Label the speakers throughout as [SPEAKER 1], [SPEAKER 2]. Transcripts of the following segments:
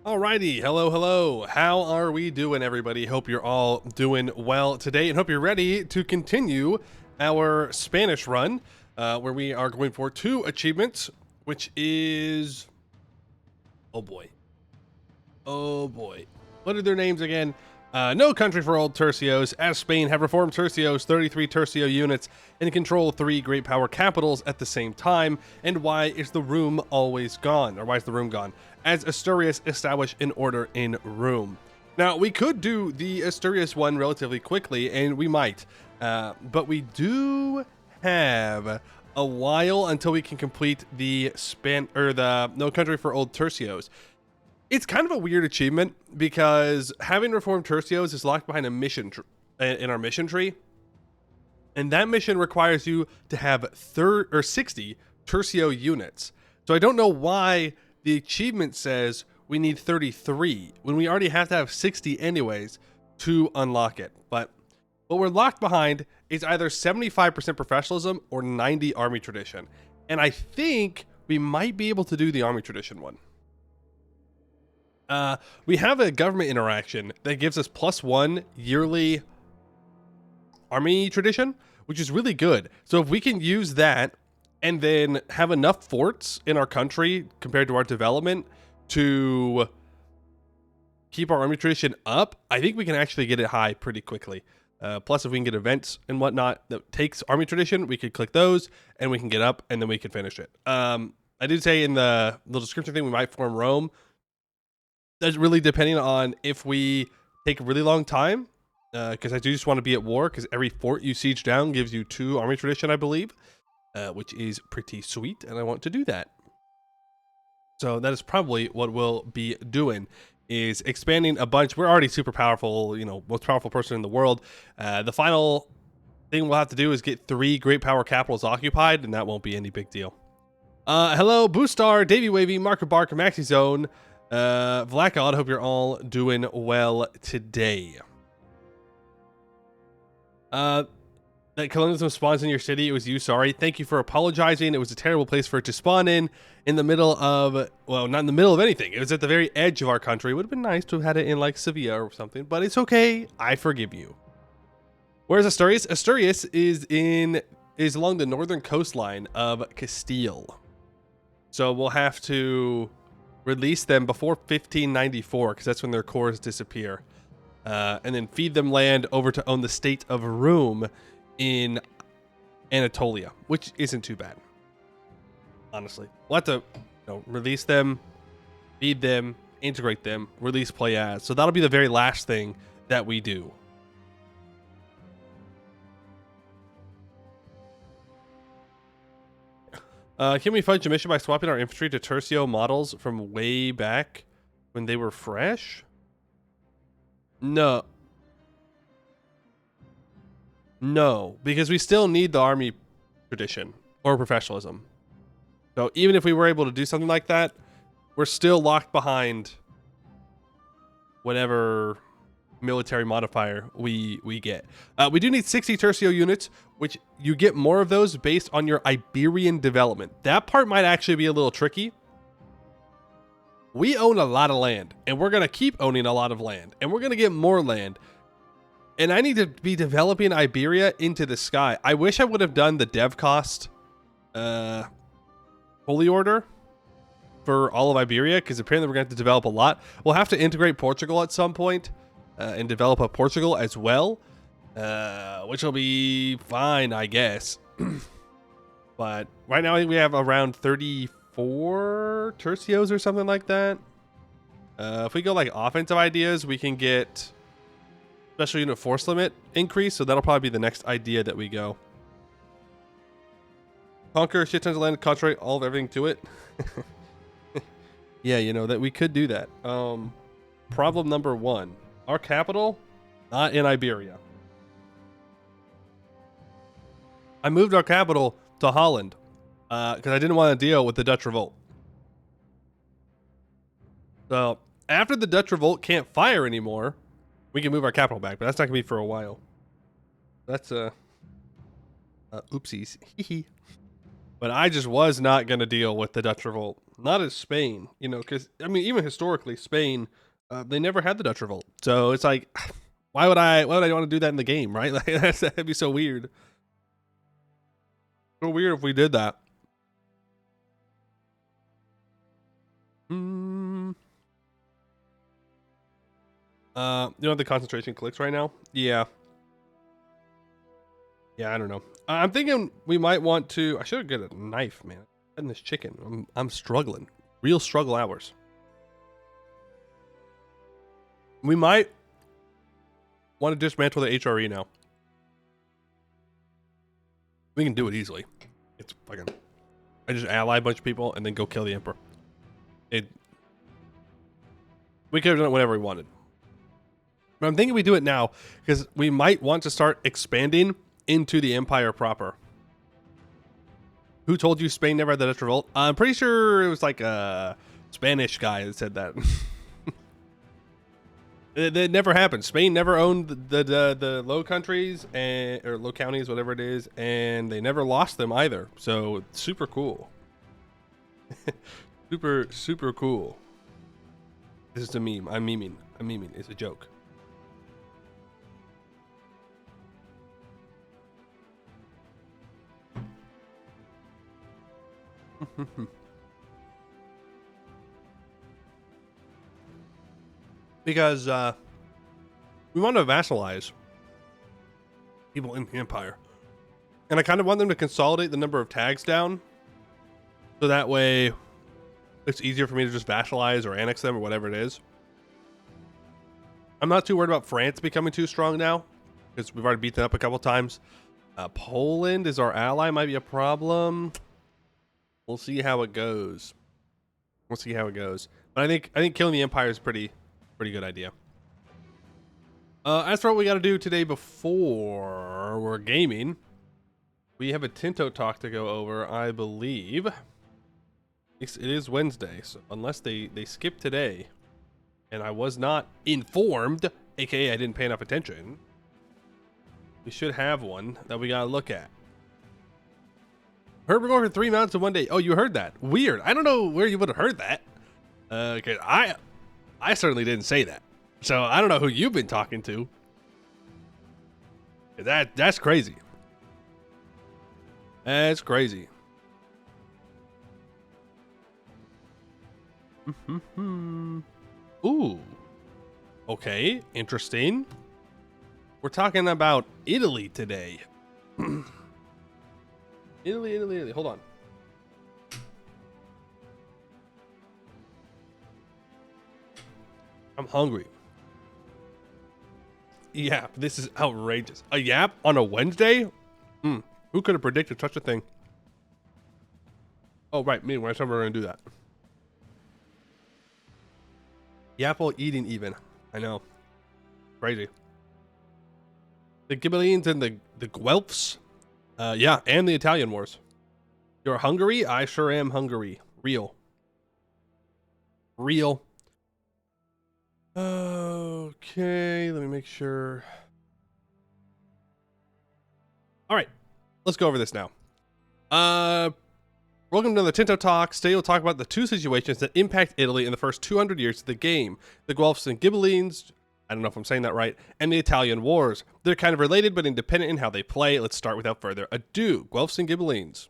[SPEAKER 1] Alrighty, hello. How are we doing, everybody? Hope you're all doing well today, and hope you're ready to continue our Spanish run, where we are going for 2 achievements, which is, oh boy, what are their names again? No country for Old Tercios, as Spain have Reformed Tercios, 33 Tercio Units, and control 3 great power capitals at the same time. And why is the room always gone? Or why is the room gone? As Asturias establish an order in Rome. Now, we could do the Asturias one relatively quickly, and we might. But we do have a while until we can complete the No Country for Old Tercios. It's kind of a weird achievement because having Reformed Tercios is locked behind a mission in our mission tree. And that mission requires you to have 60 Tercio units. So I don't know why the achievement says we need 33 when we already have to have 60 anyways to unlock it. But what we're locked behind is either 75% professionalism or 90 army tradition. And I think we might be able to do the army tradition one. We have a government interaction that gives us +1 yearly army tradition, which is really good. So if we can use that and then have enough forts in our country compared to our development to keep our army tradition up, I think we can actually get it high pretty quickly. Plus, if we can get events and whatnot that takes army tradition, we could click those and we can get up and then we can finish it. I did say in the little description thing we might form Rome. That's really depending on if we take a really long time, because I do just want to be at war, because every fort you siege down gives you 2 army tradition, I believe, which is pretty sweet, and I want to do that. So that is probably what we'll be doing, is expanding a bunch. We're already super powerful, most powerful person in the world. The final thing we'll have to do is get 3 great power capitals occupied, and that won't be any big deal. Hello, Boostar, Davy Wavy, Marker Bark, Maxi Zone, Vlackod, hope you're all doing well today. That colonialism spawns in your city. It was you, sorry. Thank you for apologizing. It was a terrible place for it to spawn in the middle of, well, not in the middle of anything. It was at the very edge of our country. It would have been nice to have had it in like Sevilla or something, but it's okay. I forgive you. Where's Asturias? Asturias is along the northern coastline of Castile. So we'll have to release them before 1594, because that's when their cores disappear, and then feed them land over to own the state of Rome in Anatolia, which isn't too bad, honestly. We'll have to release them, feed them, integrate them, release play as. So that'll be the very last thing that we do. Can we fudge a mission by swapping our infantry to Tercio models from way back when they were fresh? No, because we still need the army tradition or professionalism. So even if we were able to do something like that, we're still locked behind whatever military modifier we get. We do need 60 Tercio units, which you get more of those based on your Iberian development. That part might actually be a little tricky. We own a lot of land, and we're going to keep owning a lot of land, and we're going to get more land. And I need to be developing Iberia into the sky. I wish I would have done the dev cost holy order for all of Iberia, because apparently we're going to have to develop a lot. We'll have to integrate Portugal at some point. And develop a Portugal as well, which will be fine, I guess. But right now I think we have around 34 Tercios or something like that. If we go like offensive ideas, we can get special unit force limit increase, so that'll probably be the next idea that we go. Conquer shit tons of land, concentrate all of everything to it. Yeah, that we could do that. Problem number 1. Our capital, not in Iberia. I moved our capital to Holland because I didn't want to deal with the Dutch revolt. So after the Dutch revolt can't fire anymore, we can move our capital back, but that's not going to be for a while. That's oopsies. But I just was not going to deal with the Dutch revolt. Not as Spain, you know, because, I mean, even historically, Spain, they never had the Dutch revolt. So it's like, why would I want to do that in the game, right? Like, that'd be so weird. So weird if we did that. You know the concentration clicks right now? Yeah. Yeah, I don't know. I'm thinking we might want to. I should get a knife, man. And this chicken. I'm struggling. Real struggle hours. We might want to dismantle the HRE now. We can do it easily. It's fucking. I just ally a bunch of people and then go kill the emperor. We could have done it whenever we wanted. But I'm thinking we do it now because we might want to start expanding into the empire proper. Who told you Spain never had the Dutch revolt? I'm pretty sure it was like a Spanish guy that said that. It never happened. Spain never owned the Low Countries or Low Counties, whatever it is, and they never lost them either. So super cool. super cool. This is a meme. I'm memeing. It's a joke. Because we want to vassalize people in the empire, and I kind of want them to consolidate the number of tags down, so that way it's easier for me to just vassalize or annex them or whatever it is. I'm not too worried about France becoming too strong now, because we've already beat them up a couple times. Poland is our ally, might be a problem. We'll see how it goes. But I think killing the empire is pretty good idea. As for what we got to do today before we're gaming, we have a Tinto Talk to go over, I believe. It is Wednesday, so unless they skip today, and I was not informed, aka I didn't pay enough attention, we should have one that we got to look at. Heard we're going for 3 mounts in one day. Oh, you heard that? Weird. I don't know where you would have heard that. Okay, I certainly didn't say that. So I don't know who you've been talking to. That's crazy. That's crazy. Ooh. Okay, interesting. We're talking about Italy today. Italy. Hold on. I'm hungry. Yap, this is outrageous. A yap on a Wednesday? Who could have predicted such a thing? Oh, right, me. When I said we were going to do that. Yapple eating even. I know. Crazy. The Ghibellines and the Guelphs. Yeah, and the Italian Wars. You're Hungary? I sure am Hungary. Real. Okay, let me make sure. All right, let's go over this now. Welcome to the Tinto Talk. Today we'll talk about the two situations that impact Italy in the first 200 years of the game. The Guelphs and Ghibellines, I don't know if I'm saying that right, and the Italian Wars. They're kind of related but independent in how they play. Let's start without further ado. Guelphs and Ghibellines.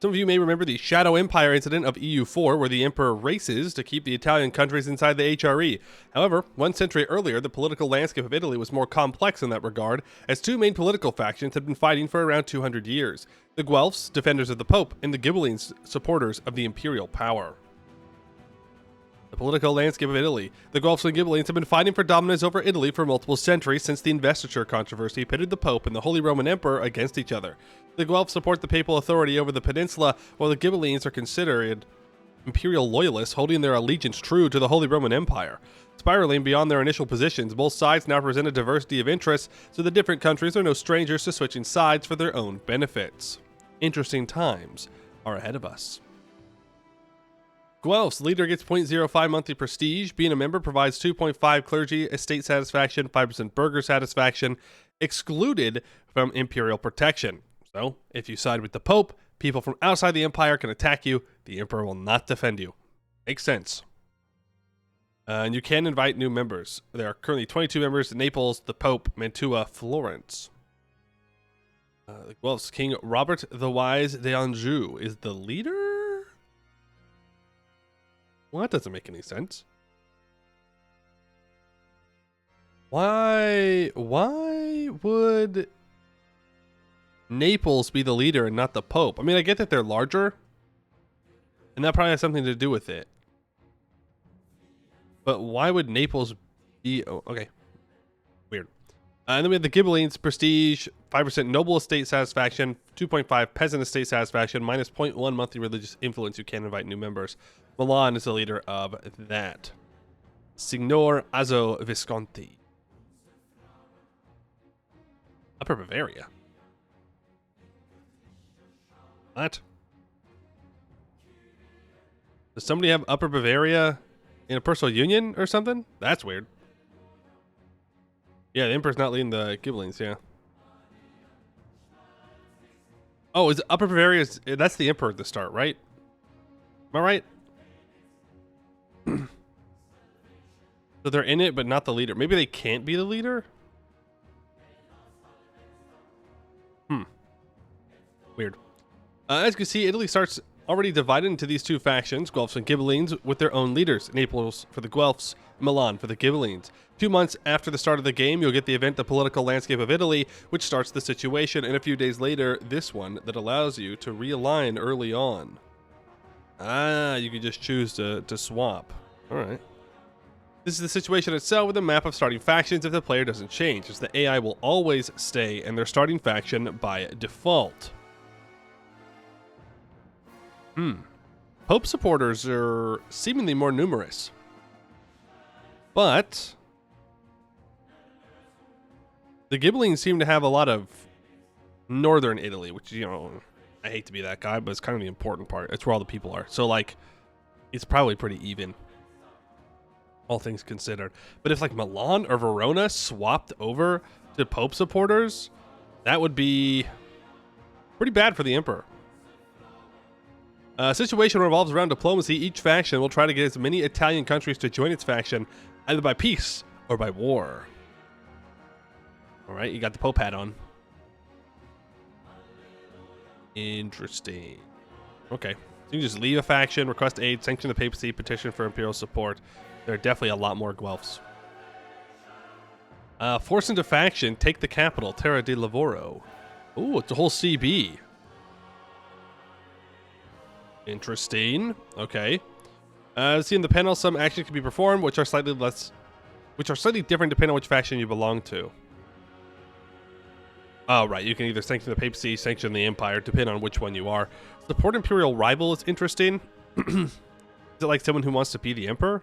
[SPEAKER 1] Some of you may remember the Shadow Empire incident of EU4, where the emperor races to keep the Italian countries inside the HRE. However, 1 century earlier, the political landscape of Italy was more complex in that regard, as two main political factions had been fighting for around 200 years. The Guelphs, defenders of the Pope, and the Ghibellines, supporters of the imperial power. The political landscape of Italy. The Guelphs and Ghibellines have been fighting for dominance over Italy for multiple centuries since the investiture controversy pitted the Pope and the Holy Roman Emperor against each other. The Guelphs support the papal authority over the peninsula, while the Ghibellines are considered imperial loyalists, holding their allegiance true to the Holy Roman Empire. Spiraling beyond their initial positions, both sides now present a diversity of interests, so the different countries are no strangers to switching sides for their own benefits. Interesting times are ahead of us. Guelphs, leader gets 0.05 monthly prestige. Being a member provides 2.5 clergy estate satisfaction, 5% burger satisfaction, excluded from imperial protection. So, if you side with the Pope, people from outside the Empire can attack you. The Emperor will not defend you. Makes sense. And you can invite new members. There are currently 22 members: Naples, the Pope, Mantua, Florence. The Guelphs, King Robert the Wise d'Anjou is the leader? Well, that doesn't make any sense. Why would Naples be the leader and not the Pope? I mean, I get that they're larger, and that probably has something to do with it. But why would Naples be... Oh, okay. Weird. And then we have the Ghibellines, prestige, 5% noble estate satisfaction, 2.5 peasant estate satisfaction, minus 0.1 monthly religious influence. You can invite new members. Milan is the leader of that. Signor Azzo Visconti. Upper Bavaria. What? Does somebody have Upper Bavaria in a personal union or something? That's weird. Yeah, the Emperor's not leading the Ghibellines, yeah. Oh, is Upper Bavaria... That's the Emperor at the start, right? Am I right? So they're in it, but not the leader. Maybe they can't be the leader? Weird. As you can see, Italy starts already divided into these two factions, Guelphs and Ghibellines, with their own leaders. Naples for the Guelphs, Milan for the Ghibellines. 2 months after the start of the game, you'll get the event, The Political Landscape of Italy, which starts the situation, and a few days later, this one that allows you to realign early on. Ah, you can just choose to swap. Alright. This is the situation itself with a map of starting factions if the player doesn't change, as the AI will always stay in their starting faction by default. Pope supporters are seemingly more numerous. But the Ghibellines seem to have a lot of northern Italy, which, you know, I hate to be that guy, but it's kind of the important part. It's where all the people are. So, like, it's probably pretty even, all things considered. But if, like, Milan or Verona swapped over to Pope supporters, that would be pretty bad for the Emperor. A situation revolves around diplomacy. Each faction will try to get as many Italian countries to join its faction, either by peace or by war. Alright, you got the Pope hat on. Interesting. Okay. So you can just leave a faction, request aid, sanction the papacy, petition for imperial support. There are definitely a lot more Guelphs. Force into faction, take the capital, Terra di Lavoro. Ooh, it's a whole CB. Interesting. Okay. See in the panel, some actions can be performed, which are slightly different depending on which faction you belong to. Oh, right. You can either sanction the papacy, sanction the empire, depending on which one you are. Support imperial rival is interesting. Is it like someone who wants to be the emperor?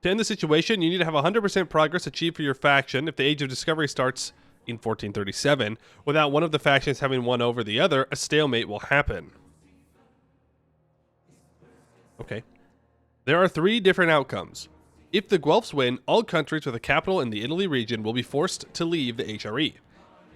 [SPEAKER 1] To end the situation, you need to have 100% progress achieved for your faction. If the Age of Discovery starts in 1437, without one of the factions having won over the other, a stalemate will happen. Okay. There are 3 different outcomes. If the Guelphs win, all countries with a capital in the Italy region will be forced to leave the HRE.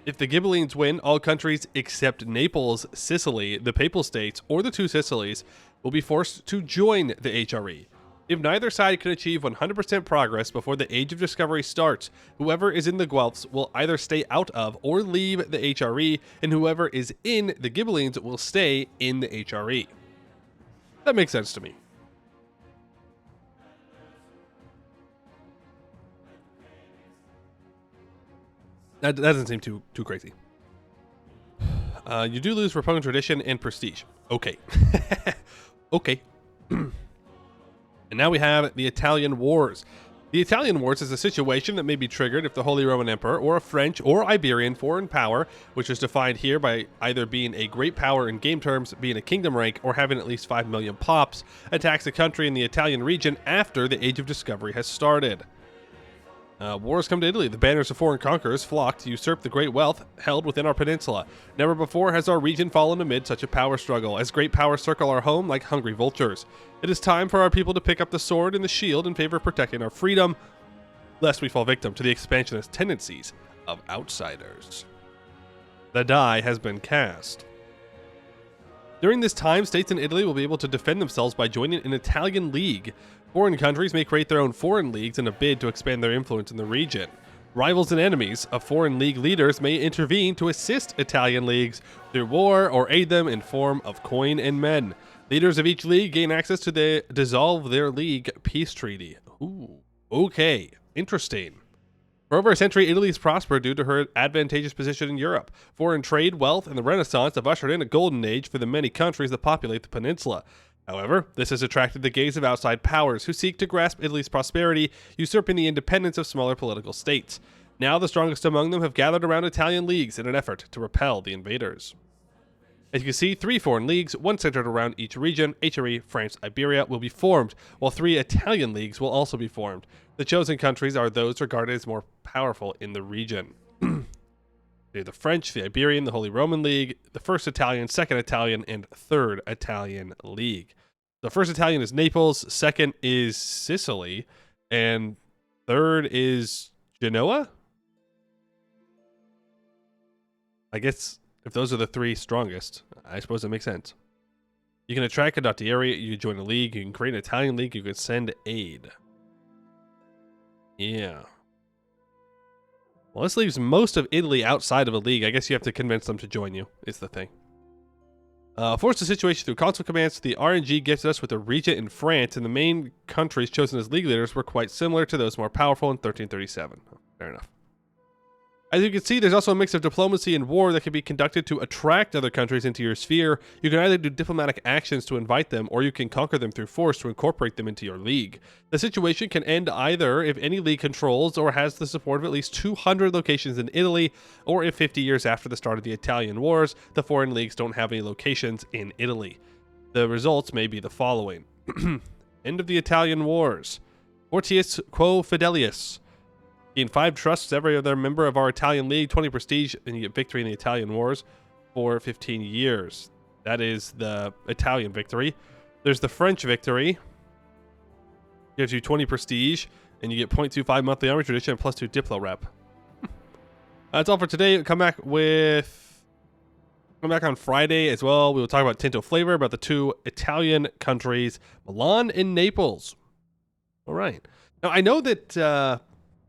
[SPEAKER 1] If the Ghibellines win, all countries except Naples, Sicily, the Papal States, or the 2 Sicilies will be forced to join the HRE. If neither side can achieve 100% progress before the Age of Discovery starts, whoever is in the Guelphs will either stay out of or leave the HRE, and whoever is in the Ghibellines will stay in the HRE. That makes sense to me. That doesn't seem too crazy. You do lose Republican tradition and prestige. Okay. Okay. And now we have the Italian Wars. The Italian Wars is a situation that may be triggered if the Holy Roman Emperor or a French or Iberian foreign power, which is defined here by either being a great power in game terms, being a kingdom rank, or having at least 5 million pops, attacks a country in the Italian region after the Age of Discovery has started. Wars come to Italy. The banners of foreign conquerors flock to usurp the great wealth held within our peninsula. Never before has our region fallen amid such a power struggle, as great powers circle our home like hungry vultures. It is time for our people to pick up the sword and the shield in favor of protecting our freedom, lest we fall victim to the expansionist tendencies of outsiders. The die has been cast. During this time, states in Italy will be able to defend themselves by joining an Italian league. Foreign countries may create their own foreign leagues in a bid to expand their influence in the region. Rivals and enemies of foreign league leaders may intervene to assist Italian leagues through war or aid them in form of coin and men. Leaders of each league gain access to dissolve their league peace treaty. Ooh, okay, interesting. For over a century, Italy has prospered due to her advantageous position in Europe. Foreign trade, wealth, and the Renaissance have ushered in a golden age for the many countries that populate the peninsula. However, this has attracted the gaze of outside powers who seek to grasp Italy's prosperity, usurping the independence of smaller political states. Now the strongest among them have gathered around Italian leagues in an effort to repel the invaders. As you can see, 3 foreign leagues, one centered around each region, HRE, France, Iberia, will be formed, while 3 Italian leagues will also be formed. The chosen countries are those regarded as more powerful in the region. They're the French, the Iberian, the Holy Roman League, the First Italian, Second Italian, and Third Italian League. The First Italian is Naples, second is Sicily, and third is Genoa? I guess if those are the 3 strongest, I suppose that makes sense. You can attract condottieri, you can join a league, you can create an Italian league, you can send aid. Yeah. Well, this leaves most of Italy outside of a league. I guess you have to convince them to join you, is the thing. Force the situation through console commands. The RNG gifted us with a regent in France, and the main countries chosen as league leaders were quite similar to those more powerful in 1337. Fair enough. As you can see, there's also a mix of diplomacy and war that can be conducted to attract other countries into your sphere. You can either do diplomatic actions to invite them, or you can conquer them through force to incorporate them into your league. The situation can end either if any league controls or has the support of at least 200 locations in Italy, or if 50 years after the start of the Italian Wars, the foreign leagues don't have any locations in Italy. The results may be the following. End of the Italian Wars. Fortius quo fidelius. Gain 5 trusts every other member of our Italian league, 20 prestige, and you get victory in the Italian Wars for 15 years. That is the Italian victory. There's the French victory. Gives you 20 prestige, and you get 0.25 monthly army tradition and +2 Diplo rep. That's all for today. Come back on Friday as well. We will talk about Tinto flavor, about the 2 Italian countries, Milan and Naples. All right. Now, I know that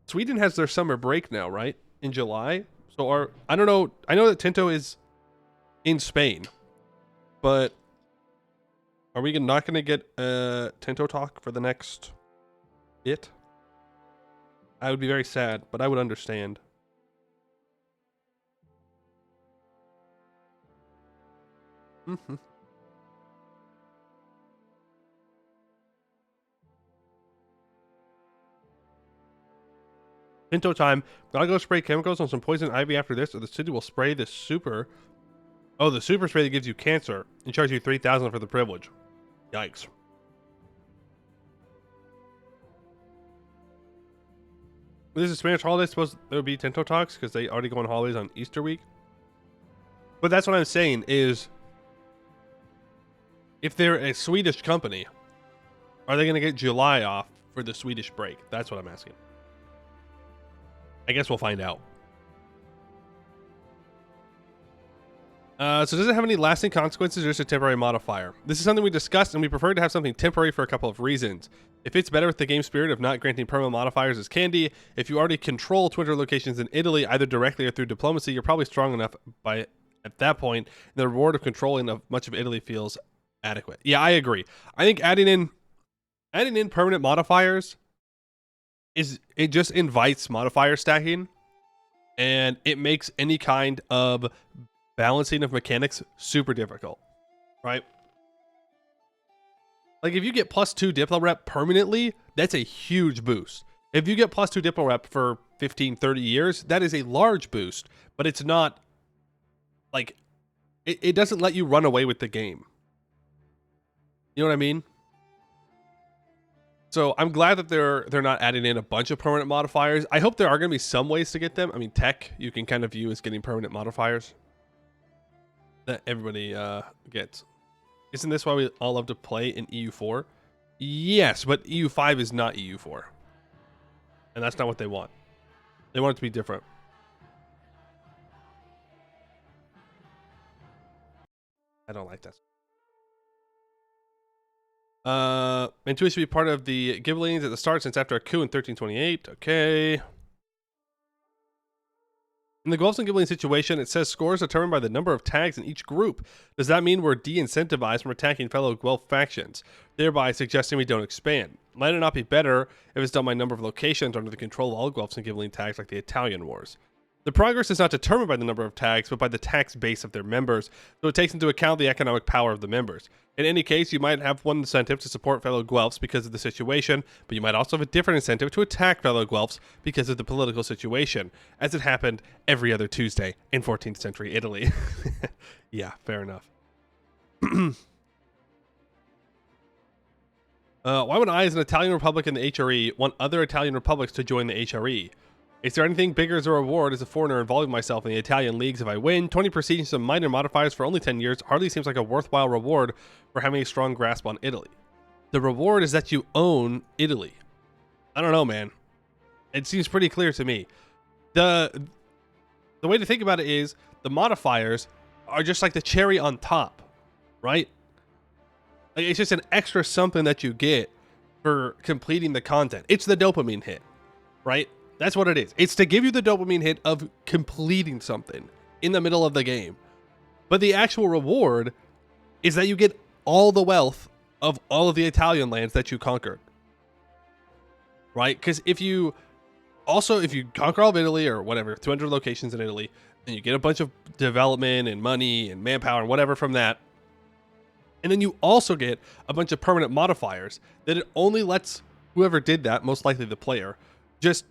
[SPEAKER 1] Sweden has their summer break now, right? In July. So I don't know. I know that Tinto is in Spain, but are we not going to get Tinto Talk for the next bit? I would be very sad, but I would understand. Tinto time. Gotta go spray chemicals on some poison ivy after this, or the city will spray the super. Oh, the super spray that gives you cancer and charge you 3,000 for the privilege. Yikes. This is Spanish holiday. Suppose there would be Tinto talks because they already go on holidays on Easter week. But that's what I'm saying is, if they're a Swedish company, are they going to get July off for the Swedish break? That's what I'm asking. I guess we'll find out. So does it have any lasting consequences or just a temporary modifier? This is something we discussed, and we prefer to have something temporary for a couple of reasons. It fits better with the game spirit of not granting permanent modifiers as candy. If you already control 200 locations in Italy, either directly or through diplomacy, you're probably strong enough at that point. The reward of controlling of much of Italy feels adequate. Yeah, I agree. I think adding in permanent modifiers it just invites modifier stacking, and it makes any kind of balancing of mechanics super difficult, right? Like if you get +2 Diplo rep permanently, that's a huge boost. If you get +2 Diplo rep for 15, 30 years, that is a large boost, but it's not like it doesn't let you run away with the game. You know what I mean? So I'm glad that they're not adding in a bunch of permanent modifiers. I hope there are going to be some ways to get them. I mean, tech you can kind of view as getting permanent modifiers that everybody gets. Isn't this why we all love to play in EU4? Yes, but EU5 is not EU4. And that's not what they want. They want it to be different. I don't like this. Intuition should be part of the Ghibellines at the start since after a coup in 1328. Okay. In the Guelphs and Ghibelline situation, it says scores determined by the number of tags in each group. Does that mean we're de-incentivized from attacking fellow Guelph factions, thereby suggesting we don't expand? Might it not be better if it's done by number of locations under the control of all Guelphs and Ghibelline tags like the Italian Wars? The progress is not determined by the number of tags, but by the tax base of their members, so it takes into account the economic power of the members. In any case, you might have one incentive to support fellow Guelphs because of the situation, but you might also have a different incentive to attack fellow Guelphs because of the political situation, as it happened every other Tuesday in 14th century Italy. Yeah, fair enough. Why would I, as an Italian republic in the HRE, want other Italian republics to join the HRE? Is there anything bigger as a reward as a foreigner involving myself in the Italian leagues if I win? 20 proceedings and minor modifiers for only 10 years hardly seems like a worthwhile reward for having a strong grasp on Italy. The reward is that you own Italy. I don't know, man. It seems pretty clear to me. The way to think about it is the modifiers are just like the cherry on top, right? Like, it's just an extra something that you get for completing the content. It's the dopamine hit, right? That's what it is. It's to give you the dopamine hit of completing something in the middle of the game. But the actual reward is that you get all the wealth of all of the Italian lands that you conquered. Right? Because if you conquer all of Italy or whatever, 200 locations in Italy, and you get a bunch of development and money and manpower and whatever from that, and then you also get a bunch of permanent modifiers, that it only lets whoever did that, most likely the player, just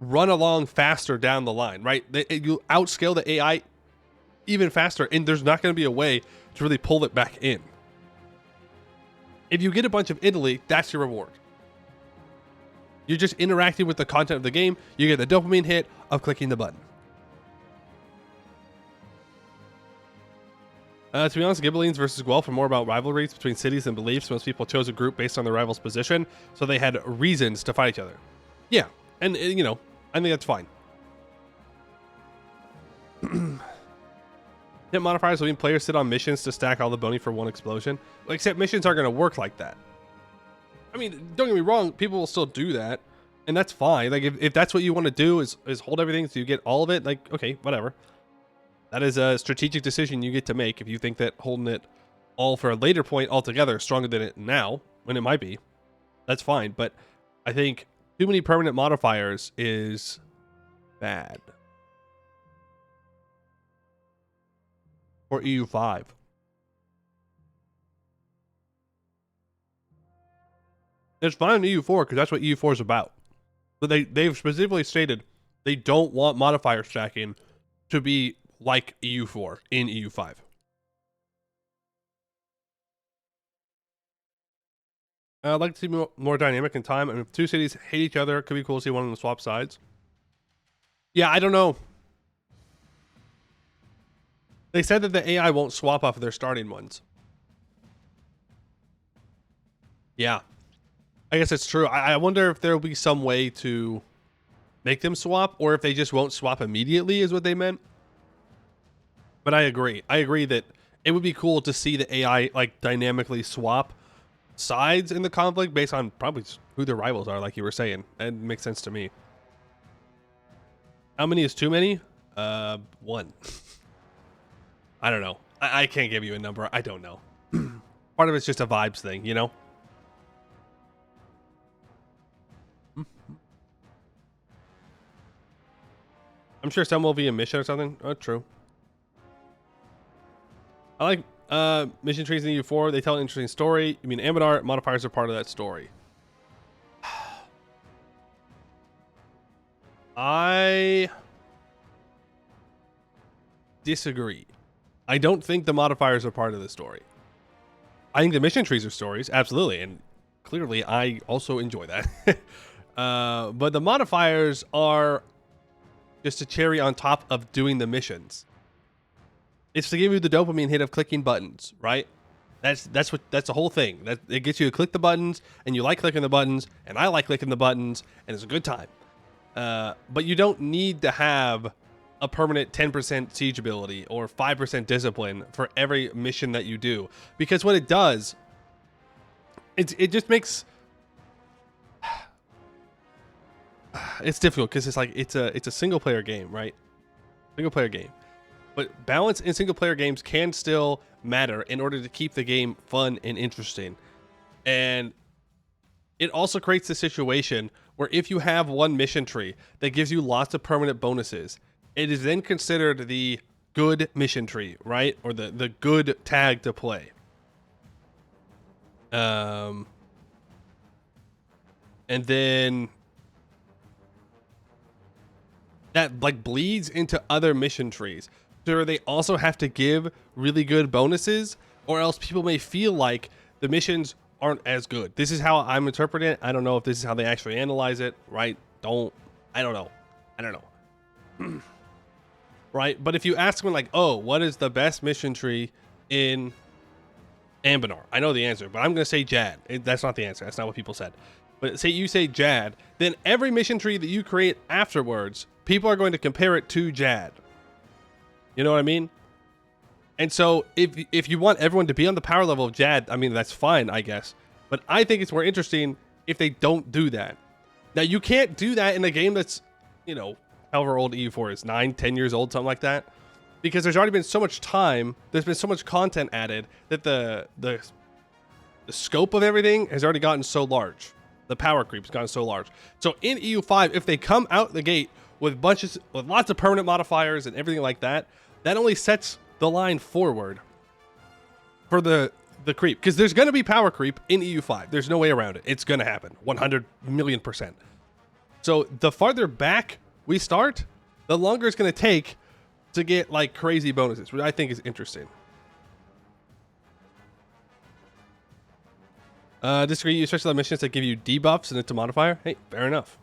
[SPEAKER 1] run along faster down the line, right? You outscale the AI even faster, and there's not going to be a way to really pull it back in. If you get a bunch of Italy, that's your reward. You're just interacting with the content of the game. You get the dopamine hit of clicking the button. To be honest, Ghibellines versus Guelph are more about rivalries between cities and beliefs. Most people chose a group based on their rival's position, so they had reasons to fight each other. Yeah, and you know, I think that's fine. Hit modifiers will mean players sit on missions to stack all the bounty for one explosion. Except missions aren't going to work like that. I mean, don't get me wrong, people will still do that, and that's fine. Like, if that's what you want to do is hold everything so you get all of it, like, okay, whatever. That is a strategic decision you get to make if you think that holding it all for a later point altogether is stronger than it now, when it might be. That's fine, but I think too many permanent modifiers is bad. For EU5. It's fine in EU4 because that's what EU4 is about. But they've specifically stated they don't want modifier stacking to be like EU4 in EU5. I'd like to see more dynamic in time. And if two cities hate each other, it could be cool to see one of them swap sides. Yeah, I don't know. They said that the AI won't swap off of their starting ones. Yeah. I guess it's true. I wonder if there will be some way to make them swap, or if they just won't swap immediately is what they meant. But I agree. I agree that it would be cool to see the AI like dynamically swap sides in the conflict based on probably who their rivals are, like you were saying. That makes sense to me. How many is too many? One. I don't know. I can't give you a number. I don't know. Part of it's just a vibes thing, you know? I'm sure some will be a mission or something. Oh, true. I like mission trees in EU4. They tell an interesting story. You mean Aminar modifiers are part of that story. I disagree. I don't think the modifiers are part of the story. I think the mission trees are stories, absolutely, and clearly I also enjoy that. But the modifiers are just a cherry on top of doing the missions. It's to give you the dopamine hit of clicking buttons, right? That's the whole thing. That it gets you to click the buttons, and you like clicking the buttons, and I like clicking the buttons, and it's a good time. But you don't need to have a permanent 10% siege ability or 5% discipline for every mission that you do, because what it does, it just makes it's difficult because it's like it's a single player game, right? Single player game. But balance in single player games can still matter in order to keep the game fun and interesting. And it also creates a situation where if you have one mission tree that gives you lots of permanent bonuses, it is then considered the good mission tree, right? Or the good tag to play. And then that like bleeds into other mission trees. So they also have to give really good bonuses, or else people may feel like the missions aren't as good. This is how I'm interpreting it. I don't know if this is how they actually analyze it, right? I don't know. Right? But if you ask someone like, oh, what is the best mission tree in Ambinar? I know the answer, but I'm going to say Jad. That's not the answer. That's not what people said. But say you say Jad, then every mission tree that you create afterwards, people are going to compare it to Jad. You know what I mean? And so if you want everyone to be on the power level of Jad, I mean, that's fine, I guess. But I think it's more interesting if they don't do that. Now, you can't do that in a game that's, you know, however old EU4 is, 9, 10 years old, something like that. Because there's already been so much time, there's been so much content added that the scope of everything has already gotten so large. The power creep has gotten so large. So in EU5, if they come out the gate with lots of permanent modifiers and everything like that, that only sets the line forward for the creep, because there's going to be power creep in EU5. There's no way around it. It's going to happen 100 million %. So the farther back we start, the longer it's going to take to get like crazy bonuses, which I think is interesting. Disagree, especially the missions that give you debuffs and it's a modifier. Hey, fair enough.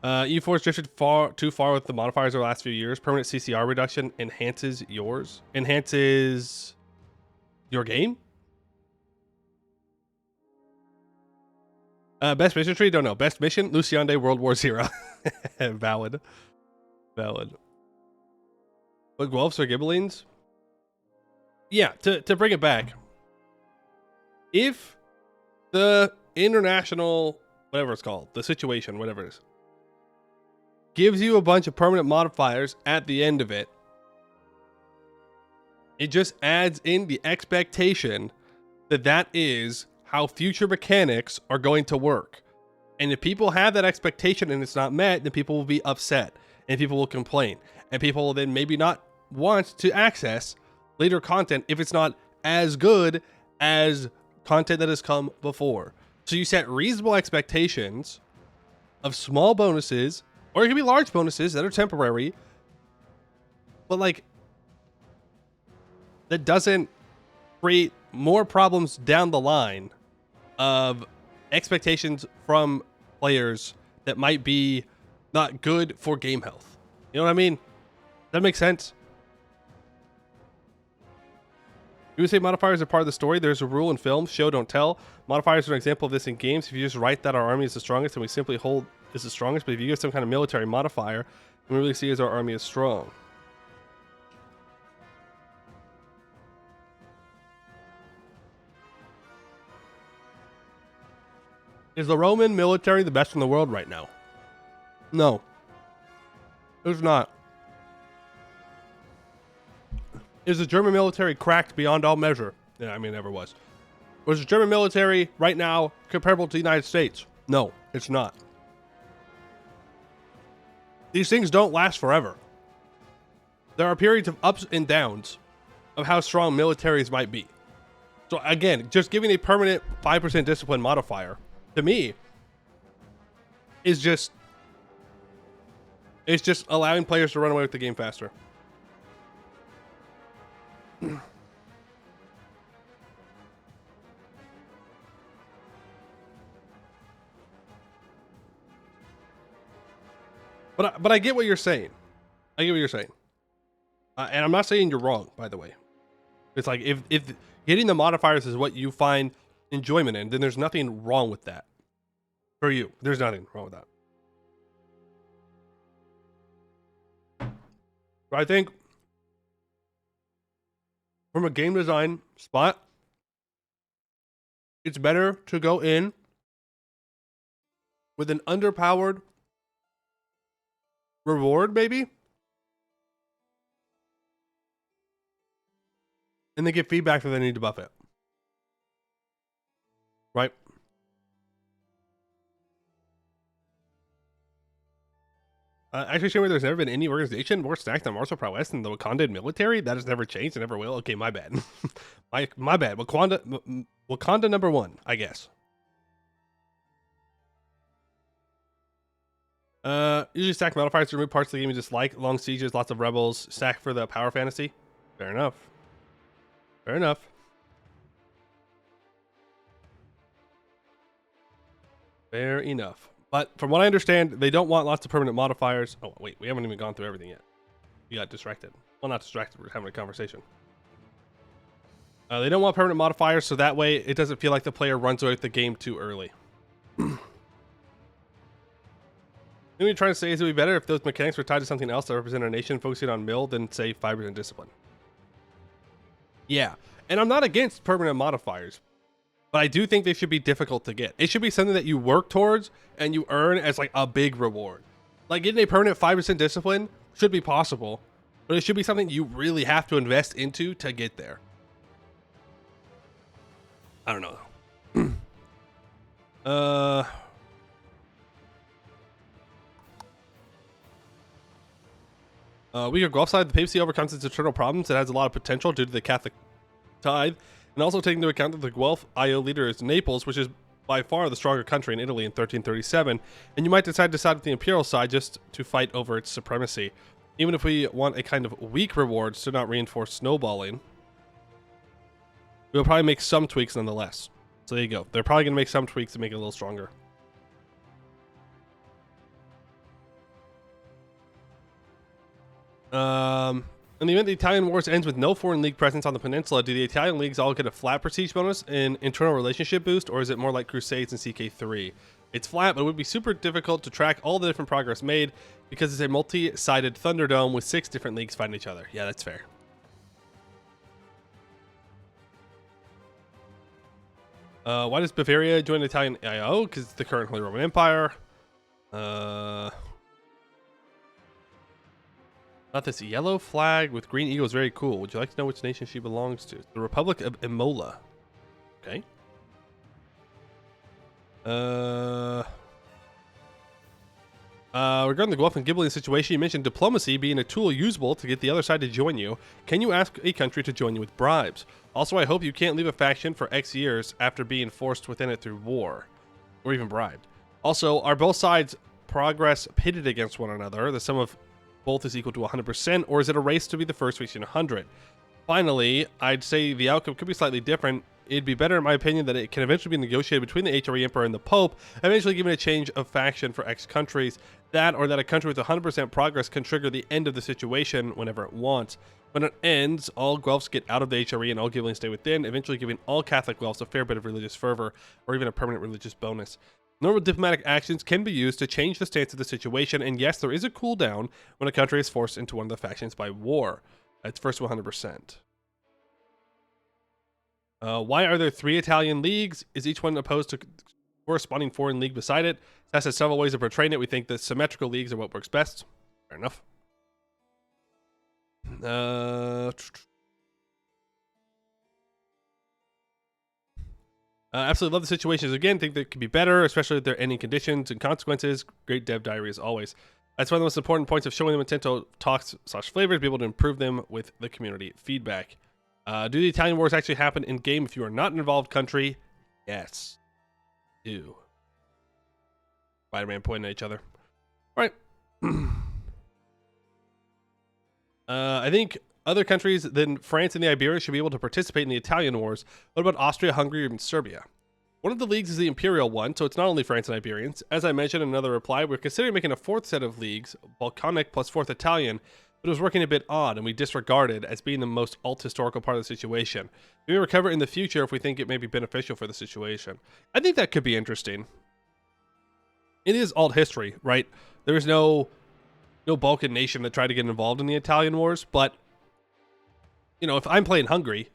[SPEAKER 1] EU4's drifted too far with the modifiers over the last few years. Permanent CCR reduction enhances your game. Best mission tree? Don't know. Best mission? Luciande World War Zero. Valid. What Guelphs or Ghibellines? Yeah, to bring it back. If the international, whatever it's called, the situation, whatever it is, gives you a bunch of permanent modifiers at the end of it, it just adds in the expectation that that is how future mechanics are going to work. And if people have that expectation and it's not met, then people will be upset and people will complain, and people will then maybe not want to access later content if it's not as good as content that has come before. So you set reasonable expectations of small bonuses, or it can be large bonuses that are temporary, but like that doesn't create more problems down the line of expectations from players that might be not good for game health. You know what I mean? That makes sense. You would say modifiers are part of the story. There's a rule in films, show don't tell. Modifiers are an example of this in games. If you just write that our army is the strongest, then we simply hold is the strongest. But if you give some kind of military modifier, we really see as our army is strong. Is the Roman military the best in the world right now? No. It's not. Is the German military cracked beyond all measure? Yeah, I mean, it never was. Was the German military right now comparable to the United States? No, it's not. These things don't last forever. There are periods of ups and downs of how strong militaries might be. So again, just giving a permanent 5% discipline modifier, to me, is just allowing players to run away with the game faster. But I get what you're saying. I get what you're saying. And I'm not saying you're wrong, by the way. It's like if hitting the modifiers is what you find enjoyment in, then there's nothing wrong with that. For you, there's nothing wrong with that. I think from a game design spot, it's better to go in with an underpowered reward, maybe, and then get feedback if they need to buff it. Right? Actually, Shimmer, there's never been any organization more stacked on martial prowess than the Wakandan military. That has never changed and never will. Okay, my bad. my bad. Wakanda number 1, I guess. Usually stack modifiers to remove parts of the game you dislike. Long sieges, lots of rebels. Stack for the power fantasy. Fair enough. Fair enough. Fair enough. But from what I understand, they don't want lots of permanent modifiers. Oh, wait, we haven't even gone through everything yet. You got distracted. Well, not distracted, we're having a conversation. They don't want permanent modifiers, so that way it doesn't feel like the player runs away with the game too early. What you're trying to say is it would be better if those mechanics were tied to something else that represent a nation focusing on mill than, say, fibers and discipline. Yeah, and I'm not against permanent modifiers, but I do think they should be difficult to get. It should be something that you work towards and you earn as like a big reward. Like getting a permanent 5% discipline should be possible, but it should be something you really have to invest into to get there. I don't know. Weaker Gulf side, the papacy overcomes its internal problems. It has a lot of potential due to the Catholic tithe, and also taking into account that the Guelph IO leader is Naples, which is by far the stronger country in Italy in 1337, and you might decide to side with the imperial side just to fight over its supremacy. Even if we want a kind of weak rewards to not reinforce snowballing, we'll probably make some tweaks nonetheless. So there you go. They're probably going to make some tweaks to make it a little stronger. In the event the Italian Wars ends with no foreign league presence on the peninsula, do the Italian leagues all get a flat prestige bonus and internal relationship boost, or is it more like Crusades and CK3? It's flat, but it would be super difficult to track all the different progress made because it's a multi-sided Thunderdome with 6 different leagues fighting each other. Yeah, that's fair. Why does Bavaria join the Italian IO? Because it's the current Holy Roman Empire. Not this yellow flag with green eagle is very cool. Would you like to know which nation she belongs to? The Republic of Imola. Okay. Regarding the Guelph and Ghibelline situation, you mentioned diplomacy being a tool usable to get the other side to join you. Can you ask a country to join you with bribes? Also, I hope you can't leave a faction for X years after being forced within it through war, or even bribed. Also, are both sides' progress pitted against one another? The sum of both is equal to 100%, or is it a race to be the first reaching 100? Finally, I'd say the outcome could be slightly different. It'd be better, in my opinion, that it can eventually be negotiated between the HRE Emperor and the Pope, eventually giving a change of faction for X countries. That, or that a country with 100% progress can trigger the end of the situation whenever it wants. When it ends, all Guelphs get out of the HRE and all Ghibelline stay within, eventually giving all Catholic Guelphs a fair bit of religious fervor, or even a permanent religious bonus. Normal diplomatic actions can be used to change the stance of the situation, and yes, there is a cooldown when a country is forced into one of the factions by war. It's first to 100%. Why are there 3 Italian leagues? Is each one opposed to corresponding foreign league beside it? That's has several ways of portraying it. We think the symmetrical leagues are what works best. Fair enough. Absolutely love the situations. Again, think that could be better, especially if there are any conditions and consequences. Great dev diary as always. That's one of the most important points of showing them in Tinto Talks / flavors, be able to improve them with the community feedback. Do the Italian Wars actually happen in game if you are not an involved country? Yes. Do. Spider-Man pointing at each other. All right. I think other countries than France and the Iberia should be able to participate in the Italian Wars. What about Austria, Hungary, or even Serbia? One of the leagues is the Imperial one, so it's not only France and Iberians. As I mentioned in another reply, we're considering making a 4th set of leagues, Balkanic plus 4th Italian, but it was working a bit odd, and we disregarded as being the most alt-historical part of the situation. We may recover in the future if we think it may be beneficial for the situation. I think that could be interesting. It is alt history, right? There is no no Balkan nation that tried to get involved in the Italian wars, but you know, if I'm playing Hungary,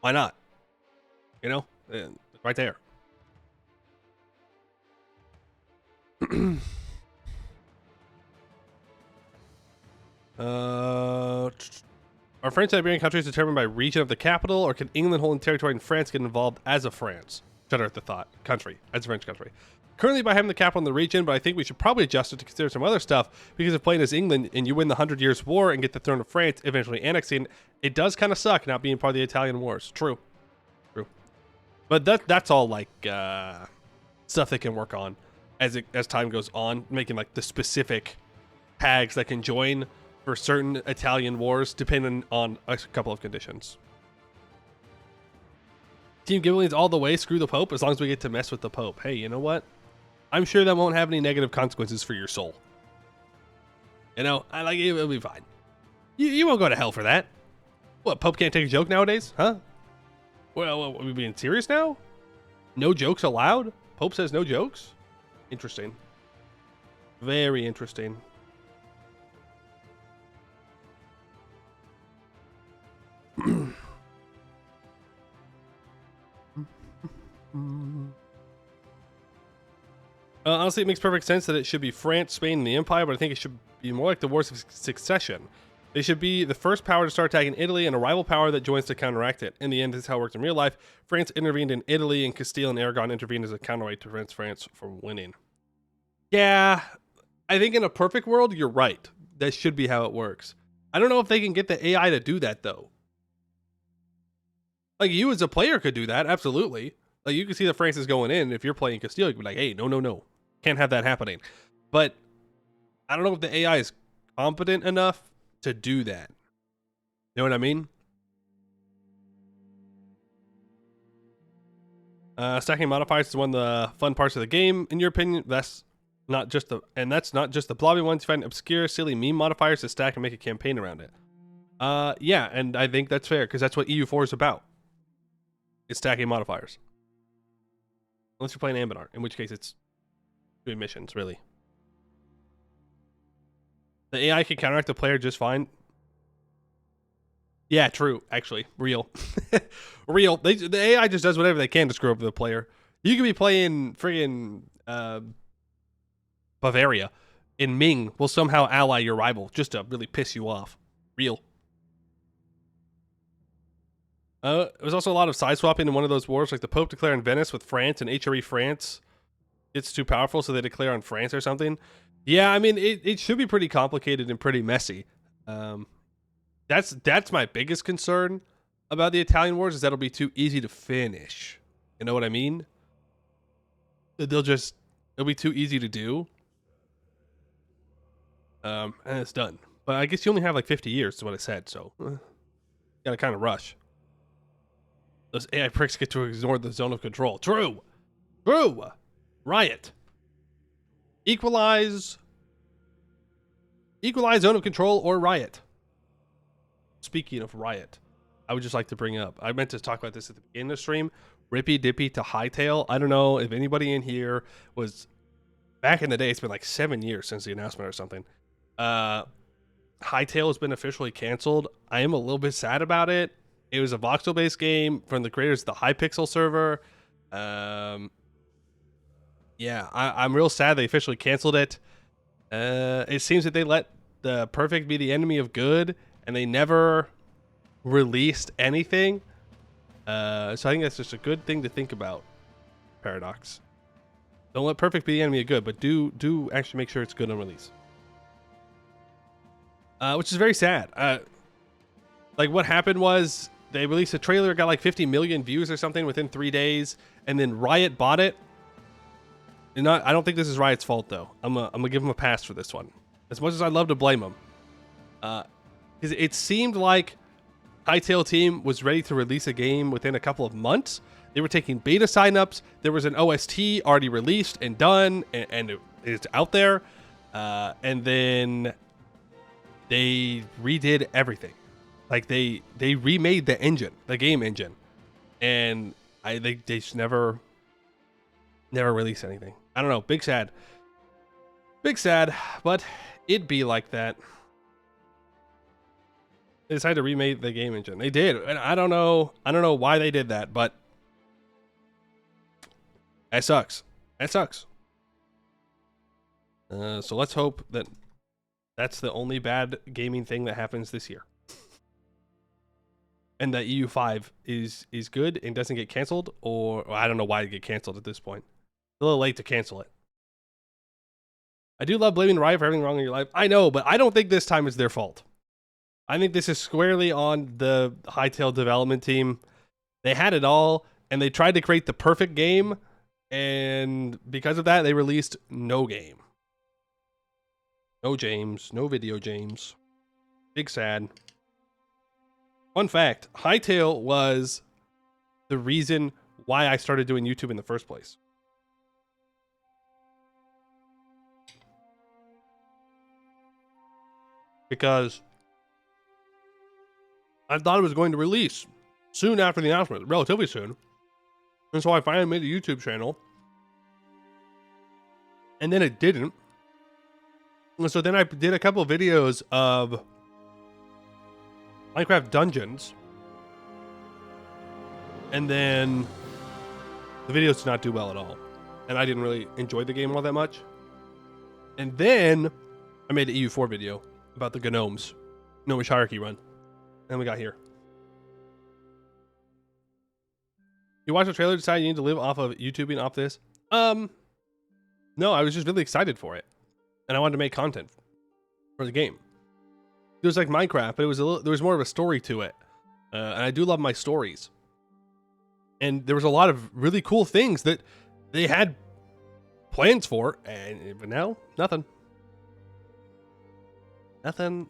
[SPEAKER 1] why not? You know, right there. Are French and Iberian countries determined by region of the capital, or can England holding territory in France get involved as a France? Shudder at the thought. Country. As a French country. Currently by having the capital in the region, but I think we should probably adjust it to consider some other stuff, because if playing as England and you win the 100 Years' War and get the throne of France, eventually annexing, it does kind of suck not being part of the Italian wars. True. True. But that's all like stuff they can work on as time goes on, making like the specific tags that can join for certain Italian wars, depending on a couple of conditions. Team Ghibelines all the way, screw the Pope, as long as we get to mess with the Pope. Hey, you know what? I'm sure that won't have any negative consequences for your soul. You know, I like it, it'll be fine. You won't go to hell for that. What, Pope can't take a joke nowadays? Huh? Well, are we being serious now? No jokes allowed? Pope says no jokes? Interesting. Very interesting. Honestly, it makes perfect sense that it should be France, Spain, and the Empire, but I think it should be more like the Wars of Succession. They should be the first power to start attacking Italy and a rival power that joins to counteract it. In the end, this is how it worked in real life. France intervened in Italy, and Castile and Aragon intervened as a counterweight to prevent France from winning. Yeah, I think in a perfect world, you're right. That should be how it works. I don't know if they can get the AI to do that, though. Like, you as a player could do that, absolutely. Like, you can see that France is going in. If you're playing Castile, you can be like, hey, no. Can't have that happening. But I don't know if the AI is competent enough to do that. You know what I mean? Stacking modifiers is one of the fun parts of the game, in your opinion. That's not just the blobby ones. You find obscure, silly meme modifiers to stack and make a campaign around it. Yeah, and I think that's fair, because that's what EU4 is about. It's stacking modifiers. Unless you're playing Ambinar, in which case it's doing missions, really. The AI can counteract the player just fine. Yeah, true, actually. Real. Real. The AI just does whatever they can to screw up the player. You could be playing friggin' Bavaria, and Ming will somehow ally your rival just to really piss you off. Real. There was also a lot of side swapping in one of those wars, like the Pope declaring Venice with France, and HRE France gets too powerful, so they declare on France or something. Yeah, I mean, it should be pretty complicated and pretty messy. That's my biggest concern about the Italian wars, is that it'll be too easy to finish. You know what I mean? It'll be too easy to do. And it's done. But I guess you only have like 50 years, is what I said, so gotta kind of rush. Those AI pricks get to ignore the zone of control. True. Riot. Equalize zone of control or riot. Speaking of riot, I would just like to bring up, I meant to talk about this at the beginning of the stream, Rippy Dippy to Hightail. I don't know if anybody in here was, back in the day, it's been like 7 years since the announcement or something. Hightail has been officially canceled. I am a little bit sad about it. It was a voxel-based game from the creators of the Hypixel server. Yeah, I'm real sad they officially canceled it. It seems that they let the perfect be the enemy of good, and they never released anything. So I think that's just a good thing to think about, Paradox. Don't let perfect be the enemy of good, but do actually make sure it's good on release. Which is very sad. Like, what happened was they released a trailer, got like 50 million views or something within 3 days, and then Riot bought it. And I don't think this is Riot's fault, though. I'm gonna give them a pass for this one, as much as I'd love to blame them. Because it seemed like Hightail team was ready to release a game within a couple of months. They were taking beta signups. There was an OST already released and done, and it's out there. And then they redid everything. Like they remade the engine, the game engine, and they just never released anything. I don't know. Big sad. But It'd be like that. They decided to remake the game engine. They did, and I don't know why they did that, but that sucks. That sucks. So let's hope that that's the only bad gaming thing that happens this year, and that EU5 is good and doesn't get canceled, or well, I don't know why it get canceled at this point. It's a little late to cancel it. I do love blaming Riot for everything wrong in your life. I know, but I don't think this time is their fault. I think this is squarely on the Hytale development team. They had it all, and they tried to create the perfect game, and because of that, they released no game. No James, no video James. Big sad. Fun fact, Hytale was the reason why I started doing YouTube in the first place. Because I thought it was going to release soon after the announcement, relatively soon. And so I finally made a YouTube channel. And then it didn't. And so then I did a couple of videos of Minecraft Dungeons. And then the videos did not do well at all. And I didn't really enjoy the game all that much. And then I made an EU4 video about the Gnomes. Gnomish Hierarchy run. And we got here. You watched the trailer, decide you need to live off of YouTubing off this? No, I was just really excited for it. And I wanted to make content for the game. It was like Minecraft, but there was more of a story to it. And I do love my stories. And there was a lot of really cool things that they had plans for, but now, nothing. Nothing.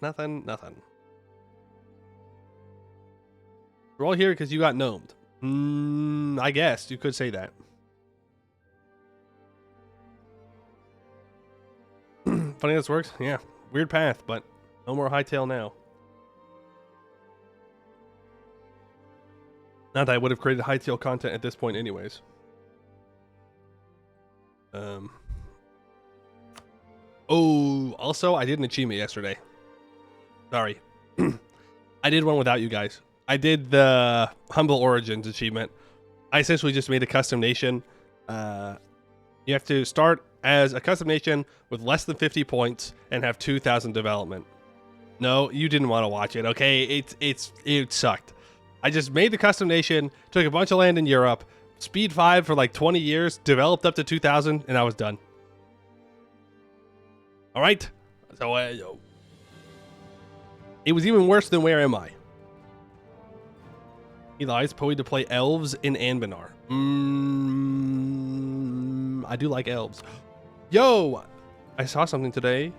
[SPEAKER 1] We're all here because you got gnomed. I guess you could say that. Funny how this works? Yeah. Weird path, but no more Hytale now. Not that I would have created Hytale content at this point anyways. Oh, also, I did an achievement yesterday. Sorry. I did one without you guys. I did the Humble Origins achievement. I essentially just made a custom nation. You have to start as a custom nation with less than 50 points and have 2,000 development. No, you didn't want to watch it, okay? It sucked. I just made the custom nation, took a bunch of land in Europe, speed 5 for like 20 years, developed up to 2,000, and I was done. All right? So, it was even worse than Where Am I? Eli's poet to play elves in Anbenar. I do like elves. Yo, I saw something today.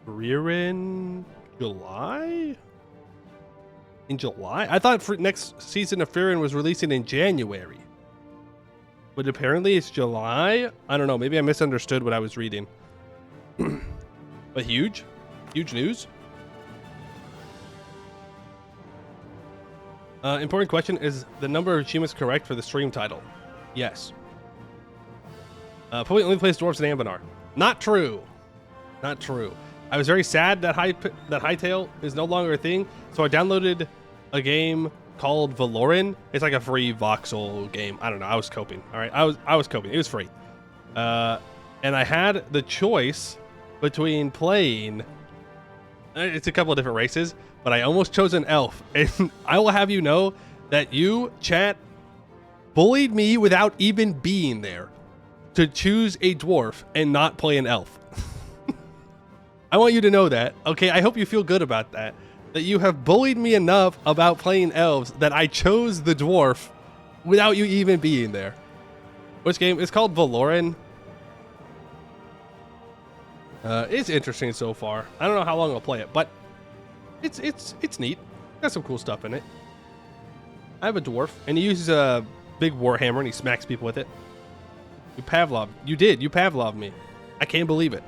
[SPEAKER 1] Frieren July? In July? I thought for next season of Frieren was releasing in January. But apparently it's July? I don't know. Maybe I misunderstood what I was reading. But huge news. Important question, is the number of achievements correct for the stream title? Yes. Poet only plays dwarves in Anbenar. Not true. Not true. I was very sad that Hytale is no longer a thing, so I downloaded a game called Valoran. It's like a free voxel game. I don't know. I was coping. All right. I was coping. It was free. And I had the choice between playing. It's a couple of different races, but I almost chose an elf. And I will have you know that you, chat, bullied me without even being there to choose a dwarf and not play an elf. I want you to know that. Okay, I hope you feel good about that. That you have bullied me enough about playing elves that I chose the dwarf without you even being there. Which game? It's called Valoran. It's interesting so far. I don't know how long I'll play it, but it's neat. Got some cool stuff in it. I have a dwarf, and he uses a big warhammer, and he smacks people with it. You Pavloved me. I can't believe it.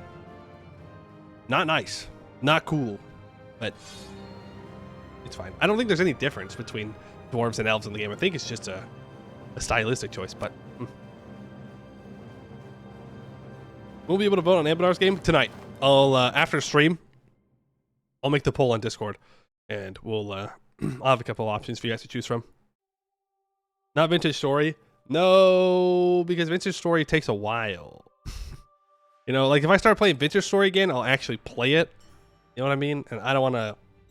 [SPEAKER 1] Not nice. Not cool. But it's fine. I don't think there's any difference between dwarves and elves in the game. I think it's just a stylistic choice, but... We'll be able to vote on Anbenar's game tonight. I'll after stream, I'll make the poll on Discord, and we'll I'll have a couple options for you guys to choose from. Not Vintage Story. No, because Vintage Story takes a while. You know, like if I start playing Vintage Story again, I'll actually play it. You know what I mean? And I don't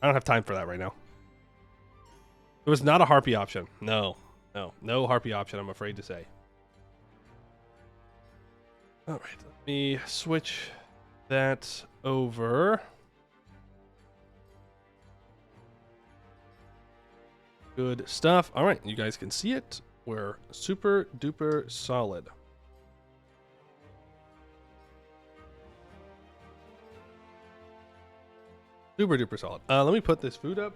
[SPEAKER 1] have time for that right now. It was not a Harpy option. No Harpy option, I'm afraid to say. All right, let me switch that over. Good stuff. All right, you guys can see it. We're super duper solid. Super duper solid. Let me put this food up.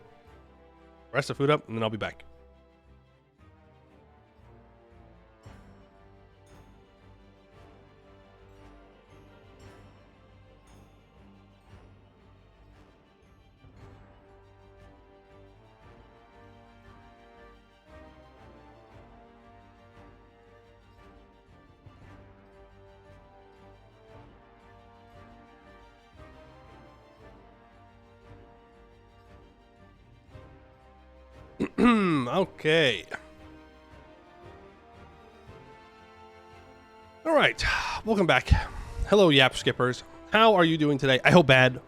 [SPEAKER 1] Rest of food up, and then I'll be back. Okay. All right. Welcome back. Hello, Yap Skippers. How are you doing today? I hope bad.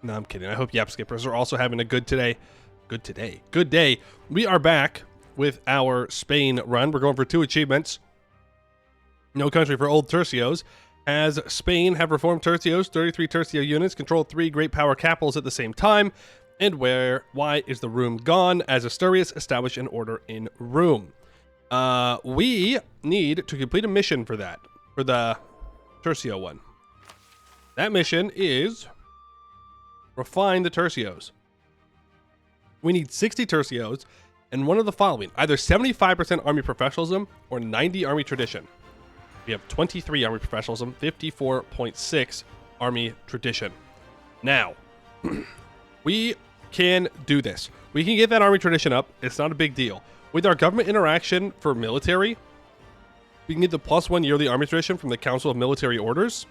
[SPEAKER 1] No, I'm kidding. I hope Yap Skippers are also having a good today. Good day. We are back with our Spain run. We're going for 2 achievements. No country for Old Tercios. As Spain have Reformed Tercios, 33 Tercio Units, control 3 great power capitals at the same time. And why is the room gone? As Asturias establish an order in room. We need to complete a mission for that, for the Tercio one. That mission is refine the Tercios. We need 60 Tercios and one of the following, either 75% army professionalism or 90 army tradition. We have 23 army professionalism, 54.6 army tradition. Now, we can do this. We can get that army tradition up. It's not a big deal. With our government interaction for military, we can get the +1 yearly army tradition from the Council of Military Orders.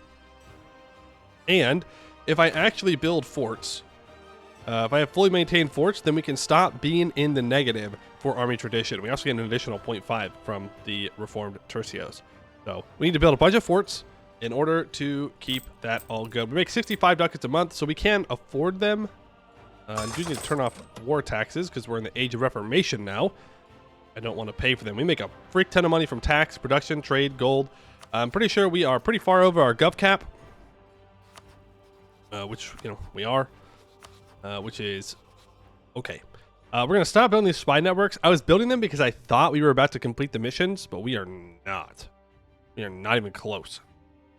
[SPEAKER 1] And if I actually build forts, if I have fully maintained forts, then we can stop being in the negative for army tradition. We also get an additional 0.5 from the Reformed Tercios. So we need to build a bunch of forts in order to keep that all good. We make 65 ducats a month, so we can afford them. I do need to turn off war taxes because we're in the age of Reformation now. I don't want to pay for them. We make a freak ton of money from tax, production, trade, gold. I'm pretty sure we are pretty far over our gov cap, which, you know, we are, which is okay. We're going to stop building these spy networks. I was building them because I thought we were about to complete the missions, but we are not. We are not even close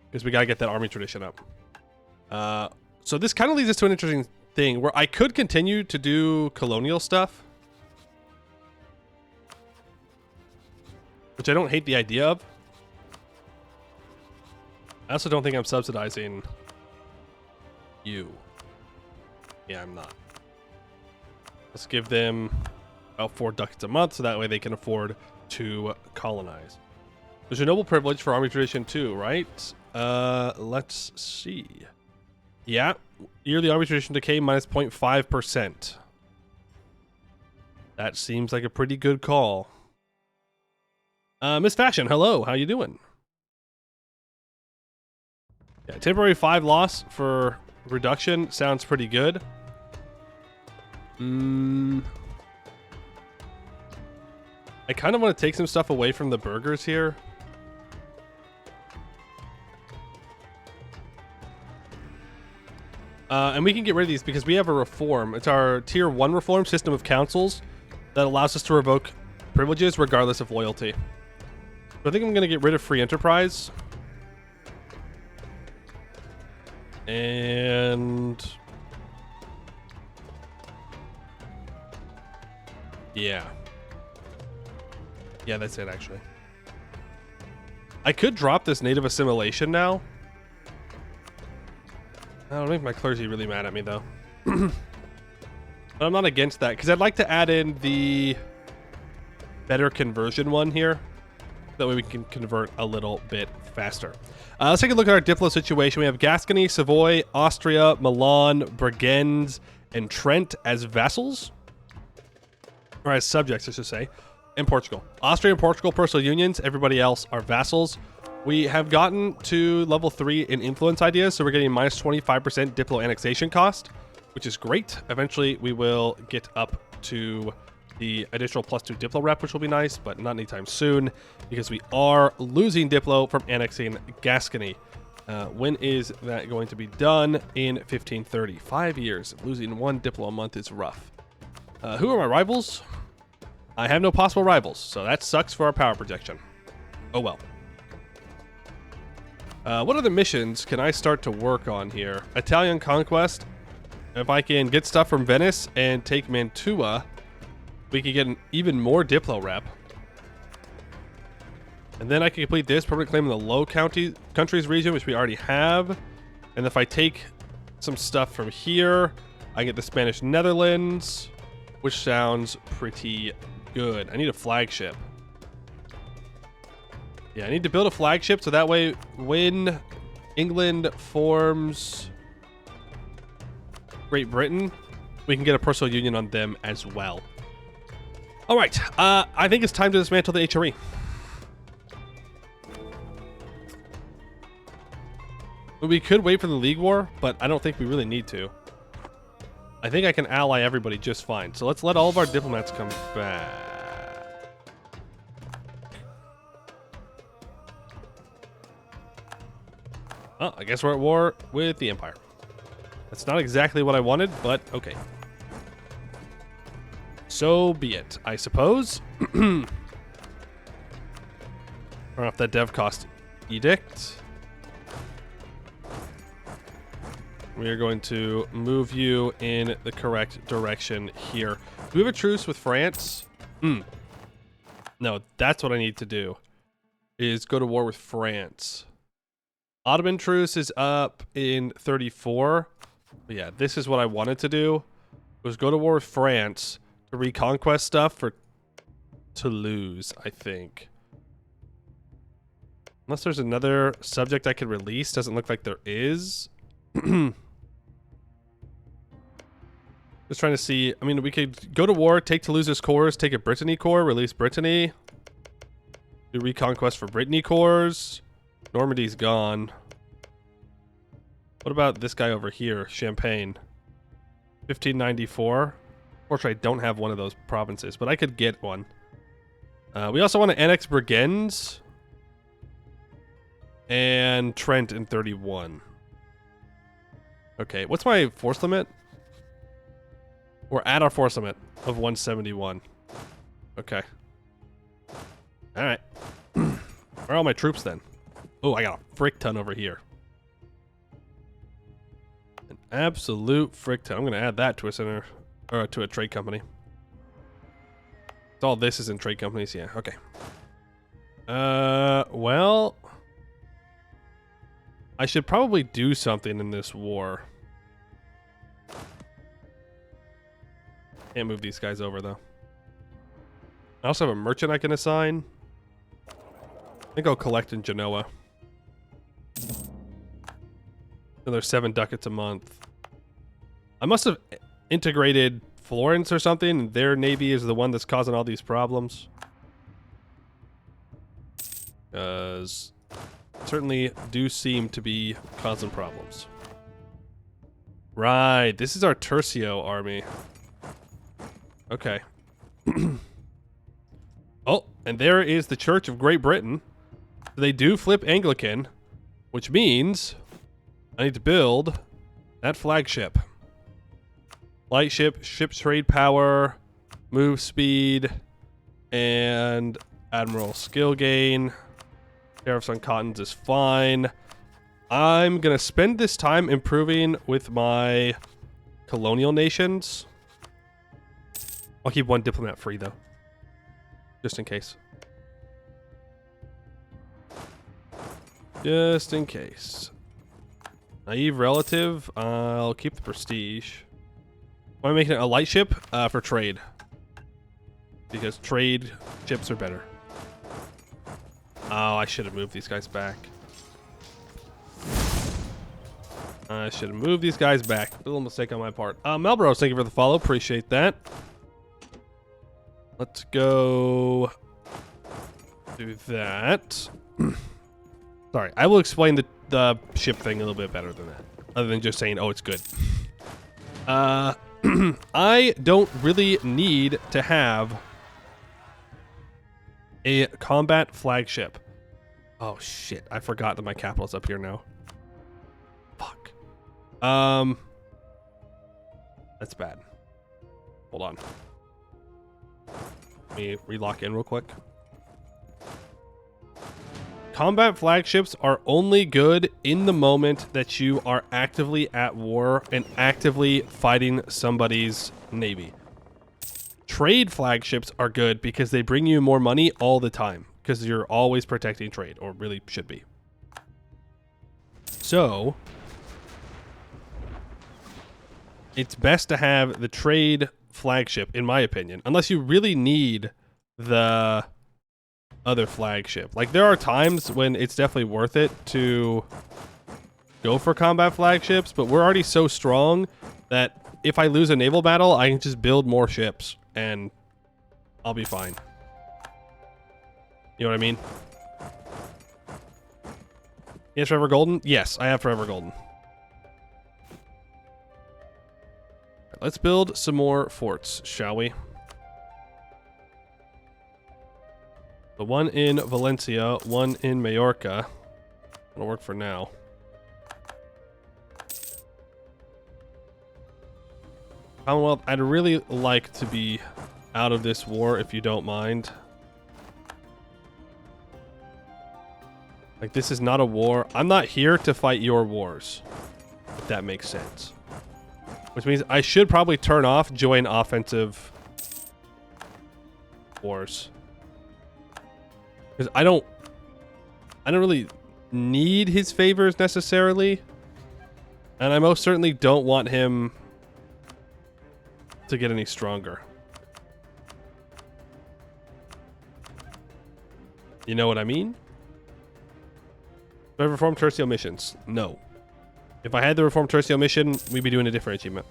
[SPEAKER 1] because we got to get that army tradition up. So this kind of leads us to an interesting thing where I could continue to do colonial stuff, which I don't hate the idea of. I also don't think I'm subsidizing you. Yeah, I'm not. Let's give them about 4 ducats a month so that way they can afford to colonize. There's a noble privilege for army tradition too, right? Let's see. Yeah, yearly army tradition decay minus 0.5%. That seems like a pretty good call. Miss Fashion, hello, how you doing? Yeah, temporary 5 loss for reduction sounds pretty good. I kind of want to take some stuff away from the burgers here. And we can get rid of these because we have a reform. It's our tier 1 reform system of councils that allows us to revoke privileges regardless of loyalty. So I think I'm going to get rid of free enterprise. And yeah, that's it actually. I could drop this native assimilation now. That'll make my clergy really mad at me though. But I'm not against that because I'd like to add in the better conversion one here. That way we can convert a little bit faster. Let's take a look at our Diplo situation. We have Gascony, Savoy, Austria, Milan, Bregenz, and Trent as vassals. Or as subjects, I should say. And Portugal. Austria and Portugal, personal unions. Everybody else are vassals. We have gotten to level 3 in influence ideas, so we're getting minus 25% Diplo annexation cost, which is great. Eventually, we will get up to the additional +2 Diplo rep, which will be nice, but not anytime soon, because we are losing Diplo from annexing Gascony. When is that going to be done? In 1530. 5 years. Losing 1 Diplo a month is rough. Who are my rivals? I have no possible rivals, so that sucks for our power projection. Oh well. What other missions can I start to work on here? Italian Conquest. If I can get stuff from Venice and take Mantua, we can get an even more Diplo rep. And then I can complete this permanent claim in the Low Countries region, which we already have. And if I take some stuff from here, I get the Spanish Netherlands, which sounds pretty good. I need a flagship. Yeah, I need to build a flagship so that way when England forms Great Britain, we can get a personal union on them as well. All right, I think it's time to dismantle the HRE. We could wait for the League War, but I don't think we really need to. I think I can ally everybody just fine. So let's let all of our diplomats come back. Oh, I guess we're at war with the Empire. That's not exactly what I wanted, but okay. So be it, I suppose. Turn off that dev cost edict. We are going to move you in the correct direction here. Do we have a truce with France? No, that's what I need to do, is go to war with France. Ottoman truce is up in 34. But yeah, this is what I wanted to do, was go to war with France to reconquest stuff for Toulouse, I think. Unless there's another subject I could release. Doesn't look like there is. Just trying to see. I mean, we could go to war, take Toulouse's cores, take a Brittany core, release Brittany. Do reconquest for Brittany cores. Normandy's gone. What about this guy over here, Champagne? 1594. Unfortunately, I don't have one of those provinces, but I could get one. We also want to annex Bregenz and Trent in 31. Okay, what's my force limit? We're at our force limit of 171. Okay. All right. Where are all my troops then? Oh, I got a frick ton over here. An absolute frick ton. I'm going to add that to a center, or to a trade company. All this is in trade companies. Yeah, okay. Well, I should probably do something in this war. Can't move these guys over, though. I also have a merchant I can assign. I think I'll collect in Genoa. Another 7 ducats a month. I must have integrated Florence or something, and their navy is the one that's causing all these problems. Because certainly do seem to be causing problems. Right, this is our Tercio army. Okay. Oh, and there is the Church of Great Britain. They do flip Anglican, which means I need to build that flagship. Light ship, ship trade power, move speed, and admiral skill gain. Tariffs on cottons is fine. I'm going to spend this time improving with my colonial nations. I'll keep 1 diplomat free, though. Just in case. Just in case. Naive relative. I'll keep the prestige. Why am I making it a light ship? For trade. Because trade ships are better. Oh, I should have moved these guys back. I should have moved these guys back. A little mistake on my part. Melbros, thank you for the follow. Appreciate that. Let's go do that. Sorry, I will explain the ship thing a little bit better than that. Other than just saying, oh, it's good. I don't really need to have a combat flagship. Oh, shit. I forgot that my capital's up here now. Fuck. That's bad. Hold on. Let me relock in real quick. Combat flagships are only good in the moment that you are actively at war and actively fighting somebody's navy. Trade flagships are good because they bring you more money all the time because you're always protecting trade, or really should be. So it's best to have the trade flagship, in my opinion, unless you really need the other flagship. Like, there are times when it's definitely worth it to go for combat flagships, but we're already so strong that if I lose a naval battle, I can just build more ships and I'll be fine. You know what I mean? Yes, Forever Golden? Yes, I have Forever Golden. Let's build some more forts, shall we? The one in Valencia, one in Mallorca. That'll work for now. Commonwealth, I'd really like to be out of this war if you don't mind. Like, this is not a war. I'm not here to fight your wars, if that makes sense. Which means I should probably turn off join offensive wars. Because I don't really need his favors necessarily. And I most certainly don't want him to get any stronger. You know what I mean? Do I Reformed Tercio missions? No. If I had the Reformed Tercio mission, we'd be doing a different achievement.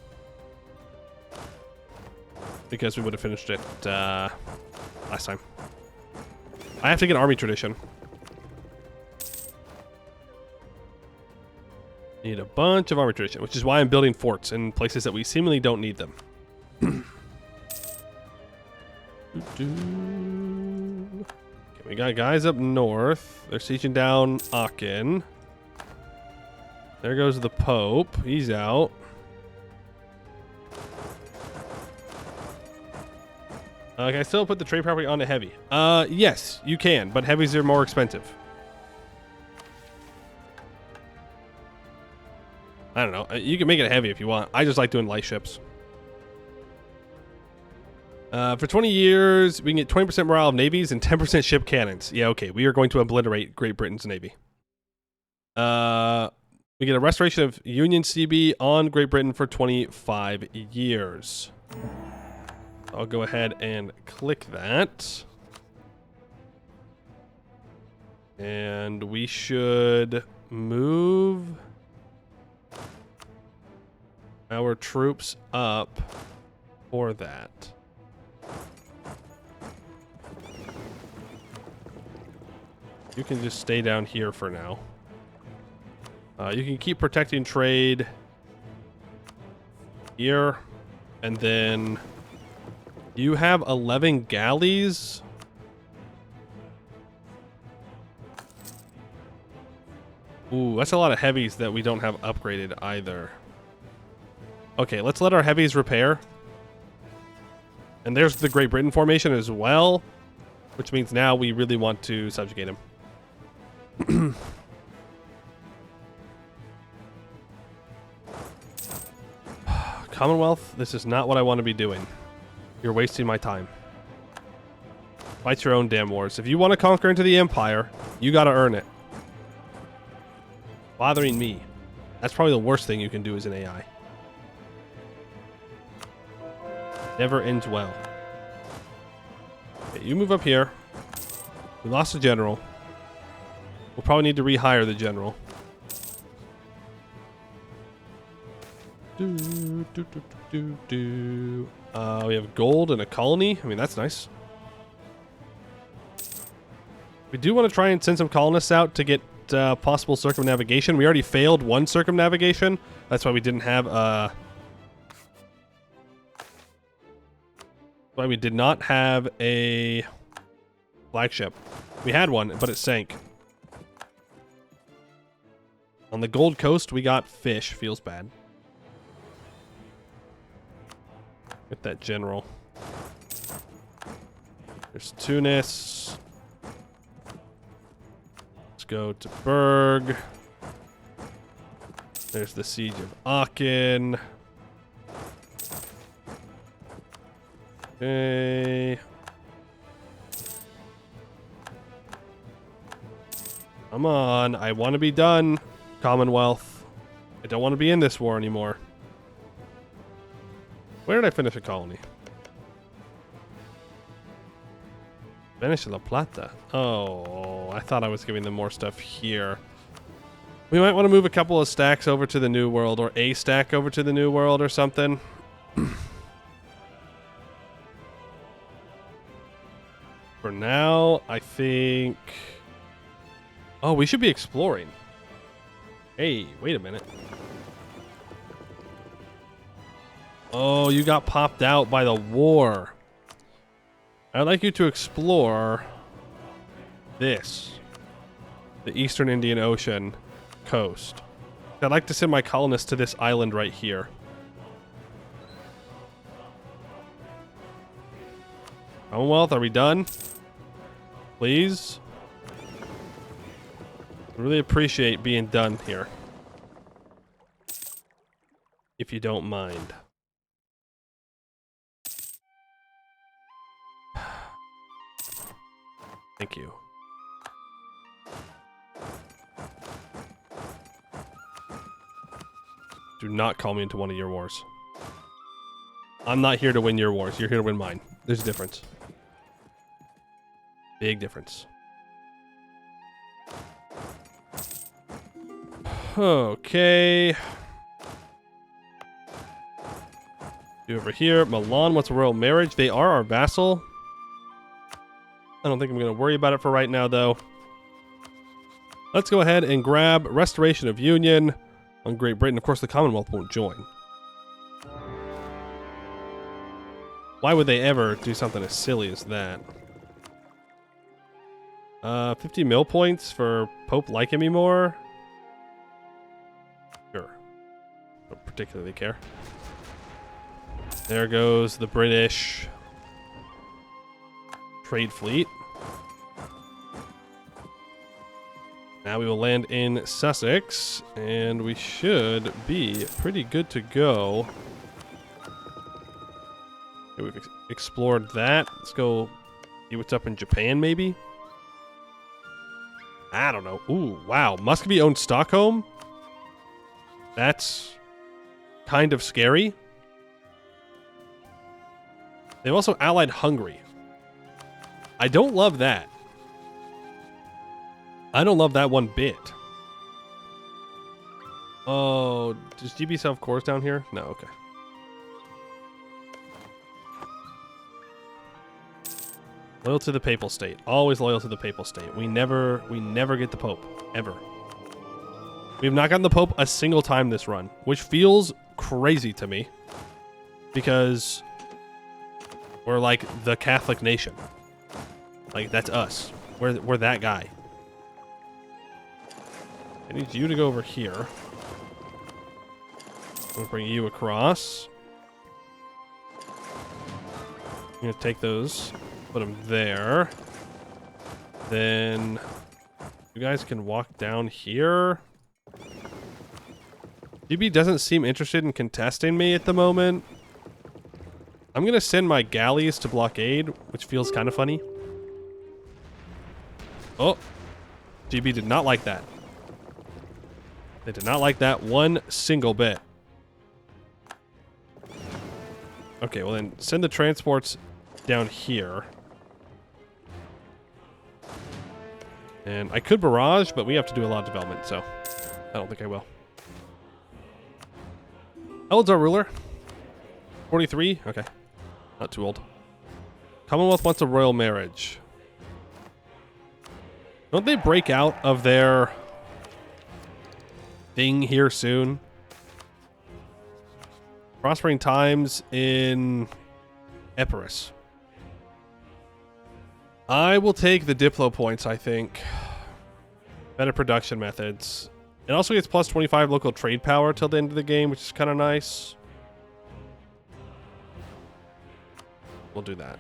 [SPEAKER 1] Because we would have finished it last time. I have to get army tradition. Need a bunch of army tradition, which is why I'm building forts in places that we seemingly don't need them. Okay, we got guys up north. They're sieging down Aachen. There goes the Pope. He's out. Can I still put the trade property onto heavy? Yes, you can, but heavies are more expensive. I don't know. You can make it heavy if you want. I just like doing light ships. For 20 years, we can get 20% morale of navies and 10% ship cannons. Yeah, okay. We are going to obliterate Great Britain's navy. We get a restoration of Union CB on Great Britain for 25 years. I'll go ahead and click that. And we should move our troops up for that. You can just stay down here for now. You can keep protecting trade here, and then you have 11 galleys. Ooh, that's a lot of heavies that we don't have upgraded either. Okay, let's let our heavies repair. And there's the Great Britain formation as well, which means now we really want to subjugate him. Commonwealth, this is not what I want to be doing. You're wasting my time. Fight your own damn wars. If you want to conquer into the Empire, you got to earn it. Bothering me. That's probably the worst thing you can do as an AI. Never ends well. Okay, you move up here. We lost a general. We'll probably need to rehire the general. We have gold and a colony. I mean, that's nice. We do want to try and send some colonists out to get possible circumnavigation. We already failed one circumnavigation. That's why we didn't have why we did not have a flagship. We had one, but it sank. On the Gold Coast, we got fish. Feels bad. Get that general. There's Tunis. Let's go to Berg. There's the Siege of Aachen. Okay. Come on. I want to be done, Commonwealth. I don't want to be in this war anymore. Where did I finish a colony? Finish La Plata. Oh, I thought I was giving them more stuff here. We might want to move a couple of stacks over to the New World, or a stack over to the New World or something. For now, I think... Oh, we should be exploring. Hey, wait a minute. Oh, you got popped out by the war. I'd like you to explore this. The Eastern Indian Ocean coast. I'd like to send my colonists to this island right here. Commonwealth, are we done? Please? I really appreciate being done here. If you don't mind. Thank you. Do not call me into one of your wars. I'm not here to win your wars. You're here to win mine. There's a difference. Big difference. Okay. Over here, Milan wants a royal marriage. They are our vassal. I don't think I'm going to worry about it for right now, though. Let's go ahead and grab Restoration of Union on Great Britain. Of course, the Commonwealth won't join. Why would they ever do something as silly as that? 50 mil points for Pope liking me more? Sure. Don't particularly care. There goes the British trade fleet. Now we will land in Sussex, and we should be pretty good to go. Okay, we've explored that. Let's go see what's up in Japan, maybe? I don't know. Ooh, wow. Muscovy owns Stockholm? That's kind of scary. They've also allied Hungary. I don't love that. I don't love that one bit. Oh, does GB still have cores down here? No, okay. Loyal to the Papal State. Always loyal to the Papal State. We never get the Pope. Ever. We have not gotten the Pope a single time this run, which feels crazy to me. Because we're like the Catholic nation. Like, that's us. We're that guy. I need you to go over here. I'm going to bring you across. I'm going to take those, put them there. Then you guys can walk down here. GB doesn't seem interested in contesting me at the moment. I'm going to send my galleys to blockade, which feels kind of funny. Oh, GB did not like that. They did not like that one single bit. Okay, well then send the transports down here. And I could barrage, but we have to do a lot of development, so I don't think I will. How old's our ruler? 43? Okay. Not too old. Commonwealth wants a royal marriage. Don't they break out of their thing here soon? Prospering times in Epirus. I will take the Diplo points, I think. Better production methods. It also gets plus 25 local trade power till the end of the game, which is kind of nice. We'll do that.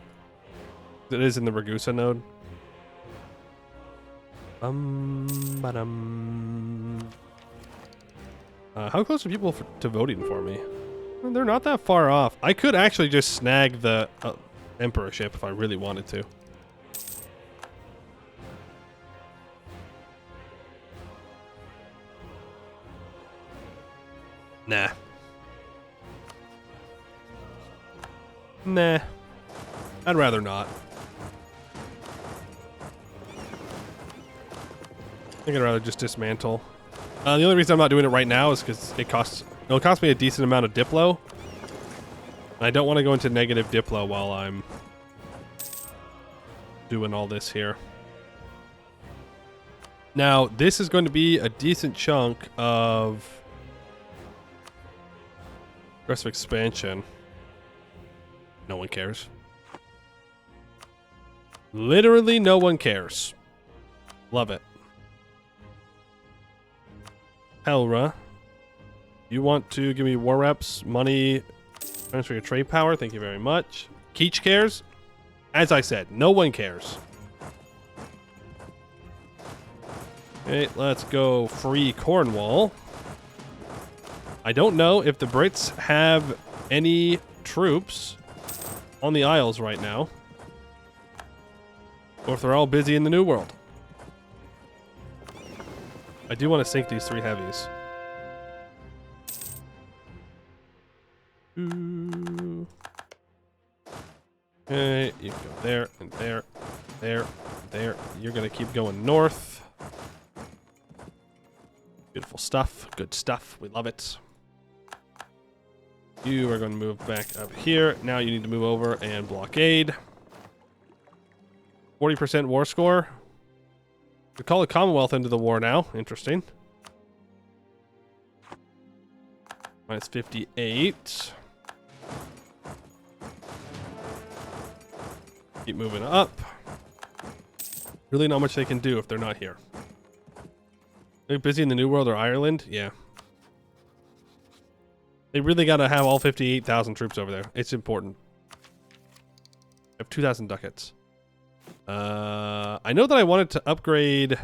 [SPEAKER 1] It is in the Ragusa node. How close are people to voting for me? Well, they're not that far off. I could actually just snag the emperorship if I really wanted to. Nah. Nah. I'd rather not. I think I'd rather just dismantle. The only reason I'm not doing it right now is because it'll cost me a decent amount of Diplo. And I don't want to go into negative Diplo while I'm doing all this here. Now, this is going to be a decent chunk of aggressive expansion. No one cares. Literally no one cares. Love it. Helra, you want to give me war reps, money, transfer your trade power? Thank you very much. Keech cares? As I said, no one cares. Okay, let's go free Cornwall. I don't know if the Brits have any troops on the Isles right now, or if they're all busy in the New World. I do want to sink these 3 heavies. Okay, you can go there and there, there, there. You're going to keep going north. Beautiful stuff. Good stuff. We love it. You are going to move back up here. Now you need to move over and blockade. 40% war score. We call the Commonwealth into the war now. Interesting. Minus 58. Keep moving up. Really not much they can do if they're not here. They're busy in the New World or Ireland? Yeah. They really got to have all 58,000 troops over there. It's important. I have 2,000 ducats. I know that I wanted to upgrade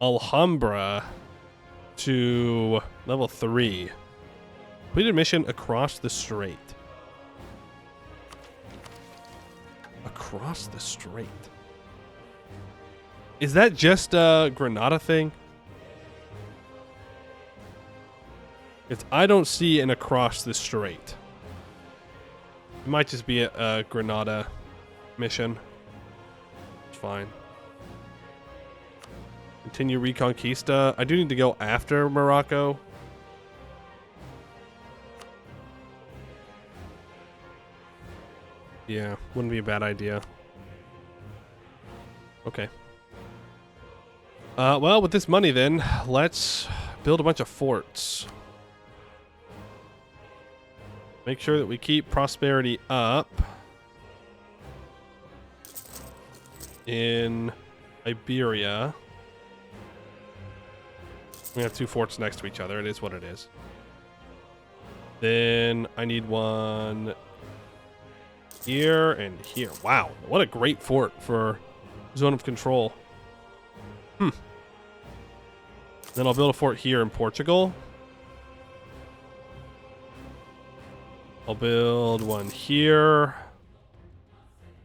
[SPEAKER 1] Alhambra to level 3. Completed mission across the strait. Across the strait. Is that just a Granada thing? Because I don't see an across the strait. It might just be a Granada mission. Fine. Continue Reconquista. I do need to go after Morocco. Yeah, wouldn't be a bad idea. Okay. Well, with this money then, let's build a bunch of forts. Make sure that we keep prosperity up. In Iberia. We have 2 forts next to each other. It is what it is. Then I need one here and here. Wow, what a great fort for zone of control. Then I'll build a fort here in Portugal. I'll build one here.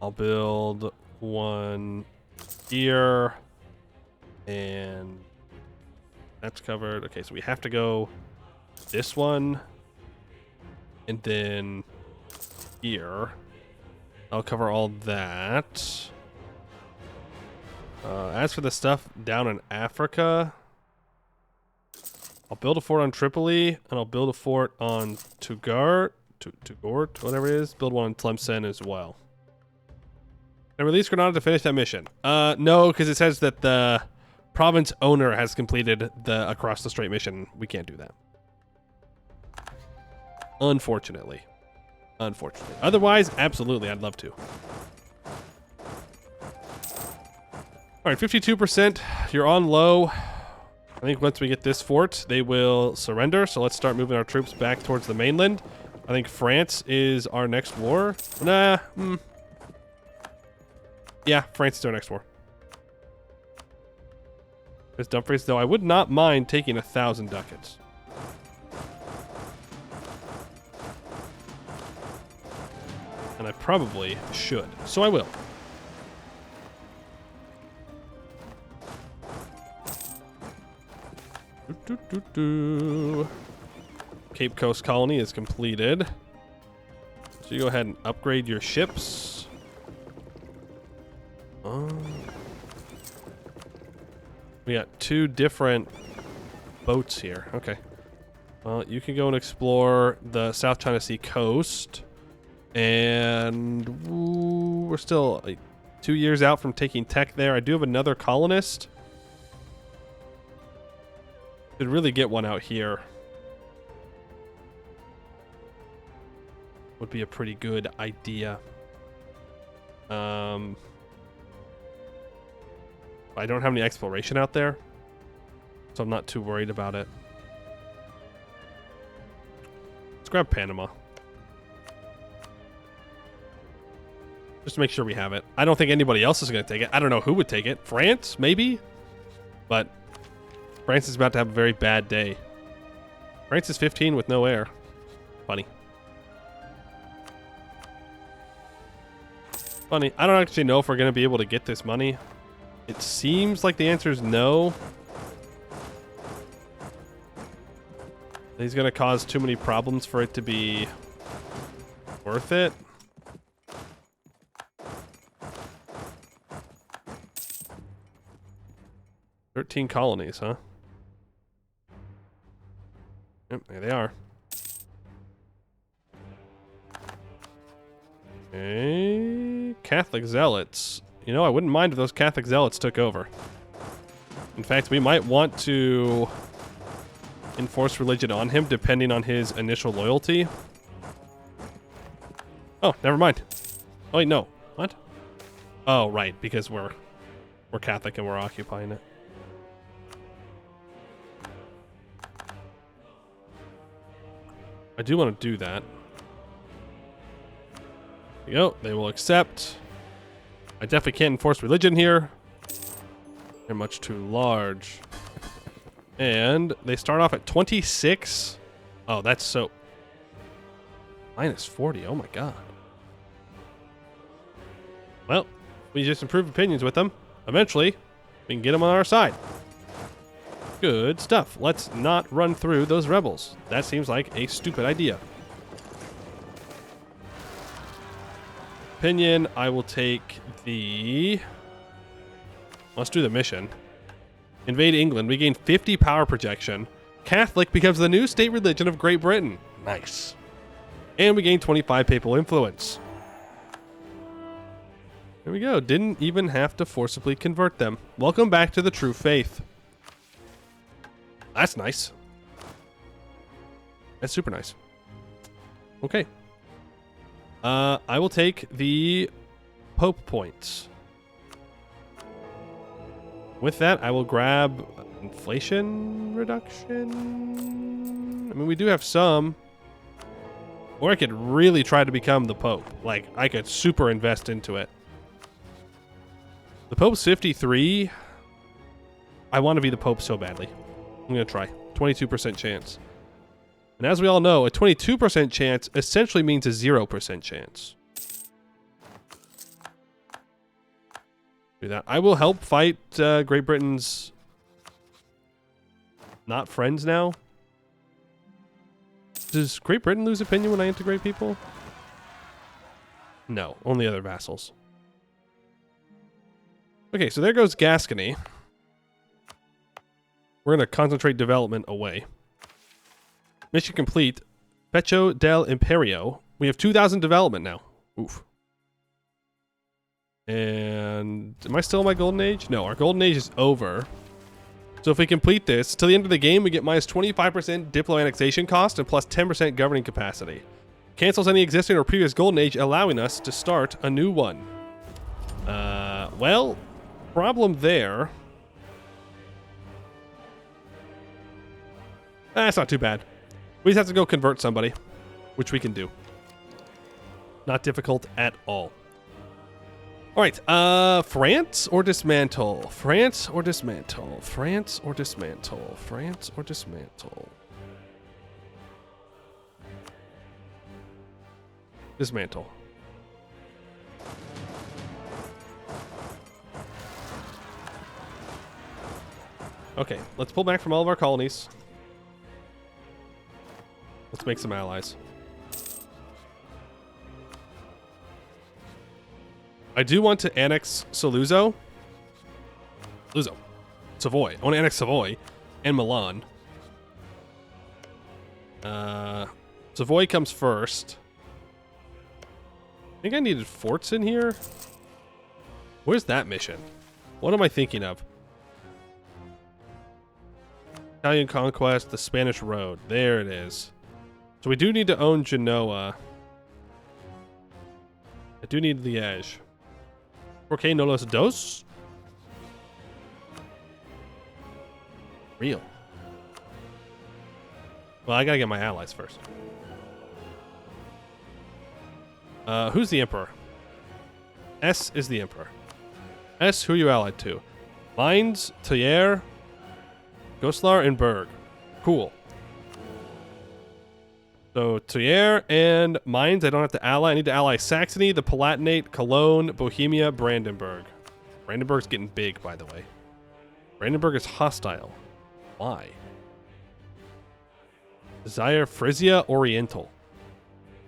[SPEAKER 1] I'll build one here. And that's covered. Okay, so we have to go this one. And then here. I'll cover all that. As for the stuff down in Africa, I'll build a fort on Tripoli, and I'll build a fort on Tugart, whatever it is. Build one on Tlemcen as well. And release Granada to finish that mission. No, because it says that the province owner has completed the across the strait mission. We can't do that. Unfortunately. Otherwise, absolutely, I'd love to. All right, 52%. You're on low. I think once we get this fort, they will surrender. So let's start moving our troops back towards the mainland. I think France is our next war. Nah. Yeah, France is our next war. There's Dumfries, though I would not mind taking 1,000 ducats. And I probably should. So I will. Cape Coast Colony is completed. So you go ahead and upgrade your ships. We got 2 different boats here. Okay. Well, you can go and explore the South China Sea coast. And we're still like 2 years out from taking tech there. I do have another colonist. Could really get one out here. Would be a pretty good idea. I don't have any exploration out there, so I'm not too worried about it. Let's grab Panama. Just to make sure we have it. I don't think anybody else is going to take it. I don't know who would take it. France, maybe? But France is about to have a very bad day. France is 15 with no air. Funny. Funny. I don't actually know if we're going to be able to get this money. It seems like the answer is no. He's going to cause too many problems for it to be worth it. "13 colonies, huh? Yep, there they are. Okay. Catholic zealots. You know, I wouldn't mind if those Catholic zealots took over. In fact, we might want to enforce religion on him depending on his initial loyalty. Oh, never mind. Oh, wait, no. What? Oh, right, because we're Catholic and we're occupying it. I do want to do that. There you go. They will accept. I definitely can't enforce religion here. They're much too large. And they start off at 26. Oh, that's so... minus 40. Oh my god. Well, we just improve opinions with them. Eventually, we can get them on our side. Good stuff. Let's not run through those rebels. That seems like a stupid idea. Opinion, I will take the... Let's do the mission. Invade England. We gain 50 power projection. Catholic becomes the new state religion of Great Britain. Nice. And we gain 25 papal influence. There we go. Didn't even have to forcibly convert them. Welcome back to the true faith. That's nice. That's super nice. Okay. I will take the Pope points. With that, I will grab inflation reduction. I mean, we do have some. Or I could really try to become the Pope. Like, I could super invest into it. The Pope's 53. I want to be the Pope so badly. I'm going to try. 22% chance. And as we all know, a 22% chance essentially means a 0% chance. Do that. I will help fight Great Britain's not friends now. Does Great Britain lose opinion when I integrate people? No, only other vassals. Okay, so there goes Gascony. We're going to concentrate development away. Mission complete. Pecho del Imperio. We have 2,000 development now. Oof. And am I still in my golden age? No, our golden age is over. So if we complete this, till the end of the game, we get minus 25% Diplo annexation cost and plus 10% governing capacity. Cancels any existing or previous golden age, allowing us to start a new one. Well, problem there. That's not too bad. We just have to go convert somebody, which we can do. Not difficult at all. All right, France or dismantle? France or dismantle? France or dismantle? France or dismantle? Dismantle. Okay, let's pull back from all of our colonies. Let's make some allies. I do want to annex Saluzzo. Savoy. I want to annex Savoy and Milan. Savoy comes first. I think I needed forts in here. Where's that mission? What am I thinking of? Italian conquest, the Spanish road. There it is. So we do need to own Genoa. I do need Liège. ¿Por qué no los dos? Real. Well, I gotta get my allies first. Who's the emperor? S is the emperor. S, who are you allied to? Mainz, Trier, Goslar, and Berg. Cool. So Trier and Mainz, I don't have to ally. I need to ally Saxony, the Palatinate, Cologne, Bohemia, Brandenburg. Brandenburg's getting big, by the way. Brandenburg is hostile. Why? Desire Frisia Oriental.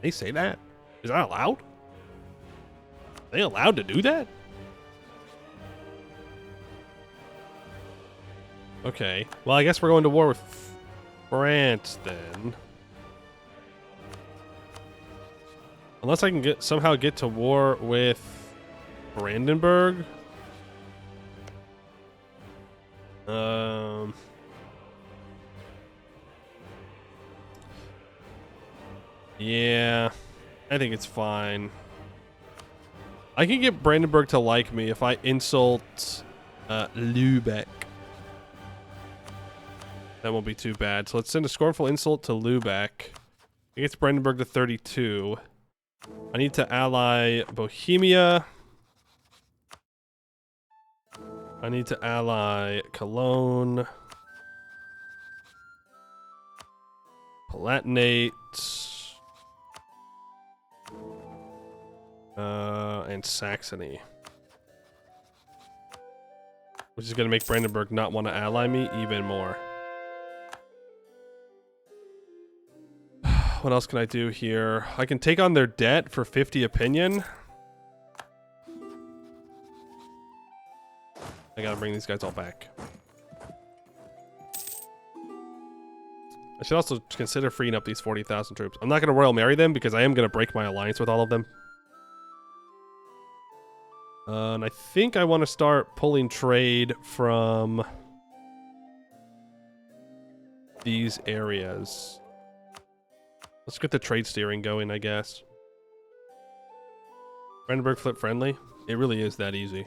[SPEAKER 1] They say that? Is that allowed? Are they allowed to do that? Okay. Well, I guess we're going to war with France then. Unless I can somehow get to war with Brandenburg. Yeah, I think it's fine. I can get Brandenburg to like me if I insult Lübeck. That won't be too bad. So let's send a scornful insult to Lübeck. It gets Brandenburg to 32. I need to ally Bohemia. I need to ally Cologne. Palatinate. And Saxony. Which is going to make Brandenburg not want to ally me even more. What else can I do here? I can take on their debt for 50 opinion. I gotta bring these guys all back. I should also consider freeing up these 40,000 troops. I'm not gonna Royal Marry them because I am gonna break my alliance with all of them. And I think I want to start pulling trade from these areas. Let's get the trade steering going, I guess. Brandenburg flip friendly? It really is that easy.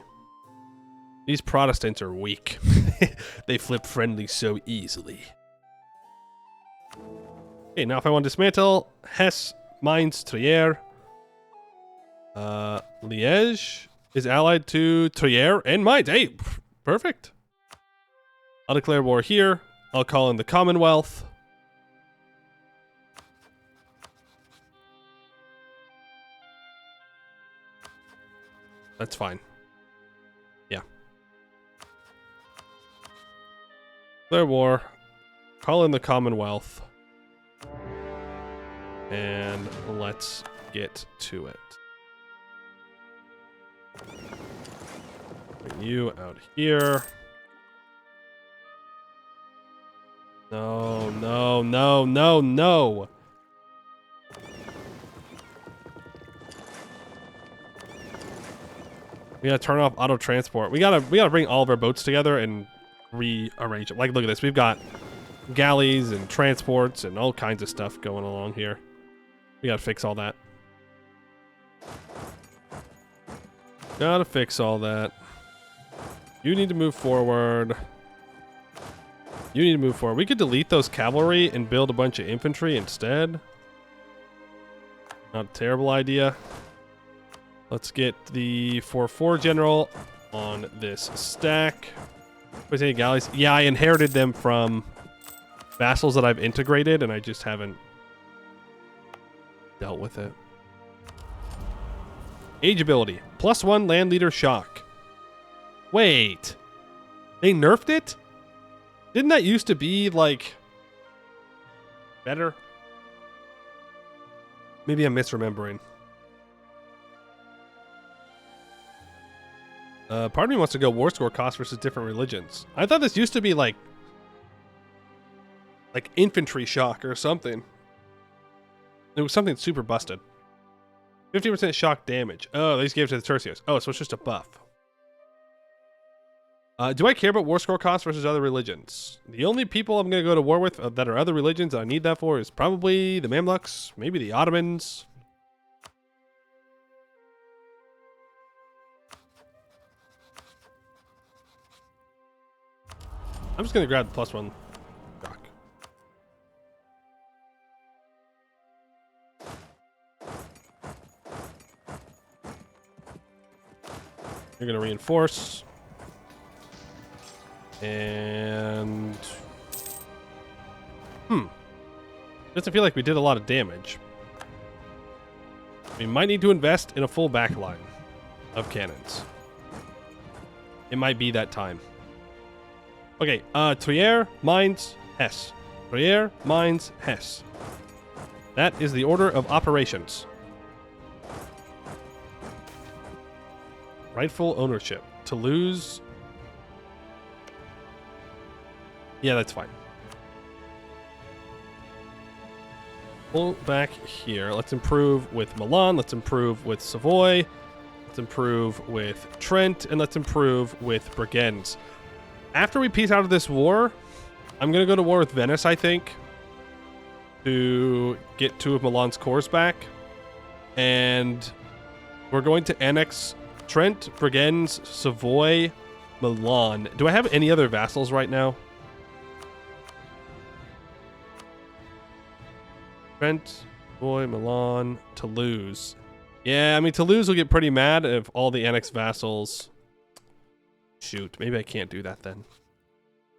[SPEAKER 1] These Protestants are weak. They flip friendly so easily. Okay, now if I want to dismantle Hesse, Mainz, Trier. Liège is allied to Trier and Mainz. Hey, perfect. I'll declare war here. I'll call in the Commonwealth. That's fine. Yeah. Declare war. Call in the Commonwealth. And let's get to it. Bring you out here. No, no, no, no, no. We gotta turn off auto transport. We gotta bring all of our boats together and rearrange it. Like, look at this. We've got galleys and transports and all kinds of stuff going along here. We gotta fix all that. Gotta fix all that. You need to move forward. You need to move forward. We could delete those cavalry and build a bunch of infantry instead. Not a terrible idea. Let's get the 4-4 general on this stack. Where's any galleys? Yeah, I inherited them from vassals that I've integrated, and I just haven't dealt with it. Age ability. +1 land leader shock. Wait. They nerfed it? Didn't that used to be, like, better? Maybe I'm misremembering. Part of me wants to go war score cost versus different religions. I thought this used to be like infantry shock or something. It was something super busted. 50% shock damage. Oh, these gave it to the Tercios. Oh, so it's just a buff. Do I care about war score cost versus other religions? The only people I'm going to go to war with that are other religions that I need that for is probably the Mamluks, maybe the Ottomans. I'm just going to grab the +1 shock. You're going to reinforce. And... Doesn't feel like we did a lot of damage. We might need to invest in a full backline of cannons. It might be that time. Okay, Trier, Mainz, Hesse. Trier, Mainz, Hesse. That is the order of operations. Rightful ownership. Toulouse. Yeah, that's fine. Pull back here. Let's improve with Milan. Let's improve with Savoy. Let's improve with Trent. And let's improve with Brigands. After we peace out of this war, I'm going to go to war with Venice, I think, to get 2 of Milan's cores back. And we're going to annex Trent, Brigands, Savoy, Milan. Do I have any other vassals right now? Trent, Savoy, Milan, Toulouse. Yeah, I mean, Toulouse will get pretty mad if all the annexed vassals... Shoot, maybe I can't do that then.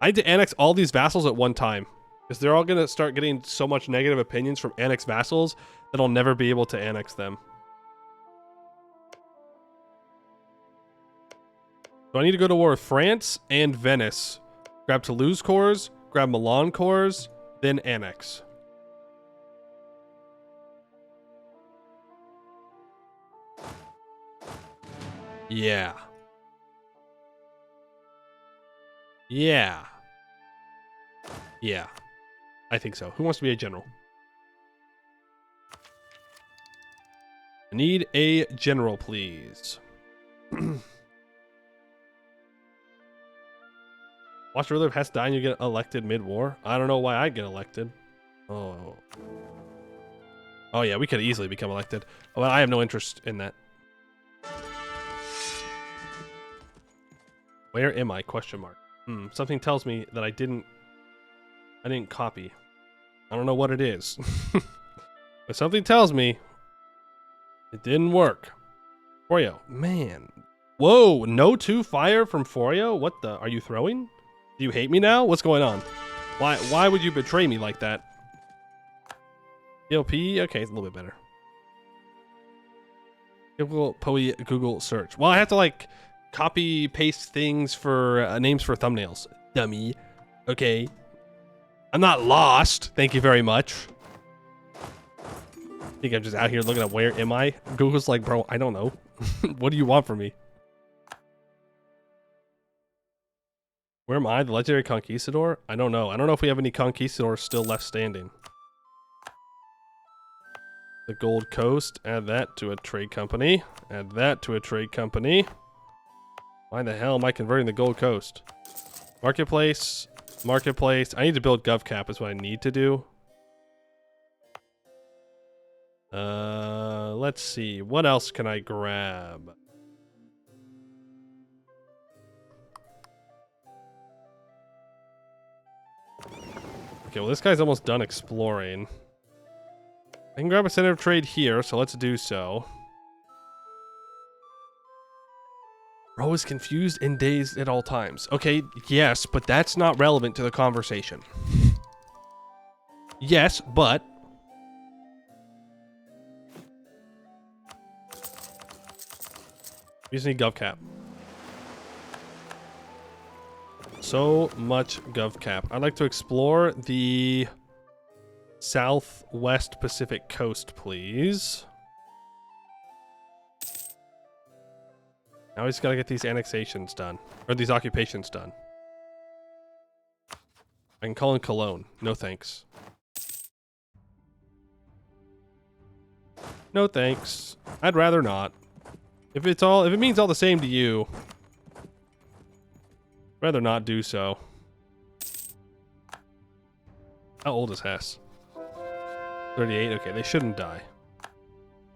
[SPEAKER 1] I need to annex all these vassals at one time, because they're all going to start getting so much negative opinions from annexed vassals that I'll never be able to annex them. So I need to go to war with France and Venice. Grab Toulouse cores, grab Milan cores, then annex. Yeah. Yeah. Yeah. I think so. Who wants to be a general? I need a general, please. Watch ruler of Hesse die and you get elected mid-war? I don't know why I get elected. Oh. Oh yeah, we could easily become elected. Oh, well, I have no interest in that. Where am I? Question mark. Something tells me that I didn't copy. I don't know what it is. But something tells me it didn't work. Forio. Man. Whoa, no 2 fire from Forio? What the? Are you throwing? Do you hate me now? What's going on? Why would you betray me like that? DLP? Okay, it's a little bit better. Google search. Well, I have to like copy paste things for names for thumbnails. Dummy. Okay. I'm not lost. Thank you very much. I think I'm just out here looking at where am I? Google's like, bro, I don't know. What do you want from me? Where am I? The legendary conquistador? I don't know. I don't know if we have any conquistadors still left standing. The Gold Coast. Add that to a trade company. Add that to a trade company. Why the hell am I converting the Gold Coast? Marketplace. Marketplace. I need to build GovCap is what I need to do. Let's see. What else can I grab? Okay, well this guy's almost done exploring. I can grab a center of trade here, so let's do so. Bro is confused and dazed at all times. Okay, yes, but that's not relevant to the conversation. Yes, but... we just need GovCap. So much GovCap. I'd like to explore the Southwest Pacific coast, please. Now we just gotta get these annexations done. Or these occupations done. I can call in Cologne. No thanks. No thanks. I'd rather not. If it means all the same to you, rather not do so. How old is Hess? 38? Okay, they shouldn't die.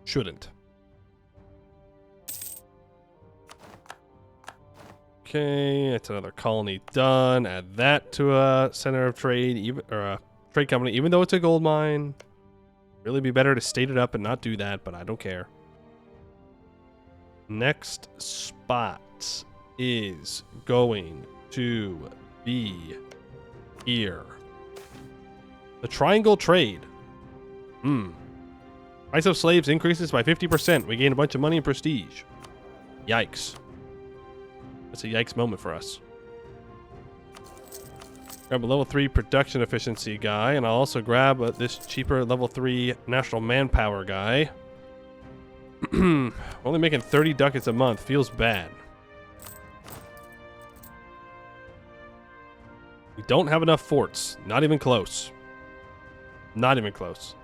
[SPEAKER 1] Shouldn't. Okay, that's another colony done. Add that to a center of trade, or a trade company, even though it's a gold mine. Really be better to state it up and not do that, but I don't care. Next spot is going to be here. The Triangle Trade. Price of slaves increases by 50%. We gain a bunch of money and prestige. Yikes. That's a yikes moment for us. Grab a level 3 production efficiency guy, and I'll also grab this cheaper level 3 national manpower guy. Only making 30 ducats a month. Feels bad. We don't have enough forts. Not even close. Not even close.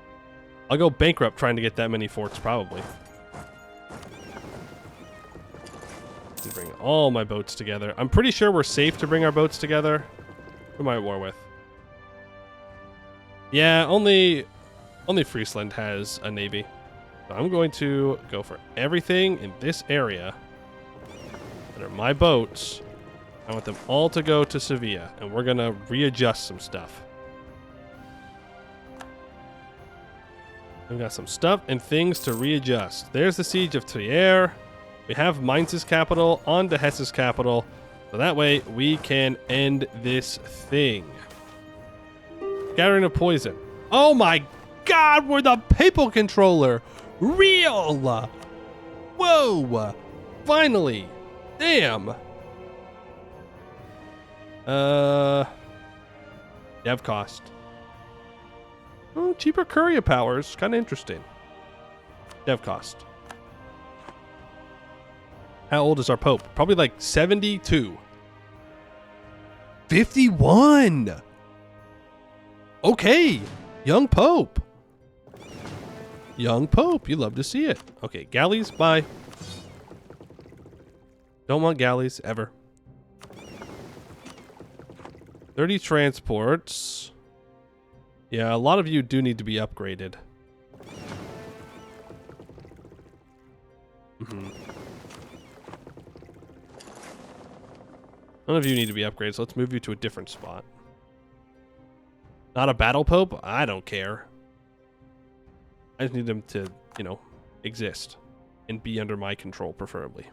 [SPEAKER 1] I'll go bankrupt trying to get that many forts, probably. Bring all my boats together. I'm pretty sure we're safe to bring our boats together. Who am I at war with? Yeah, only Friesland has a navy. So I'm going to go for everything in this area that are my boats. I want them all to go to Sevilla, and we're going to readjust some stuff. We've got some stuff and things to readjust. There's the Siege of Trier. We have Mainz's capital on to Hesse's capital. So that way we can end this thing. Gathering of poison. Oh my god, we're the papal controller. Real. Whoa. Finally. Damn. Dev cost. Oh, cheaper courier powers. Kind of interesting. Dev cost. How old is our Pope? Probably like 72. 51! Okay. Young Pope. Young Pope. You love to see it. Okay, galleys, bye. Don't want galleys, ever. 30 transports. Yeah, a lot of you do need to be upgraded. None of you need to be upgraded, so let's move you to a different spot. Not a battle pope? I don't care. I just need them to, you know, exist. And be under my control, preferably.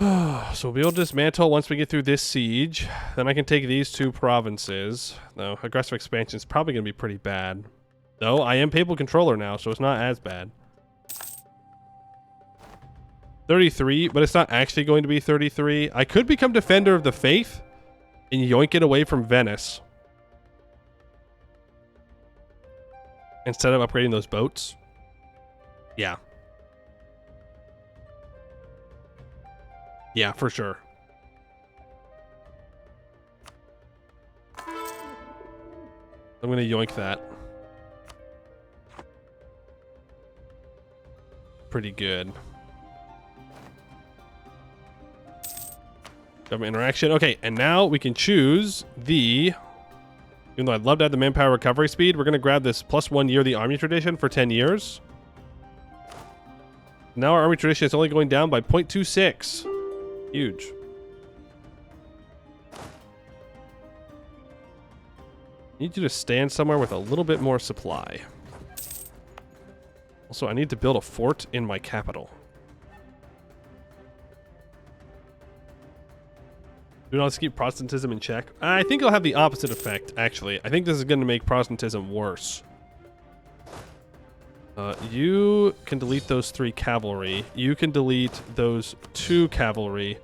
[SPEAKER 1] So we'll be able to dismantle once we get through this siege. Then I can take these two provinces. Though aggressive expansion is probably going to be pretty bad. Though I am papal controller now, so it's not as bad. 33, but it's not actually going to be 33. I could become Defender of the Faith and yoink it away from Venice. Instead of upgrading those boats. Yeah. Yeah, for sure. I'm gonna yoink that. Pretty good. Government interaction. Okay, and now we can choose the... Even though I'd love to have the manpower recovery speed, we're gonna grab this +1 year the army tradition for 10 years. Now our army tradition is only going down by 0.26. Huge. Need you to stand somewhere with a little bit more supply. Also, I need to build a fort in my capital. Do not keep Protestantism in check. I think it'll have the opposite effect, actually. I think this is going to make Protestantism worse. You can delete those 3 cavalry. You can delete those 2 cavalry.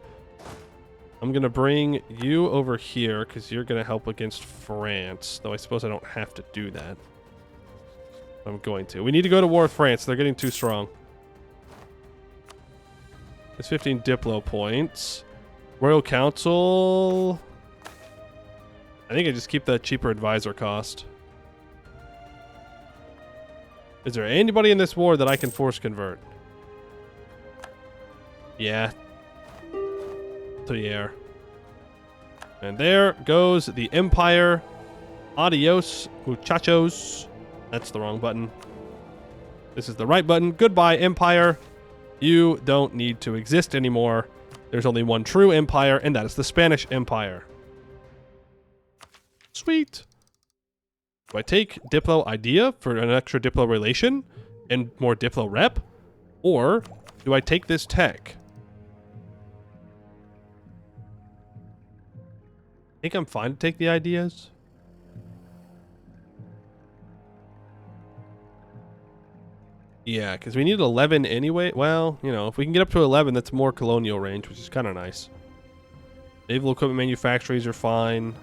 [SPEAKER 1] I'm going to bring you over here because you're going to help against France. Though I suppose I don't have to do that. I'm going to. We need to go to war with France. They're getting too strong. There's 15 Diplo points. Royal Council. I think I just keep that cheaper advisor cost. Is there anybody in this war that I can force convert? Yeah. Hier. And there goes the Empire. Adios, muchachos. That's the wrong button. This is the right button. Goodbye, Empire. You don't need to exist anymore. There's only one true empire, and that is the Spanish Empire. Sweet. Do I take Diplo idea for an extra Diplo relation and more Diplo rep? Or do I take this tech? I think I'm fine to take the ideas. Yeah, because we need 11 anyway. Well, you know, if we can get up to 11, that's more colonial range, which is kind of nice. Naval equipment manufacturers are fine.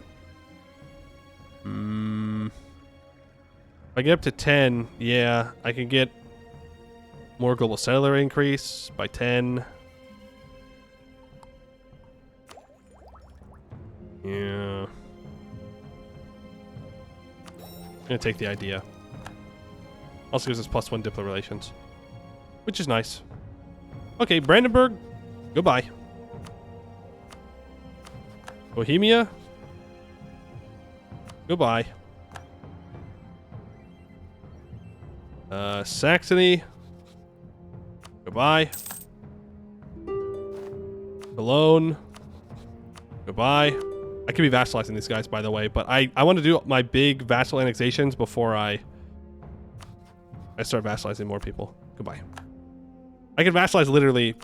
[SPEAKER 1] If I get up to 10, yeah, I can get more global settler increase by 10. Yeah. I'm gonna take the idea. Also gives us +1 Diplo relations, which is nice. Okay, Brandenburg, goodbye. Bohemia, goodbye. Saxony, goodbye. Cologne, goodbye. I could be vassalizing these guys, by the way, but I want to do my big vassal annexations before I start vassalizing more people. Goodbye. I can vassalize literally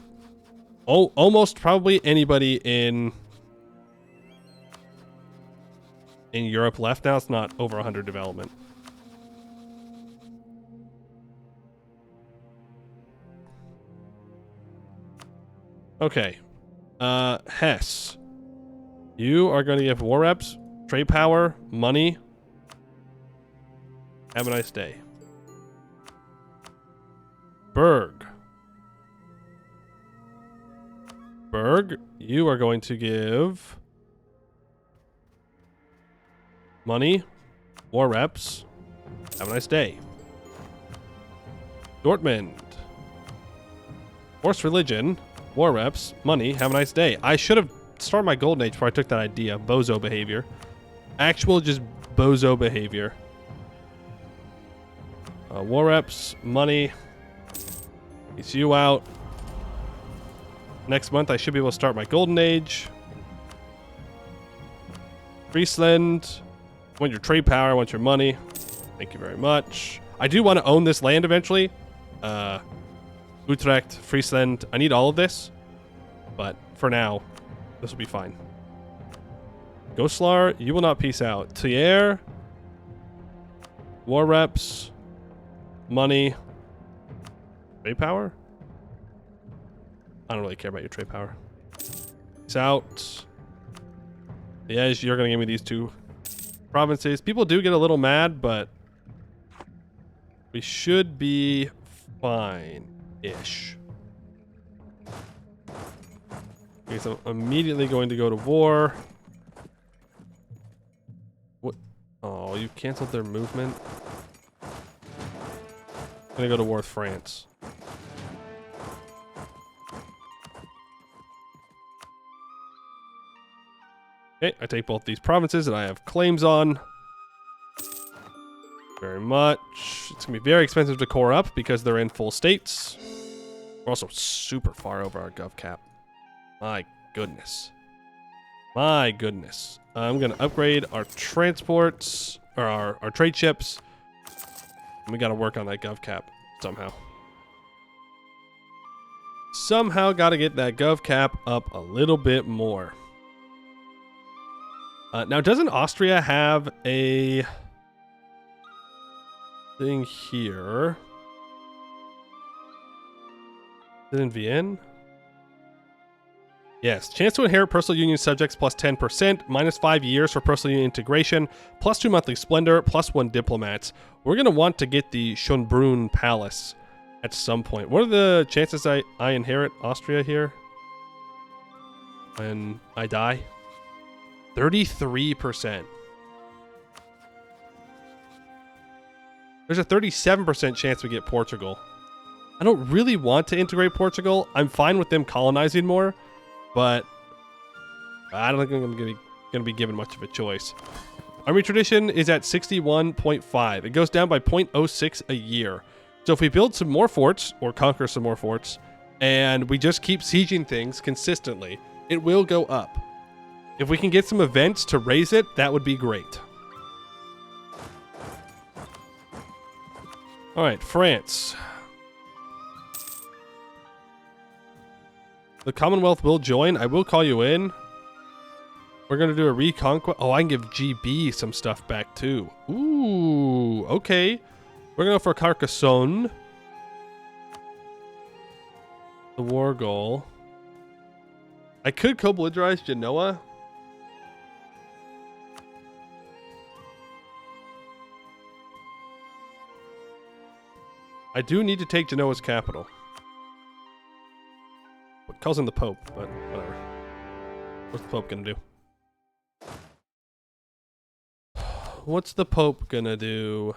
[SPEAKER 1] almost probably anybody in Europe left now. It's not over 100 development. Okay. Hesse. You are going to give war reps, trade power, money. Have a nice day. Berg. Berg, you are going to give money, war reps. Have a nice day. Dortmund. Force religion, war reps, money. Have a nice day. I should have started my golden age before I took that idea. Bozo behavior. Actual just bozo behavior. War reps, money. It's you out. Next month I should be able to start my golden age. Friesland. I want your trade power, I want your money. Thank you very much. I do want to own this land eventually. Utrecht, Friesland. I need all of this. But for now, this will be fine. Goslar, you will not peace out. Thiers. War reps. Money. Trade power? I don't really care about your trade power. Peace out. Yeah, you're going to give me these 2 provinces. People do get a little mad, but we should be fine-ish. Okay, so I'm immediately going to go to war. What? Oh, you canceled their movement? I'm gonna go to war with France. Okay, I take both these provinces that I have claims on. Very much. It's gonna be very expensive to core up because they're in full states. We're also super far over our gov cap. My goodness. My goodness. I'm gonna upgrade our transports, or our trade ships. And we gotta work on that gov cap somehow. Somehow gotta get that gov cap up a little bit more. Now, doesn't Austria have a thing here? Is it in Vienna? Yes. Chance to inherit personal union subjects plus 10%, minus 5 years for personal union integration, plus 2 monthly splendor, plus 1 diplomats. We're going to want to get the Schönbrunn Palace at some point. What are the chances I inherit Austria here when I die? 33%. There's a 37% chance we get Portugal. I don't really want to integrate Portugal. I'm fine with them colonizing more, but I don't think I'm going to be given much of a choice. Army tradition is at 61.5. It goes down by 0.06 a year. So if we build some more forts, or conquer some more forts, and we just keep sieging things consistently, it will go up. If we can get some events to raise it, that would be great. All right, France. The Commonwealth will join. I will call you in. We're going to do a reconquest. Oh, I can give GB some stuff back too. Ooh, okay. We're going to go for Carcassonne. The war goal. I could co-belligerize Genoa. I do need to take Genoa's capital. What calls in the Pope, but whatever. What's the Pope gonna do? What's the Pope gonna do?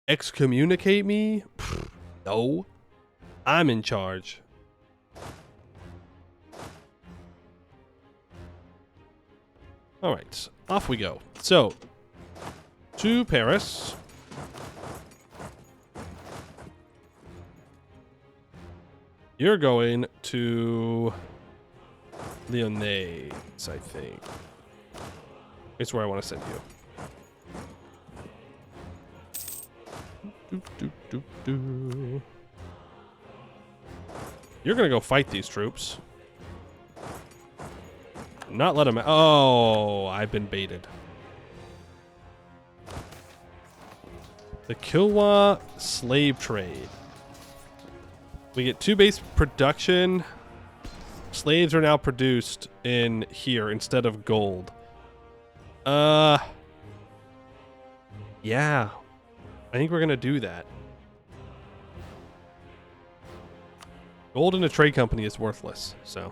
[SPEAKER 1] Excommunicate me? No. I'm in charge. Alright, off we go. So, to Paris. You're going to Lyonnais, I think. It's where I want to send you. You're going to go fight these troops. Not let them... Oh, I've been baited. The Kilwa slave trade. We get 2 base production. Slaves are now produced in here instead of gold. Yeah. I think we're going to do that. Gold in a trade company is worthless, so.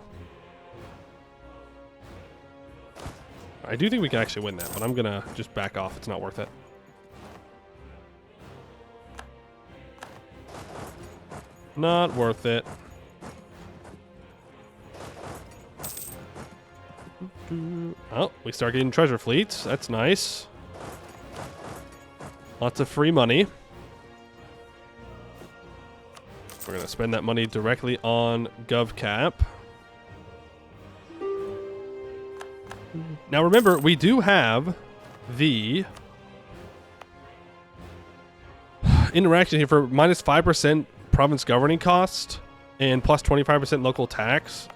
[SPEAKER 1] I do think we can actually win that, but I'm going to just back off. It's not worth it. Not worth it. Oh, we start getting treasure fleets. That's nice. Lots of free money. We're going to spend that money directly on GovCap. Now remember, we do have the interaction here for minus 5% province governing cost and plus 25% local tax.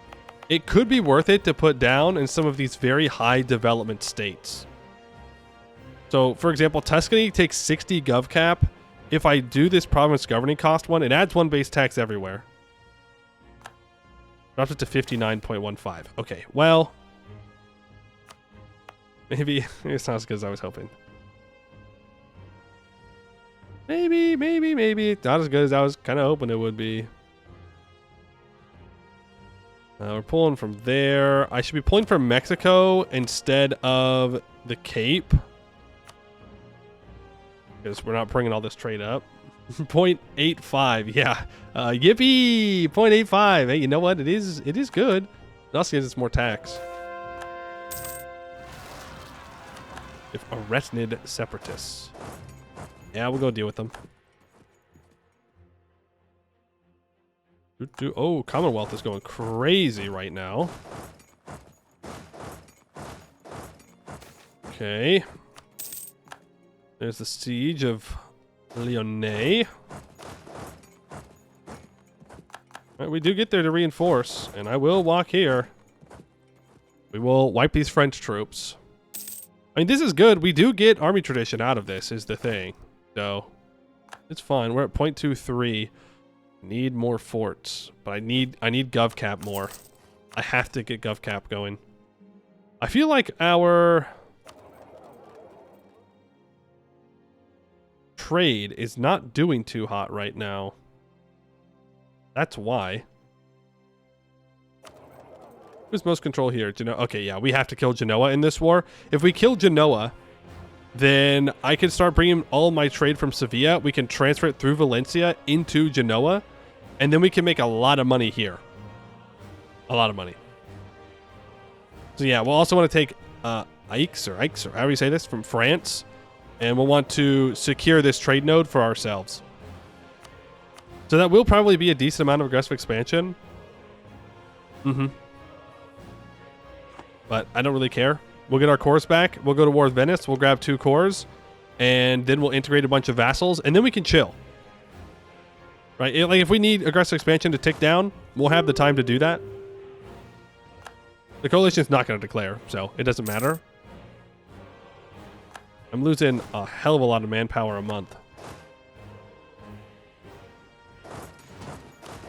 [SPEAKER 1] It could be worth it to put down in some of these very high development states. So, for example, Tuscany takes 60 gov cap. If I do this province governing cost one, it adds 1 base tax everywhere. Drops it to 59.15. Okay, well, maybe it's not as good as I was hoping. Maybe. Not as good as I was kind of hoping it would be. We're pulling from there. I should be pulling from Mexico instead of the Cape. Because we're not bringing all this trade up. 0.85, yeah. Yippee! 0.85. Hey, you know what? It is good. It also gives us more tax. If Aretnid separatists. Yeah, we'll go deal with them. Oh, Commonwealth is going crazy right now. Okay. There's the siege of Lyonnais. Right, we do get there to reinforce, and I will walk here. We will wipe these French troops. I mean, this is good. We do get army tradition out of this, is the thing. So, it's fine. We're at 0.23. Need more forts, but I need GovCap more. I have to get GovCap going. I feel like our trade is not doing too hot right now. That's why. Who's most control here? Genoa. Okay, yeah, we have to kill Genoa in this war. If we kill Genoa, then I can start bringing all my trade from Sevilla. We can transfer it through Valencia into Genoa, and then we can make a lot of money here. A lot of money. So yeah, we'll also want to take Aix, or however you say this, from France, and we'll want to secure this trade node for ourselves. So that will probably be a decent amount of aggressive expansion. But I don't really care. We'll get our cores back. We'll go to war with Venice. We'll grab 2 cores. And then we'll integrate a bunch of vassals. And then we can chill. Right? Like, if we need aggressive expansion to tick down, we'll have the time to do that. The coalition's not going to declare, so it doesn't matter. I'm losing a hell of a lot of manpower a month.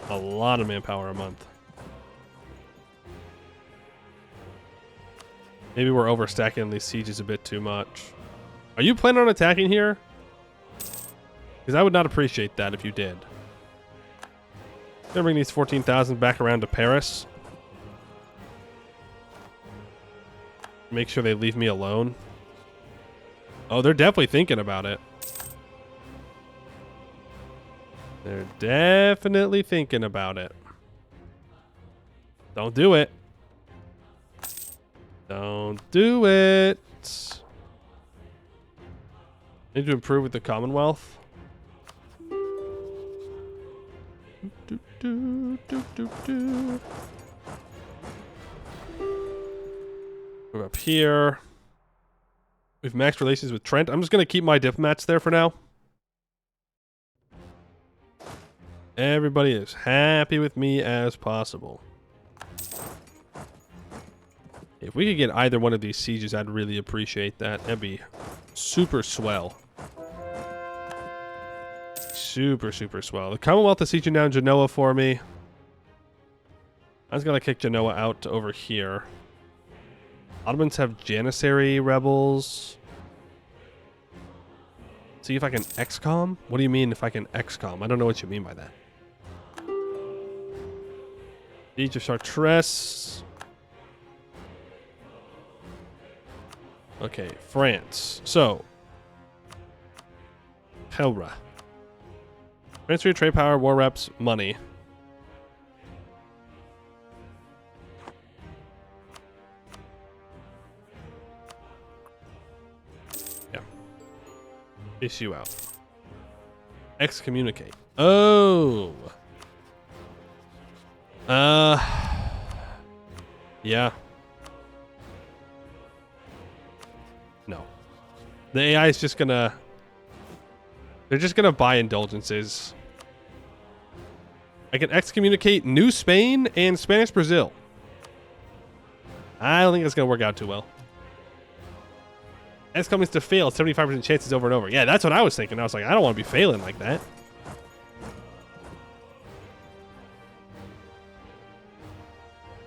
[SPEAKER 1] A lot of manpower a month. Maybe we're overstacking these sieges a bit too much. Are you planning on attacking here? Because I would not appreciate that if you did. Gonna bring these 14,000 back around to Paris. Make sure they leave me alone. Oh, they're definitely thinking about it. They're definitely thinking about it. Don't do it. Don't do it. Need to improve with the Commonwealth. Move up here. We've maxed relations with Trent. I'm just going to keep my diplomats there for now. Everybody is happy with me as possible. If we could get either one of these sieges, I'd really appreciate that. That'd be super swell. Super, super swell. The Commonwealth is sieging down Genoa for me. I was going to kick Genoa out to over here. Ottomans have Janissary rebels. See if I can XCOM? What do you mean if I can XCOM? I don't know what you mean by that. Siege of Chartres. Okay, France. So, Helra. Transfer your trade power, war reps, money. Yeah. Issue out. Excommunicate. Oh. Yeah. No. The AI is just gonna... They're just gonna buy indulgences. I can excommunicate New Spain and Spanish Brazil. I don't think that's gonna work out too well. XCOM is to fail 75% chances over and over. Yeah, that's what I was thinking. I was like, I don't want to be failing like that.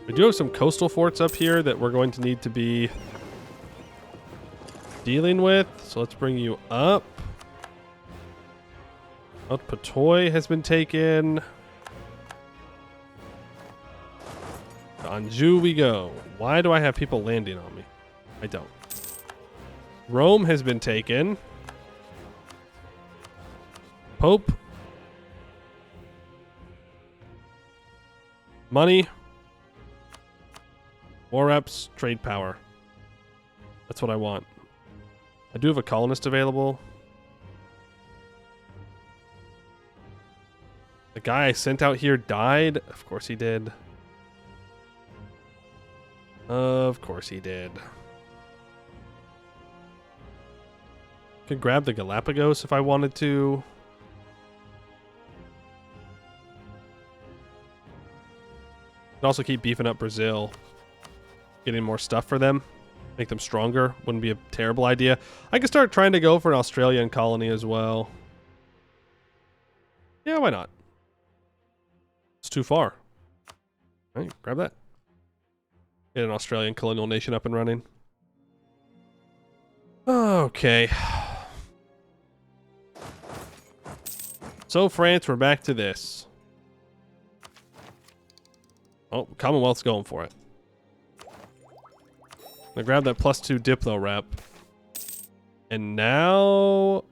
[SPEAKER 1] We do have some coastal forts up here that we're going to need to be dealing with. So let's bring you up. Mount Patoy has been taken. To Anjou we go. Why do I have people landing on me? I don't. Rome has been taken. Pope. Money. War reps. Trade power. That's what I want. I do have a colonist available. The guy I sent out here died. Of course he did. Of course he did. Could grab the Galapagos if I wanted to. Could also keep beefing up Brazil. Getting more stuff for them. Make them stronger. Wouldn't be a terrible idea. I could start trying to go for an Australian colony as well. Yeah, why not? It's too far. All right, grab that. Get an Australian colonial nation up and running. Okay. So France, we're back to this. Oh, Commonwealth's going for it. I'm gonna grab that +2 Diplo rep. And now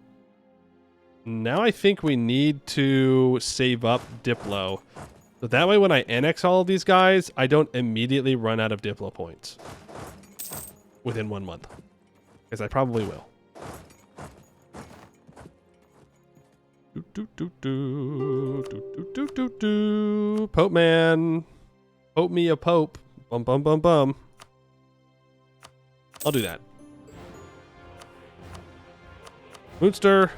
[SPEAKER 1] I think we need to save up Diplo. So that way when I annex all of these guys, I don't immediately run out of Diplo points. Within 1 month. Because I probably will. Pope man. Pope me a pope. Bum bum bum bum. I'll do that. Munster.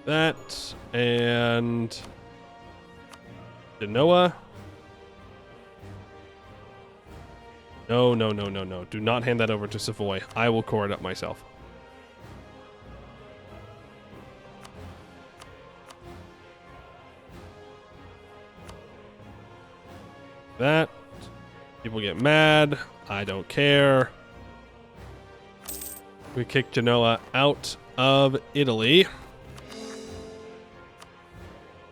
[SPEAKER 1] That. And Genoa. No, no, no, no, no. Do not hand that over to Savoy. I will core it up myself. That. People get mad. I don't care. We kick Genoa out of Italy.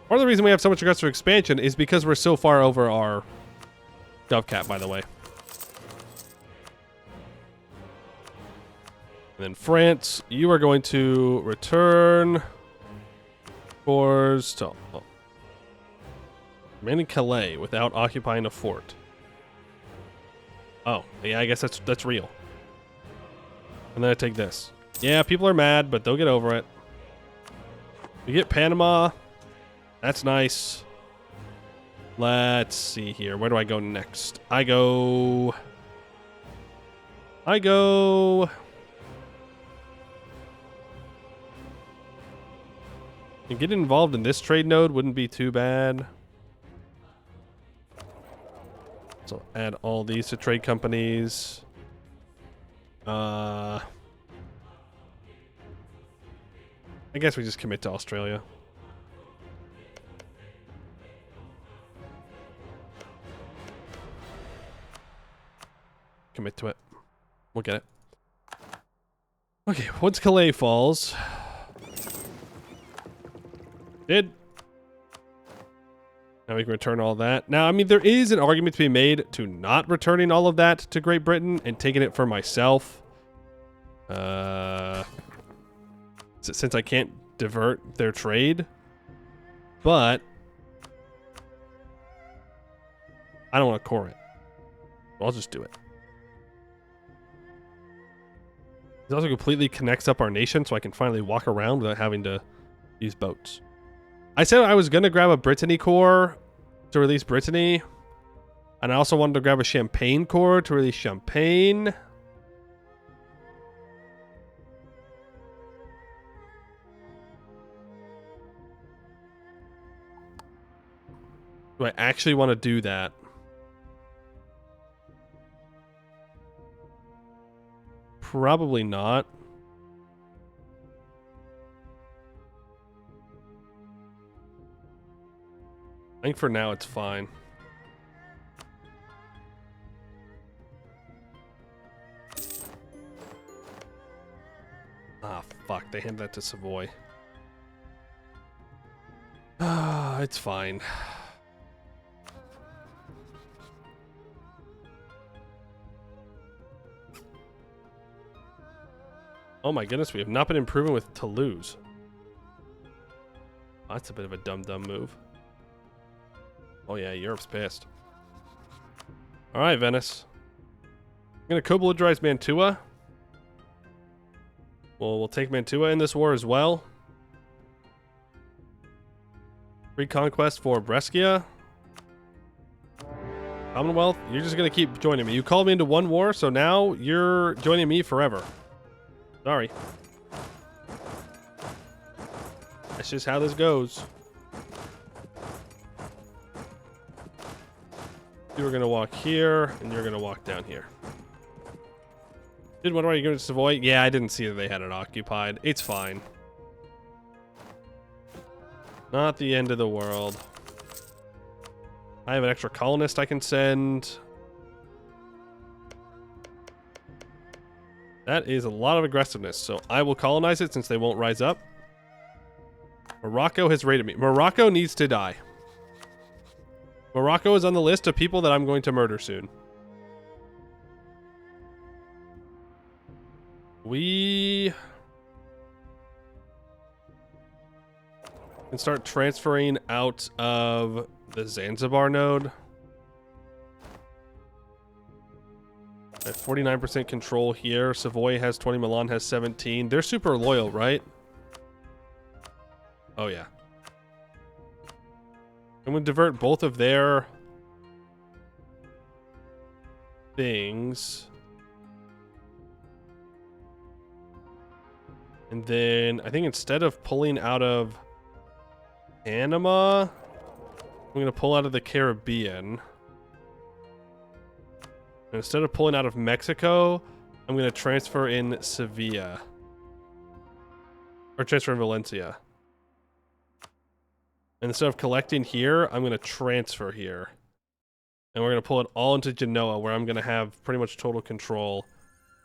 [SPEAKER 1] Part of the reason we have so much aggressive expansion is because we're so far over our gov cap, by the way. And then France, you are going to return cores to remaining Calais without occupying a fort. Oh, yeah, I guess that's real. And then I take this. Yeah, people are mad, but they'll get over it. We get Panama. That's nice. Let's see here. Where do I go next? I go... And getting involved in this trade node wouldn't be too bad. So add all these to trade companies. I guess we just commit to Australia. Commit to it. We'll get it. Okay, once Calais falls... Did. Now we can return all that. Now, I mean, there is an argument to be made to not returning all of that to Great Britain and taking it for myself. Since I can't divert their trade. But I don't want to core it. I'll just do it. It also completely connects up our nation so I can finally walk around without having to use boats. I said I was going to grab a Brittany core to release Brittany. And I also wanted to grab a Champagne core to release Champagne. Do I actually want to do that? Probably not. I think for now it's fine. Ah, fuck. They hand that to Savoy. Ah, it's fine. Oh my goodness, we have not been improving with Toulouse. Oh, that's a bit of a dumb move. Oh yeah, Europe's pissed. All right, Venice. I'm gonna co-belligerize Mantua. Well, we'll take Mantua in this war as well. Free conquest for Brescia. Commonwealth, you're just gonna keep joining me. You called me into one war, so now you're joining me forever. Sorry. That's just how this goes. You're gonna walk here, and you're gonna walk down here. Dude, what are you going to Savoy? Yeah, I didn't see that they had it occupied. It's fine. Not the end of the world. I have an extra colonist I can send. That is a lot of aggressiveness, so I will colonize it since they won't rise up. Morocco has raided me. Morocco needs to die. Morocco is on the list of people that I'm going to murder soon. We can start transferring out of the Zanzibar node. I have 49% control here. Savoy has 20, Milan has 17. They're super loyal, right? Oh, yeah. I'm going to divert both of their things. And then I think instead of pulling out of Panama, I'm going to pull out of the Caribbean. And instead of pulling out of Mexico, I'm going to transfer in Sevilla. Or transfer in Valencia. And instead of collecting here, I'm going to transfer here. And we're going to pull it all into Genoa, where I'm going to have pretty much total control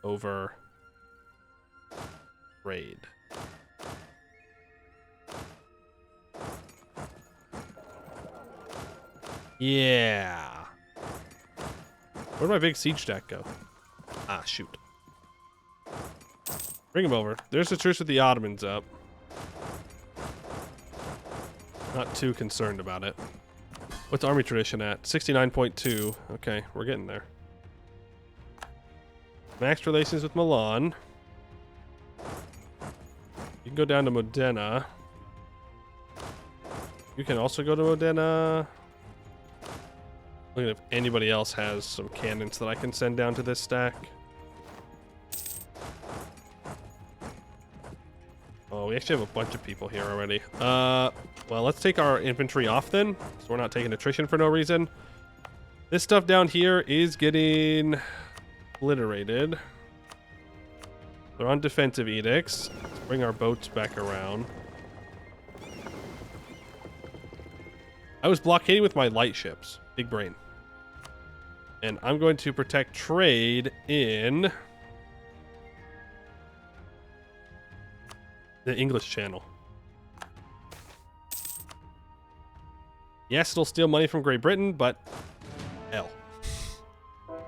[SPEAKER 1] over trade. Yeah. Where'd my big siege stack go? Ah, shoot. Bring him over. There's the truce with the Ottomans up. Not too concerned about it. What's army tradition at? 69.2. Okay, we're getting there. Max relations with Milan. You can go down to Modena. You can also go to Modena. Look at if anybody else has some cannons that I can send down to this stack. Oh, we actually have a bunch of people here already. Well, let's take our infantry off then, so we're not taking attrition for no reason. This stuff down here is getting obliterated. They're on defensive edicts. Let's bring our boats back around. I was blockading with my light ships. Big brain. And I'm going to protect trade in the English Channel. Yes, it'll steal money from Great Britain, but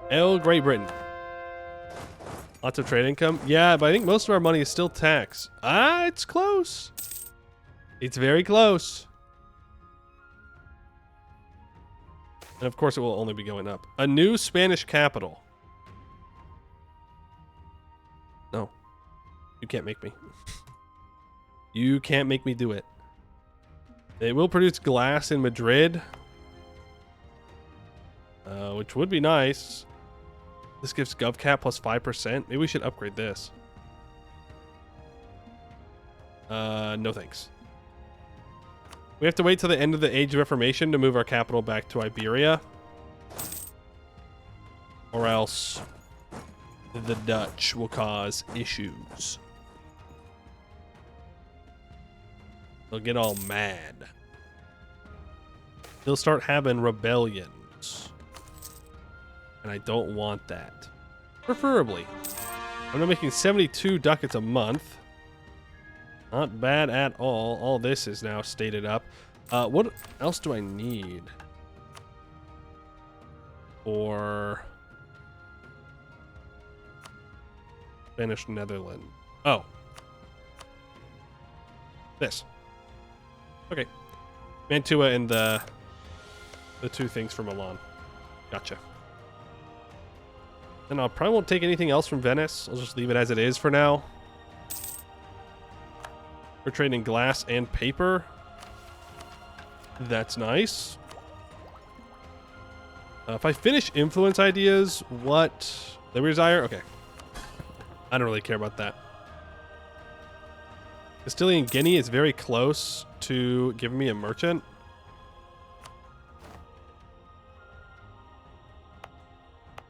[SPEAKER 1] L Great Britain. Lots of trade income. Yeah, but I think most of our money is still tax. Ah, it's close. It's very close. And of course it will only be going up. A new Spanish capital. No. You can't make me. You can't make me do it. They will produce glass in Madrid. Which would be nice. This gives GovCap plus 5%. Maybe we should upgrade this. No thanks. We have to wait till the end of the Age of Reformation to move our capital back to Iberia. Or else the Dutch will cause issues. They'll get all mad. They'll start having rebellions. And I don't want that. Preferably. I'm not making 72 ducats a month. Not bad at all. All this is now stated up. What else do I need? For Spanish Netherlands. Oh. This. Okay. Mantua and the two things from Milan. Gotcha. And I probably won't take anything else from Venice. I'll just leave it as it is for now. We're trading glass and paper. That's nice. If I finish influence ideas, what? Liberty desire? Okay. I don't really care about that. Castilian Guinea is very close to giving me a merchant.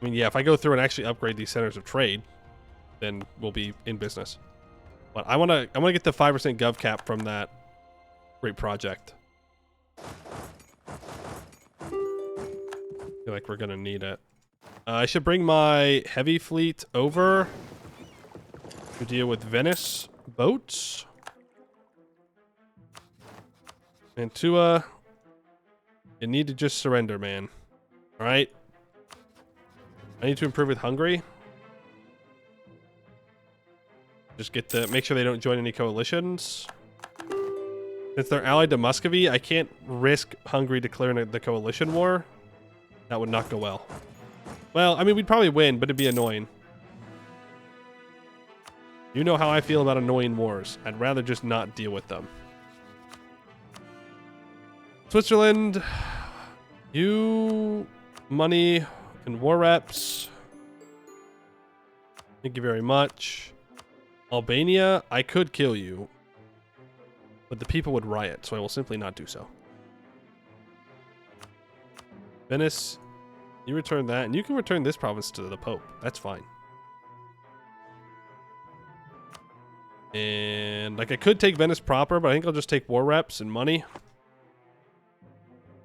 [SPEAKER 1] I mean, yeah, if I go through and actually upgrade these centers of trade, then we'll be in business. But I wanna get the 5% gov cap from that great project. I feel like we're gonna need it. I should bring my heavy fleet over to deal with Venice boats. Mantua, you need to just surrender, man. All right. I need to improve with Hungary. Just make sure they don't join any coalitions. Since they're allied to Muscovy, I can't risk Hungary declaring the coalition war. That would not go well. Well, I mean, we'd probably win, but it'd be annoying. You know how I feel about annoying wars. I'd rather just not deal with them. Switzerland, you money and war reps. Thank you very much. Albania, I could kill you, but the people would riot, so I will simply not do so. Venice, you return that, and you can return this province to the Pope. That's fine. And, like, I could take Venice proper, but I think I'll just take war reps and money.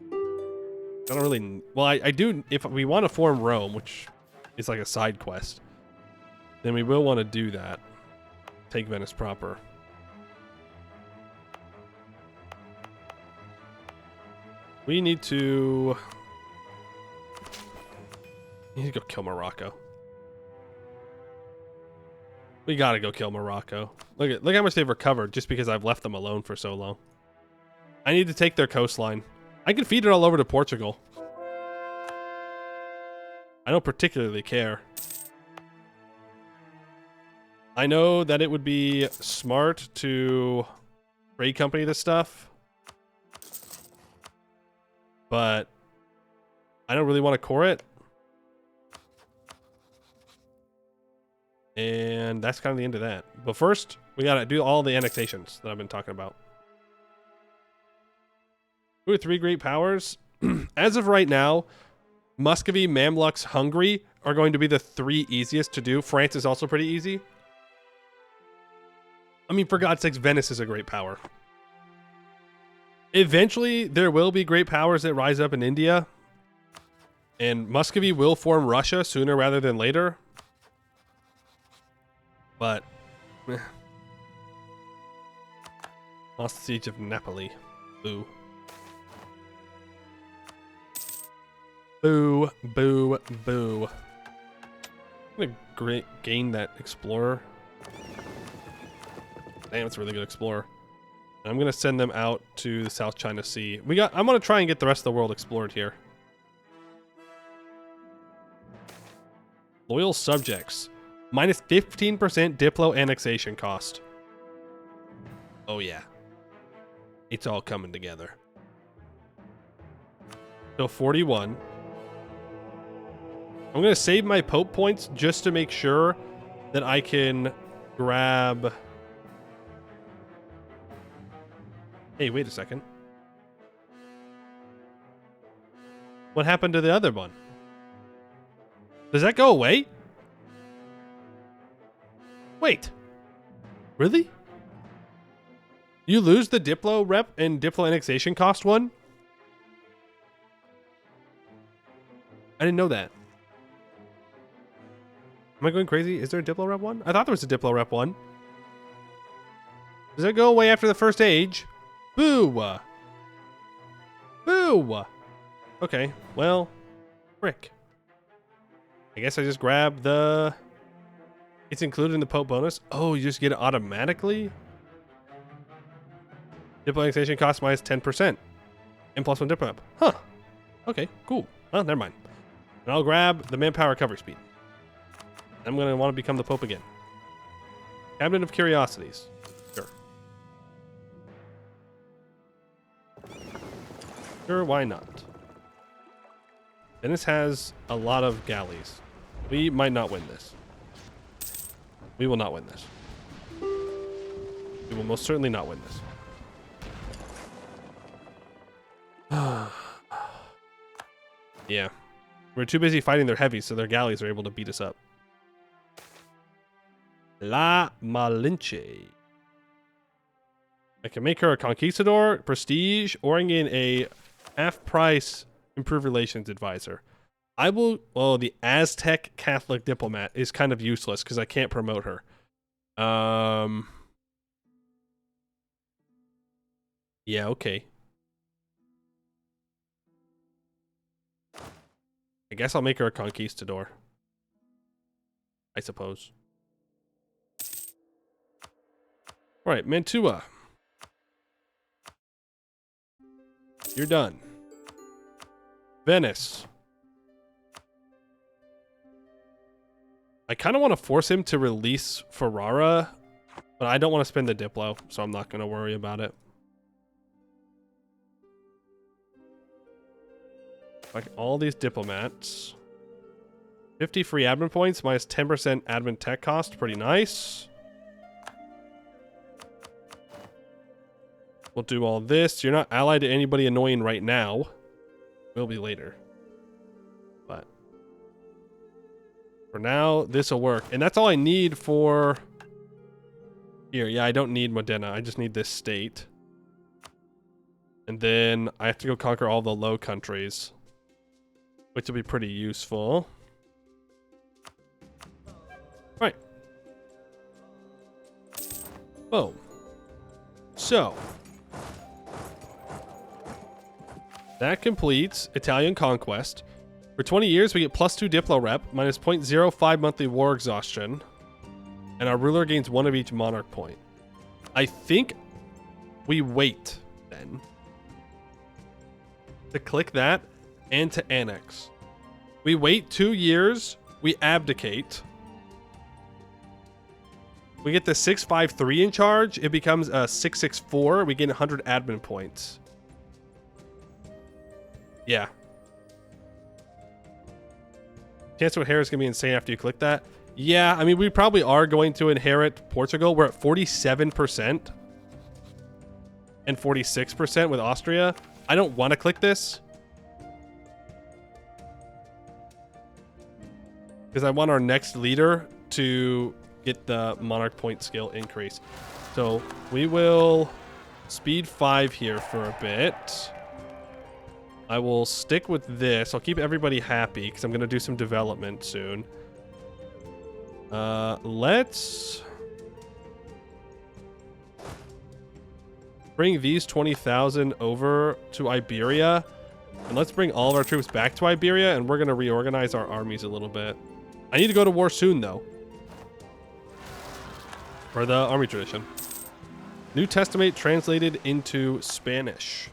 [SPEAKER 1] I don't really... Well, I do... If we want to form Rome, which is like a side quest, then we will want to do that. Take Venice proper. We need to... We need to go kill Morocco. We gotta go kill Morocco. Look how much they've recovered just because I've left them alone for so long. I need to take their coastline. I can feed it all over to Portugal. I don't particularly care. I know that it would be smart to trade company this stuff, but I don't really want to core it. And that's kind of the end of that. But first, we gotta do all the annexations that I've been talking about. 2 or 3 great powers. As of right now, Muscovy, Mamluks, Hungary are going to be the 3 easiest to do. France is also pretty easy. I mean, for God's sakes, Venice is a great power. Eventually, there will be great powers that rise up in India. And Muscovy will form Russia sooner rather than later. But, lost the siege of Napoli. Boo. Boo, boo, boo. I'm gonna gain that explorer. Damn, it's a really good explorer. I'm gonna send them out to the South China Sea. I'm gonna try and get the rest of the world explored here. Loyal subjects. Minus 15% Diplo annexation cost. Oh yeah. It's all coming together. So 41. I'm going to save my Pope points just to make sure that I can grab... Hey, wait a second. What happened to the other one? Does that go away? Wait. Really? You lose the Diplo rep and Diplo annexation cost one? I didn't know that. Am I going crazy? Is there a Diplo rep one? I thought there was a Diplo rep one. Does that go away after the first age? Boo! Boo! Okay, well, frick. I guess I just grab the It's included in the Pope bonus. Oh, you just get it automatically? Diplo annexation costs minus 10%. And plus 1 diplo. Huh. Okay, cool. Well, never mind. And I'll grab the manpower recovery speed. I'm going to want to become the Pope again. Cabinet of Curiosities. Sure. Sure, why not? Venice has a lot of galleys. We might not win this. We will not win this. We will most certainly not win this. Yeah. We're too busy fighting their heavies, so their galleys are able to beat us up. La Malinche. I can make her a conquistador, prestige, or I can gain a half-price improved relations advisor. I will... Well, the Aztec Catholic diplomat is kind of useless because I can't promote her. Yeah, okay. I guess I'll make her a conquistador. I suppose. Alright, Mantua. You're done. Venice. I kind of want to force him to release Ferrara, but I don't want to spend the Diplo, so I'm not going to worry about it. Like all these diplomats. 50 free admin points, minus 10% admin tech cost. Pretty nice. We'll do all this. You're not allied to anybody annoying right now. Will be later. But for now, this will work. And that's all I need for... Here, yeah, I don't need Modena. I just need this state. And then I have to go conquer all the Low Countries, which will be pretty useful. Right. Boom. So that completes Italian conquest. For 20 years, we get +2 Diplo rep, minus 0.05 monthly war exhaustion, and our ruler gains 1 of each monarch point. I think we wait then to click that and to annex. We wait 2 years, we abdicate. We get the 653 in charge, it becomes a 664, we gain 100 admin points. Yeah. Chancellor Harris is going to be insane after you click that. Yeah, I mean, we probably are going to inherit Portugal. We're at 47% and 46% with Austria. I don't want to click this because I want our next leader to get the monarch point skill increase. So we will speed 5 here for a bit. I will stick with this. I'll keep everybody happy because I'm going to do some development soon. Let's bring these 20,000 over to Iberia. And let's bring all of our troops back to Iberia, and we're going to reorganize our armies a little bit. I need to go to war soon, though. For the army tradition. New Testament translated into Spanish.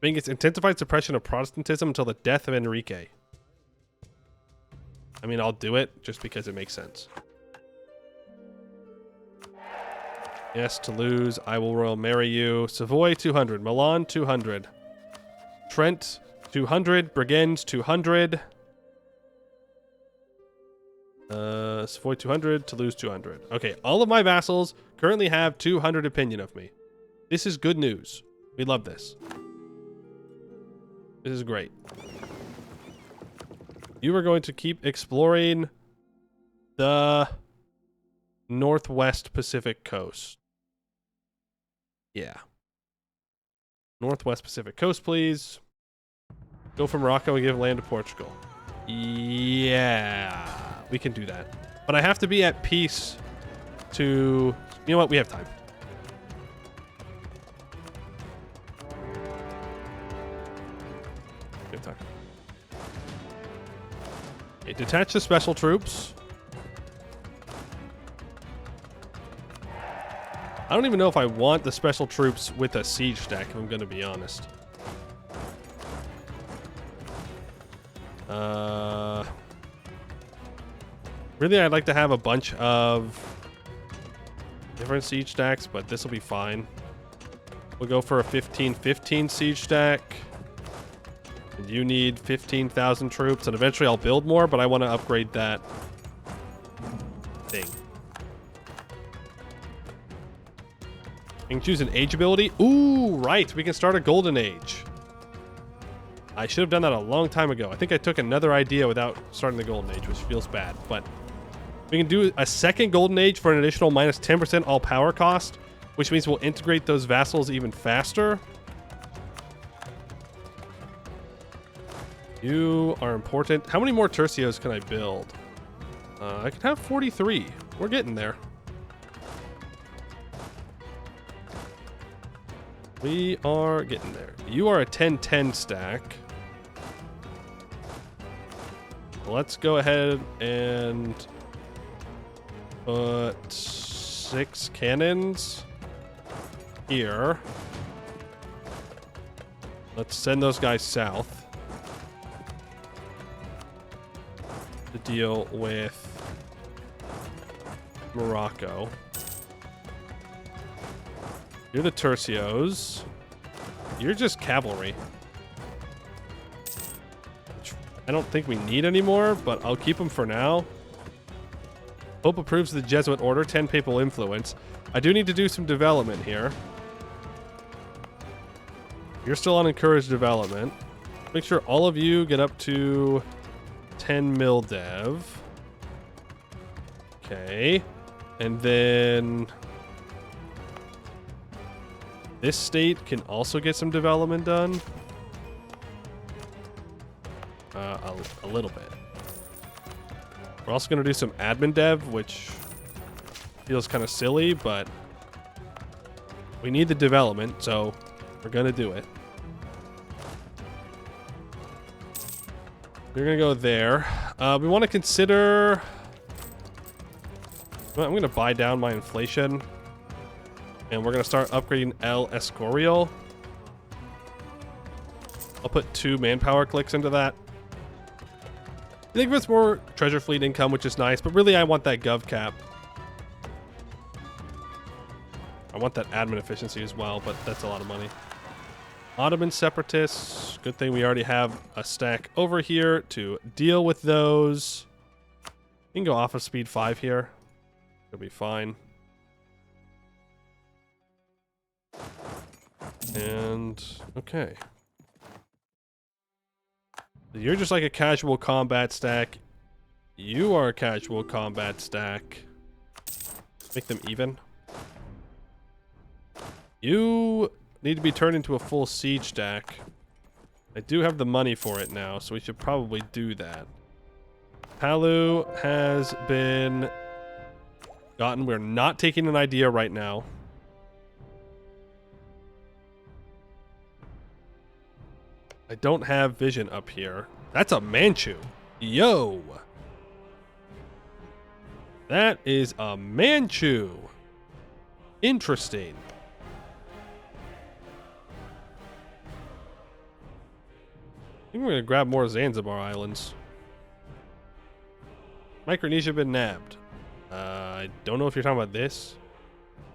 [SPEAKER 1] Being its intensified suppression of Protestantism until the death of Enrique. I mean, I'll do it just because it makes sense. Yes, Toulouse, I will royal marry you. Savoy, 200. Milan, 200. Trent, 200. Brigands, 200. Savoy, 200. Toulouse, 200. Okay, all of my vassals currently have 200 opinion of me. This is good news. We love this. This is great. You are going to keep exploring the Northwest Pacific coast. Yeah. Northwest Pacific coast, please. Go from Morocco and give land to Portugal. Yeah. We can do that. But I have to be at peace to... You know what? We have time. We have time. Okay, detach the special troops. I don't even know if I want the special troops with a siege stack, if I'm going to be honest. Really, I'd like to have a bunch of different siege stacks, but this will be fine. We'll go for a 15-15 siege stack. And you need 15,000 troops, and eventually I'll build more, but I want to upgrade that thing. You can choose an age ability. Ooh, right. We can start a golden age. I should have done that a long time ago. I think I took another idea without starting the golden age, which feels bad, but we can do a second golden age for an additional minus 10% all power cost, which means we'll integrate those vassals even faster. You are important. How many more tercios can I build? I can have 43. We're getting there. We are getting there. You are a 10-10 stack. Let's go ahead and put 6 cannons here. Let's send those guys south to deal with Morocco. You're the Tercios. You're just cavalry. I don't think we need anymore, but I'll keep them for now. Pope approves the Jesuit order, 10 papal influence. I do need to do some development here. You're still on encouraged development. Make sure all of you get up to 10 mil dev. Okay. And then this state can also get some development done. A little bit. We're also going to do some admin dev, which feels kind of silly, but we need the development, so we're going to do it. We're going to go there. We want to consider... I'm going to buy down my inflation. And we're going to start upgrading El Escorial. I'll put 2 manpower clicks into that. I think it's more treasure fleet income, which is nice, but really I want that gov cap. I want that admin efficiency as well, but that's a lot of money. Ottoman separatists. Good thing we already have a stack over here to deal with those. You can go off of speed 5 here. It'll be fine. And okay. You're just like a casual combat stack. You are a casual combat stack. Make them even. You need to be turned into a full siege stack. I do have the money for it now, so we should probably do that. Palu has been gotten. We're not taking an idea right now. I don't have vision up here. That's a Manchu. Yo. That is a Manchu. Interesting. I think we're going to grab more Zanzibar Islands. Micronesia been nabbed. I don't know if you're talking about this.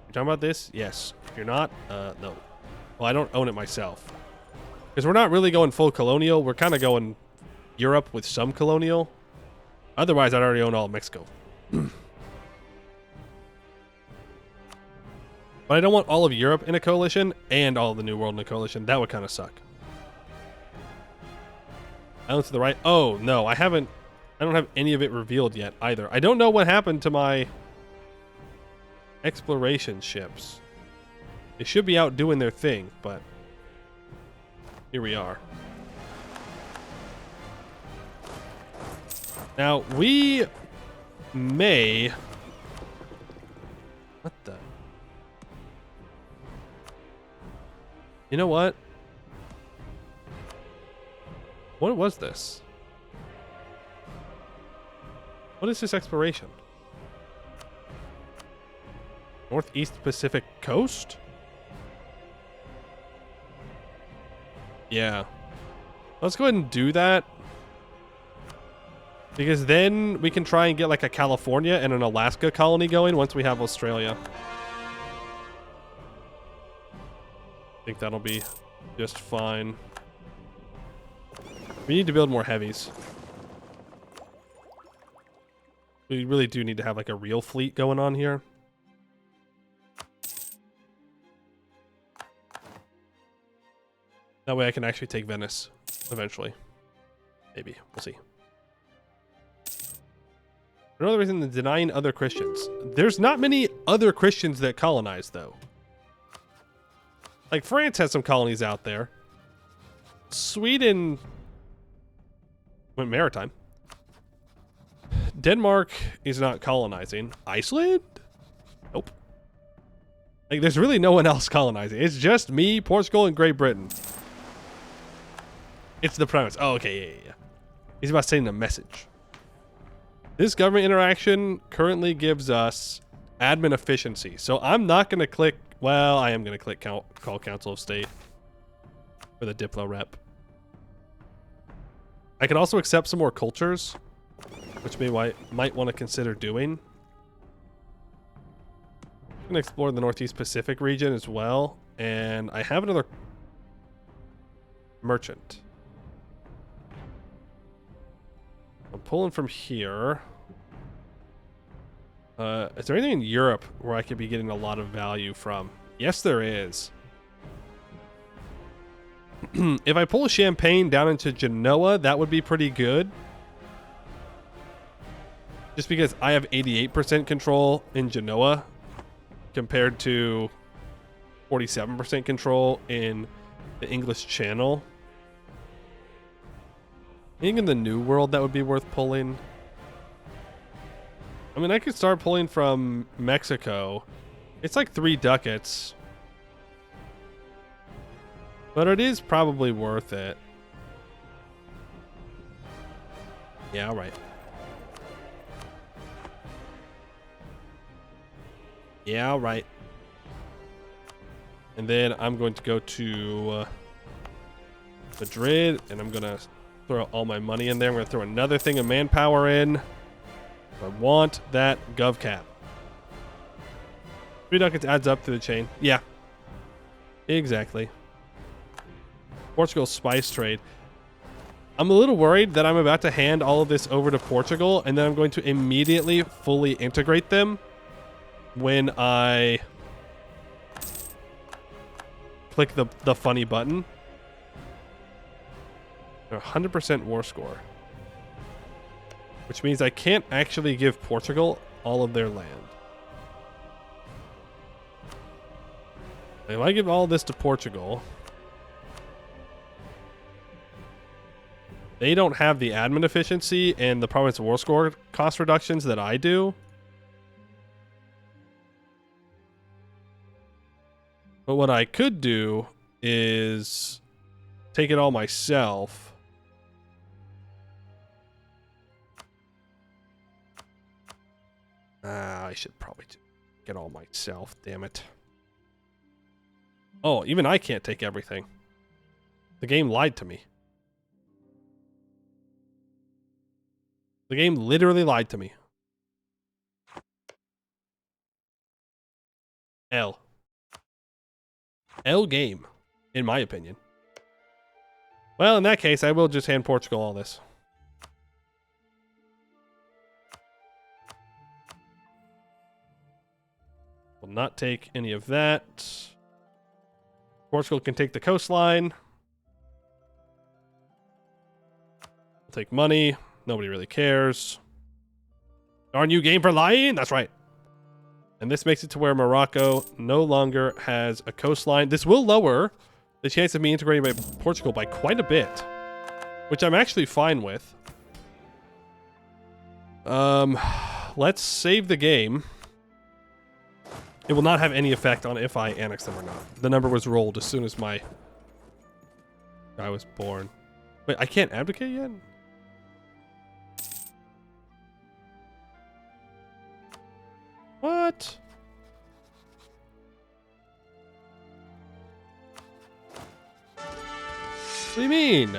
[SPEAKER 1] You're talking about this? Yes. If you're not, no. Well, I don't own it myself. Because we're not really going full colonial. We're kind of going Europe with some colonial. Otherwise, I'd already own all of Mexico. But I don't want all of Europe in a coalition and all of the New World in a coalition. That would kind of suck. Islands to the right. Oh, no. I don't have any of it revealed yet either. I don't know what happened to my exploration ships. They should be out doing their thing, but here we are. Now, we may... What the... You know what? What was this? What is this exploration? Northeast Pacific Coast? Yeah. Let's go ahead and do that. Because then we can try and get like a California and an Alaska colony going once we have Australia. I think that'll be just fine. We need to build more heavies. We really do need to have like a real fleet going on here. That way I can actually take Venice eventually. Maybe. We'll see. Another reason than denying other Christians. There's not many other Christians that colonize, though. Like, France has some colonies out there. Sweden went maritime. Denmark is not colonizing. Iceland? Nope. Like, there's really no one else colonizing. It's just me, Portugal, and Great Britain. It's the premise. Oh, okay, yeah. He's about sending a message. This government interaction currently gives us admin efficiency. So I'm not going to click... Well, I am going to click call Council of State for the Diplo rep. I can also accept some more cultures, which might want to consider doing. I'm going to explore the Northeast Pacific region as well. And I have another merchant. I'm pulling from here. Is there anything in Europe where I could be getting a lot of value from? Yes, there is. If I pull Champagne down into Genoa, that would be pretty good. Just because I have 88% control in Genoa compared to 47% control in the English Channel. I think in the New World that would be worth pulling. I mean, I could start pulling from Mexico. It's like 3 ducats. But it is probably worth it. Yeah, all right. Yeah, all right. And then I'm going to go to Madrid, and I'm going to throw all my money in there. I'm going to throw another thing of manpower in. I want that gov cap. 3 ducats adds up to the chain. Yeah. Exactly. Portugal's spice trade. I'm a little worried that I'm about to hand all of this over to Portugal, and then I'm going to immediately fully integrate them when I click the funny button. They're 100% war score. Which means I can't actually give Portugal all of their land. If I give all this to Portugal, they don't have the admin efficiency and the province war score cost reductions that I do. But what I could do is take it all myself. I should probably get all myself, damn it. Oh, even I can't take everything. The game lied to me. The game literally lied to me. L game, in my opinion. Well, in that case, I will just hand Portugal all this. Will not take any of that. Portugal can take the coastline. We'll take money. Nobody really cares. Darn you, game for lying? That's right. And this makes it to where Morocco no longer has a coastline. This will lower the chance of me integrating by Portugal by quite a bit, which I'm actually fine with. Let's save the game. It will not have any effect on if I annex them or not. The number was rolled as soon as my guy was born. Wait, I can't abdicate yet? What? What do you mean?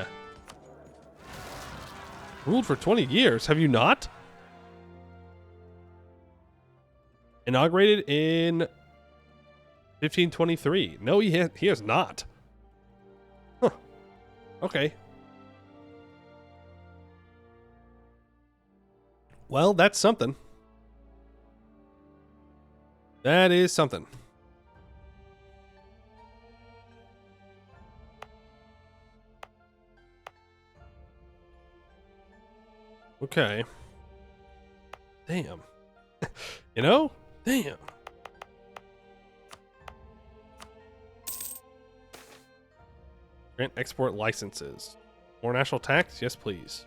[SPEAKER 1] Ruled for 20 years. Have you not? Inaugurated in 1523. No, he has not. Huh. Okay. Well, that's something. That is something. Okay. Damn. You know? Damn. Grant export licenses. More national tax? Yes, please.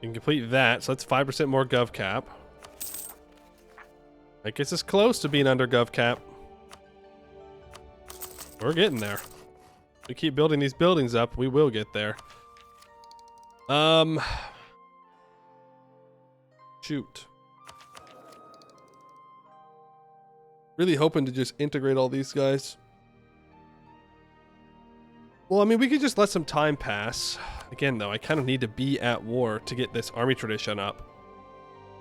[SPEAKER 1] You can complete that, so that's 5% more gov cap. That gets us close to being under gov cap. We're getting there. We keep building these buildings up, we will get there. Shoot. Really hoping to just integrate all these guys. Well, I mean, we could just let some time pass. Again, though, I kind of need to be at war to get this army tradition up.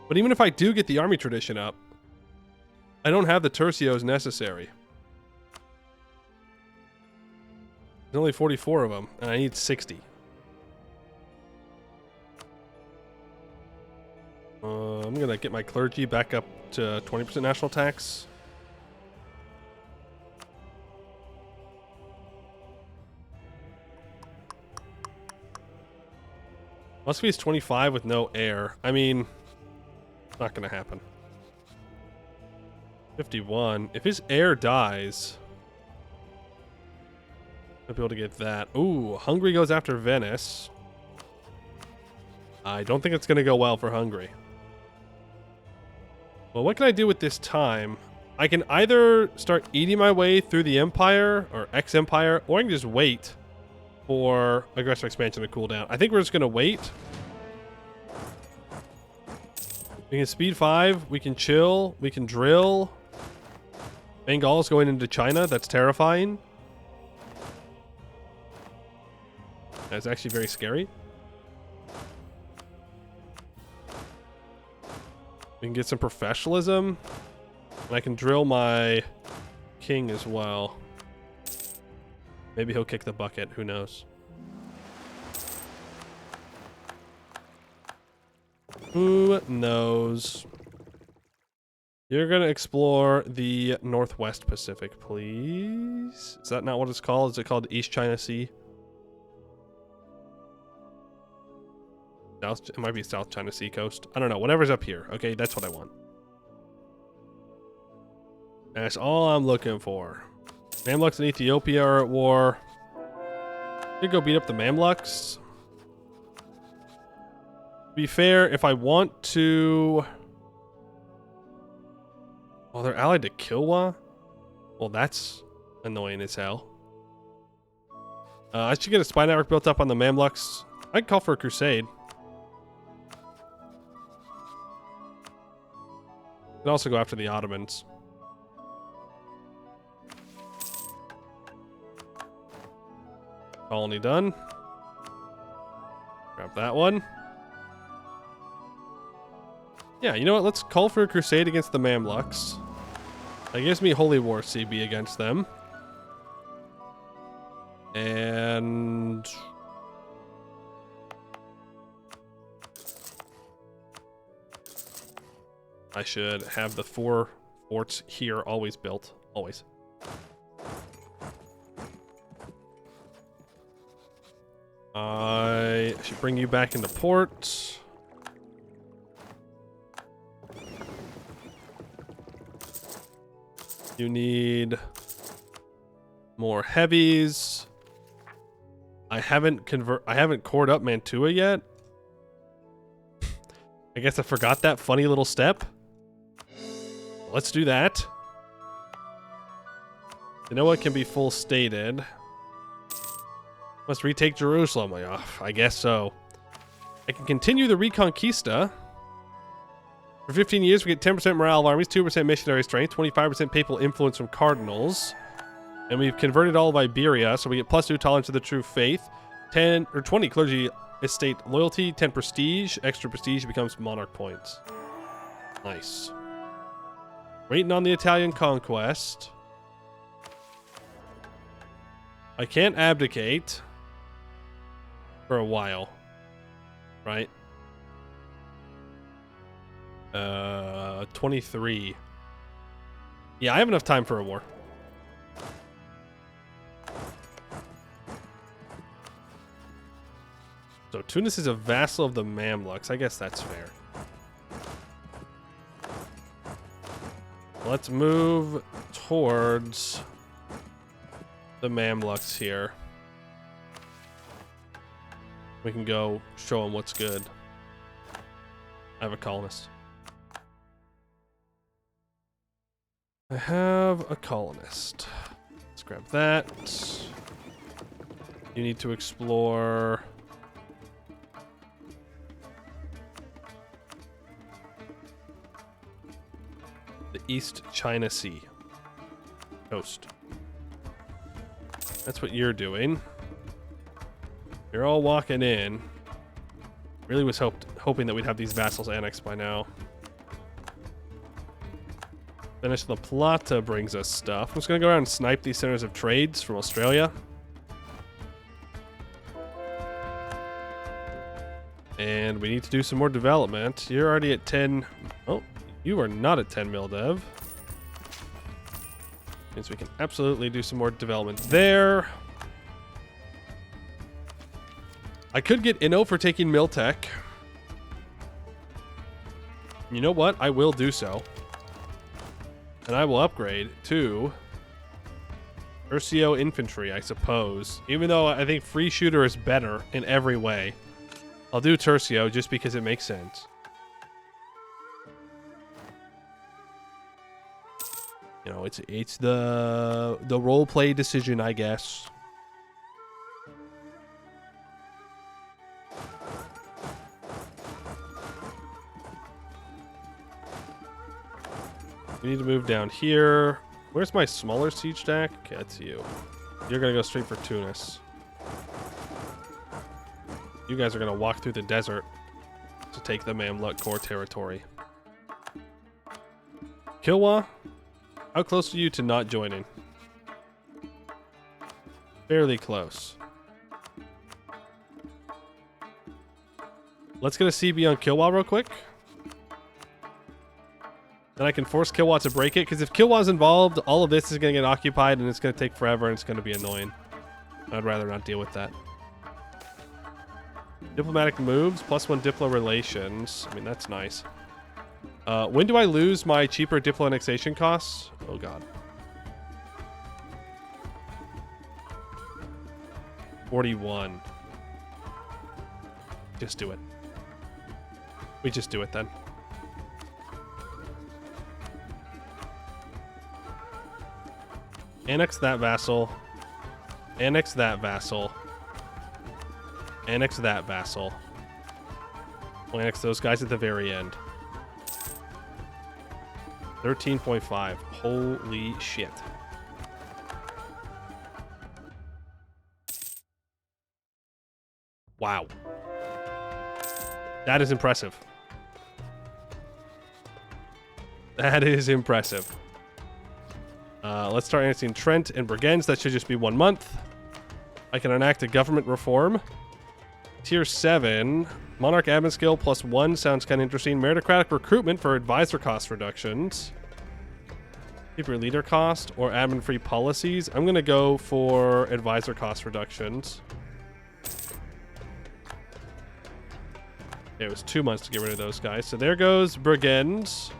[SPEAKER 1] But even if I do get the army tradition up, I don't have the tercios necessary. There's only 44 of them, and I need 60. I'm going to get my clergy back up to 20% national tax. Muscovy is 25 with no heir. I mean, it's not going to happen. 51. If his heir dies, I'll be able to get that. Ooh, Hungary goes after Venice. I don't think it's going to go well for Hungary. Well, what can I do with this time? I can either start eating my way through the Empire, or ex-Empire, or I can just wait for aggressive expansion to cool down. I think we're just going to wait. We can speed 5, we can chill, we can drill. Bengal is going into China, that's terrifying. That's actually very scary. We can get some professionalism. And I can drill my king as well. Maybe he'll kick the bucket, who knows. Who knows? You're gonna explore the Northwest Pacific, please. Is that not what it's called? Is it called East China Sea? South, it might be South China Sea coast. I don't know. Whatever's up here. Okay, that's what I want. That's all I'm looking for. Mamluks in Ethiopia are at war. Could go beat up the Mamluks. To be fair, if I want to... Oh, they're allied to Kilwa? Well, that's annoying as hell. I should get a spy network built up on the Mamluks. I can call for a crusade. Could also go after the Ottomans. Colony done. Grab that one. Yeah, you know what? Let's call for a crusade against the Mamluks. That gives me Holy War CB against them. And... I should have the 4 forts here always built. Always. I should bring you back into port. You need more heavies. I haven't cored up Mantua yet. I guess I forgot that funny little step. Let's do that. You know what can be full stated? Must retake Jerusalem. I guess so. I can continue the Reconquista. For 15 years, we get 10% morale of armies, 2% missionary strength, 25% papal influence from cardinals. And we've converted all of Iberia, so we get +2 tolerance to the true faith, 10 or 20 clergy estate loyalty, 10 prestige. Extra prestige becomes monarch points. Nice. Waiting on the Italian conquest. I can't abdicate for a while, right? 23. Yeah, I have enough time for a war. So Tunis is a vassal of the Mamluks. I guess that's fair. Let's move towards the Mamluks here. We can go show them what's good. I have a colonist. I have a colonist. Let's grab that. You need to explore the East China Sea coast. That's what you're doing. You're all walking in. Really was hoping that we'd have these vassals annexed by now. Finish La Plata brings us stuff. I'm just gonna go around and snipe these centers of trades from Australia. And we need to do some more development. You're already at 10. Oh, you are not at 10 mil dev. Means we can absolutely do some more development there. I could get Inno for taking Miltech. You know what? I will do so. And I will upgrade to Tercio Infantry, I suppose. Even though I think Free Shooter is better in every way. I'll do Tercio just because it makes sense. You know, it's the roleplay decision, I guess. We need to move down here. Where's my smaller siege stack? Okay, that's you. You're gonna go straight for Tunis. You guys are gonna walk through the desert to take the Mamluk core territory. Kilwa, how close are you to not joining? Fairly close. Let's get a CB on Kilwa real quick. Then I can force Kilwa to break it, because if Kilwa's involved, all of this is going to get occupied, and it's going to take forever, and it's going to be annoying. I'd rather not deal with that. Diplomatic moves, +1 Diplo relations. I mean, that's nice. When do I lose my cheaper Diplo annexation costs? Oh, God. 41. Just do it. We just do it, then. Annex that vassal. Annex that vassal. Annex that vassal. We'll annex those guys at the very end. 13.5. Holy shit. Wow. That is impressive. That is impressive. Let's start annexing Trent and Brigands. That should just be 1 month. I can enact a government reform. Tier 7. Monarch admin skill +1 sounds kind of interesting. Meritocratic recruitment for advisor cost reductions. Keep your leader cost or admin free policies. I'm going to go for advisor cost reductions. It was 2 months to get rid of those guys. So there goes Brigands.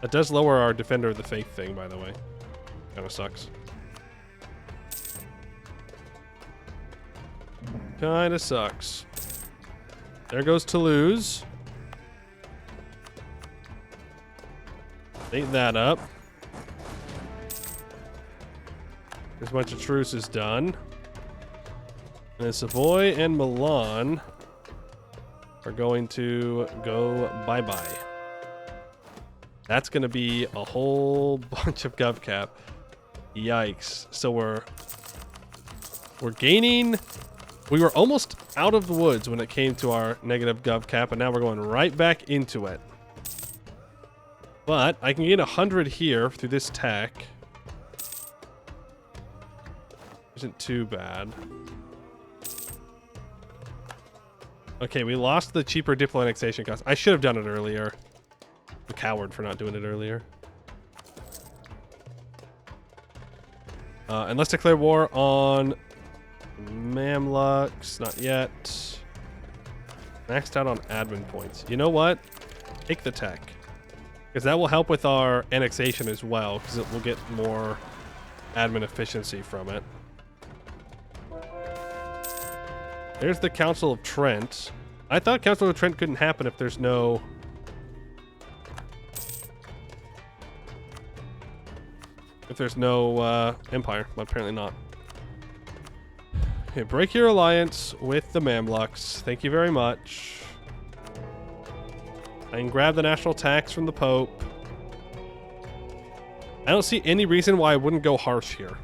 [SPEAKER 1] That does lower our Defender of the Faith thing, by the way. Kind of sucks. Kind of sucks. There goes Toulouse. Eat that up. There's a bunch of truces done. And then Savoy and Milan are going to go bye-bye. That's going to be a whole bunch of gov cap. Yikes. So we're gaining. We were almost out of the woods when it came to our negative gov cap, and now we're going right back into it. But I can gain 100 here through this tech. Isn't too bad. Okay, we lost the cheaper diplo annexation cost. I should have done it earlier. I'm a coward for not doing it earlier. And let's declare war on Mamluks. Not yet. Maxed out on admin points. You know what? Take the tech. Because that will help with our annexation as well, because it will get more admin efficiency from it. There's the Council of Trent. I thought Council of Trent couldn't happen if there's no... empire, but apparently not. Okay, break your alliance with the Mamluks. Thank you very much. I can grab the national tax from the Pope. I don't see any reason why I wouldn't go harsh here.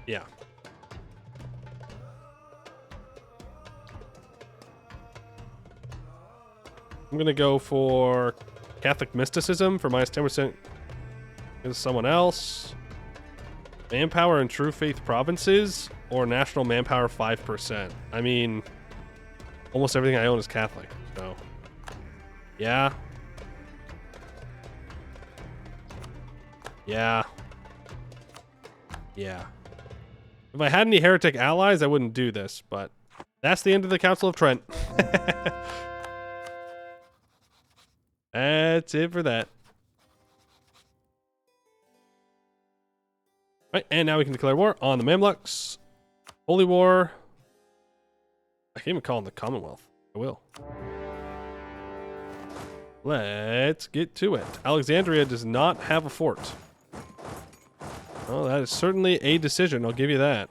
[SPEAKER 1] Yeah. I'm gonna go for Catholic mysticism for minus 10%. Is someone else? Manpower and true faith provinces or national manpower 5%. I mean, almost everything I own is Catholic, so yeah. Yeah. If I had any heretic allies, I wouldn't do this, but that's the end of the Council of Trent. That's it for that. Right, and now we can declare war on the Mamluks. Holy War. I can't even call them the Commonwealth. I will. Let's get to it. Alexandria does not have a fort. Oh, that is certainly a decision. I'll give you that.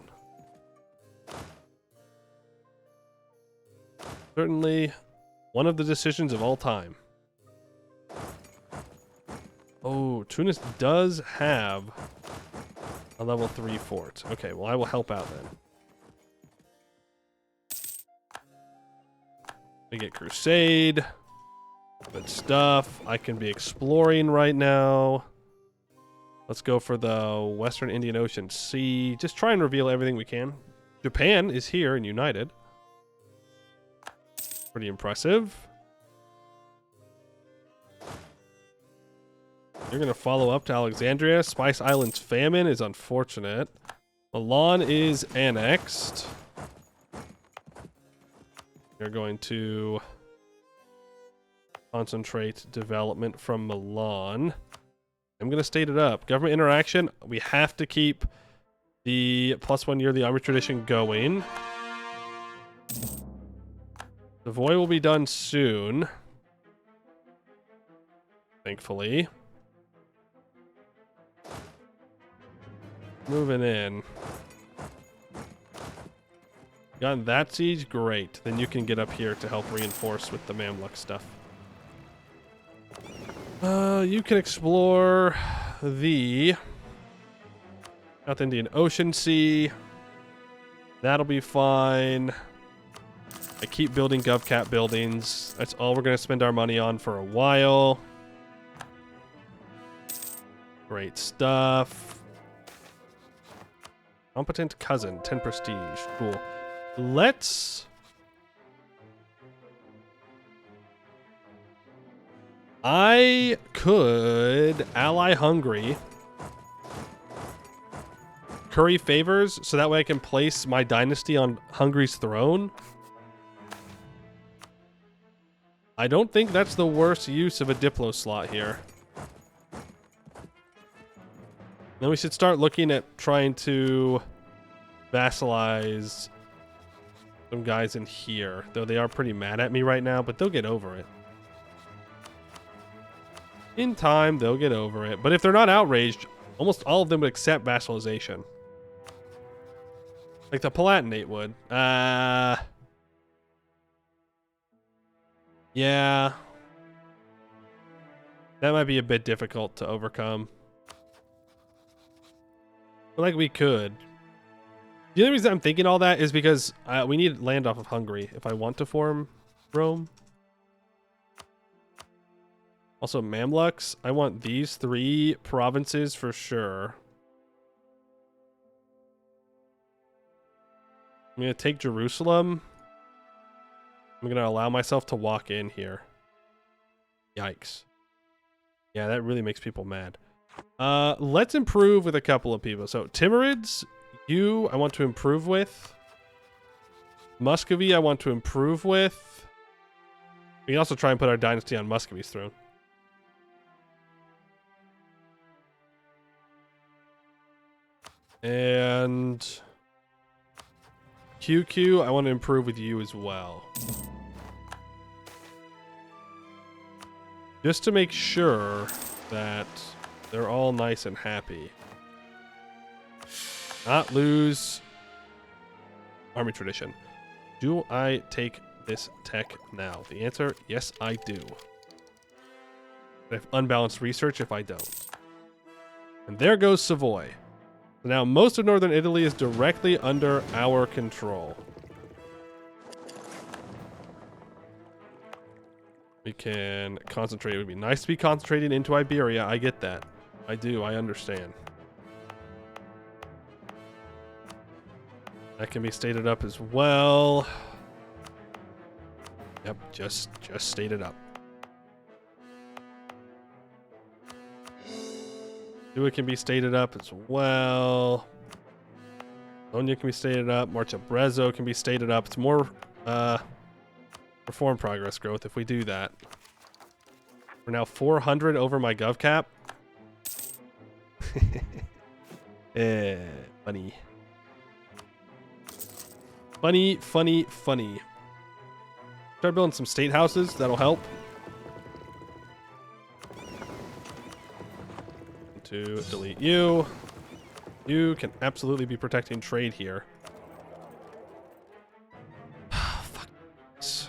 [SPEAKER 1] Certainly one of the decisions of all time. Oh, Tunis does have a level 3 fort. Okay, well, I will help out then. We get Crusade. Good stuff. I can be exploring right now. Let's go for the Western Indian Ocean Sea. Just try and reveal everything we can. Japan is here and united. Pretty impressive. You're going to follow up to Alexandria. Spice Islands famine is unfortunate. Milan is annexed. You're going to concentrate development from Milan. I'm going to state it up. Government interaction. We have to keep the +1 year of the army tradition going. Savoy will be done soon. Thankfully. Moving in. Got that siege? Great. Then you can get up here to help reinforce with the Mamluk stuff. You can explore the South Indian Ocean Sea. That'll be fine. I keep building GovCap buildings. That's all we're going to spend our money on for a while. Great stuff. Competent cousin, 10 prestige. Cool. Let's... I could ally Hungary. Curry favors, so that way I can place my dynasty on Hungary's throne. I don't think that's the worst use of a Diplo slot here. Then we should start looking at trying to vassalize some guys in here. Though they are pretty mad at me right now, but they'll get over it. In time, they'll get over it. But if they're not outraged, Almost all of them would accept vassalization. Like the Palatinate would. Yeah. That might be a bit difficult to overcome. But like we could. The only reason I'm thinking all that is because we need land off of Hungary if I want to form Rome. Also, Mamluks. I want these 3 provinces for sure. I'm going to take Jerusalem. I'm going to allow myself to walk in here. Yikes. Yeah, that really makes people mad. Let's improve with a couple of people. So, Timurids, I want to improve with. Muscovy, I want to improve with. We can also try and put our dynasty on Muscovy's throne. And QQ, I want to improve with you as well. Just to make sure that they're all nice and happy. Not lose army tradition. Do I take this tech now? The answer, yes, I do. I have unbalanced research if I don't. And there goes Savoy. So now most of northern Italy is directly under our control. We can concentrate. It would be nice to be concentrating into Iberia. I get that. I do. I understand. That can be stated up as well. Yep, just stated up. Dua can be stated up as well. Sonia can be stated up. Marcha can be stated up. It's more reform progress growth if we do that. We're now 400 over my gov cap. Funny. Funny. Start building some state houses. That'll help. To delete you. You can absolutely be protecting trade here. Fuck this.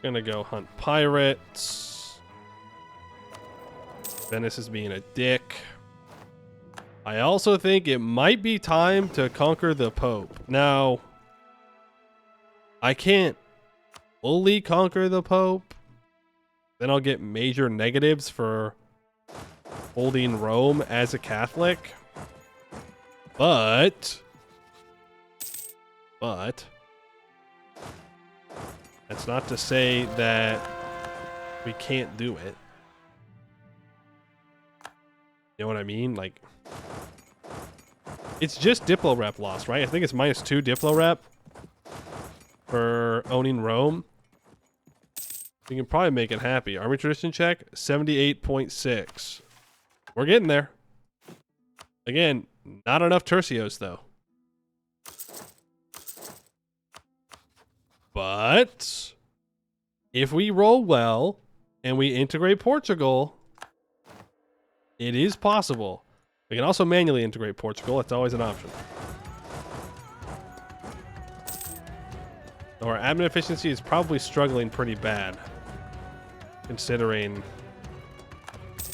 [SPEAKER 1] Gonna go hunt pirates. Venice is being a dick. I also think it might be time to conquer the Pope. Now, I can't fully conquer the Pope. Then I'll get major negatives for holding Rome as a Catholic. But that's not to say that we can't do it. You know what I mean? Like, it's just Diplo rep loss, right? I think it's -2 Diplo rep for owning Rome. We can probably make it happy. Army tradition check, 78.6. We're getting there. Again, not enough Tercios, though. But if we roll well and we integrate Portugal, it is possible. We can also manually integrate Portugal. It's always an option. Our admin efficiency is probably struggling pretty bad, considering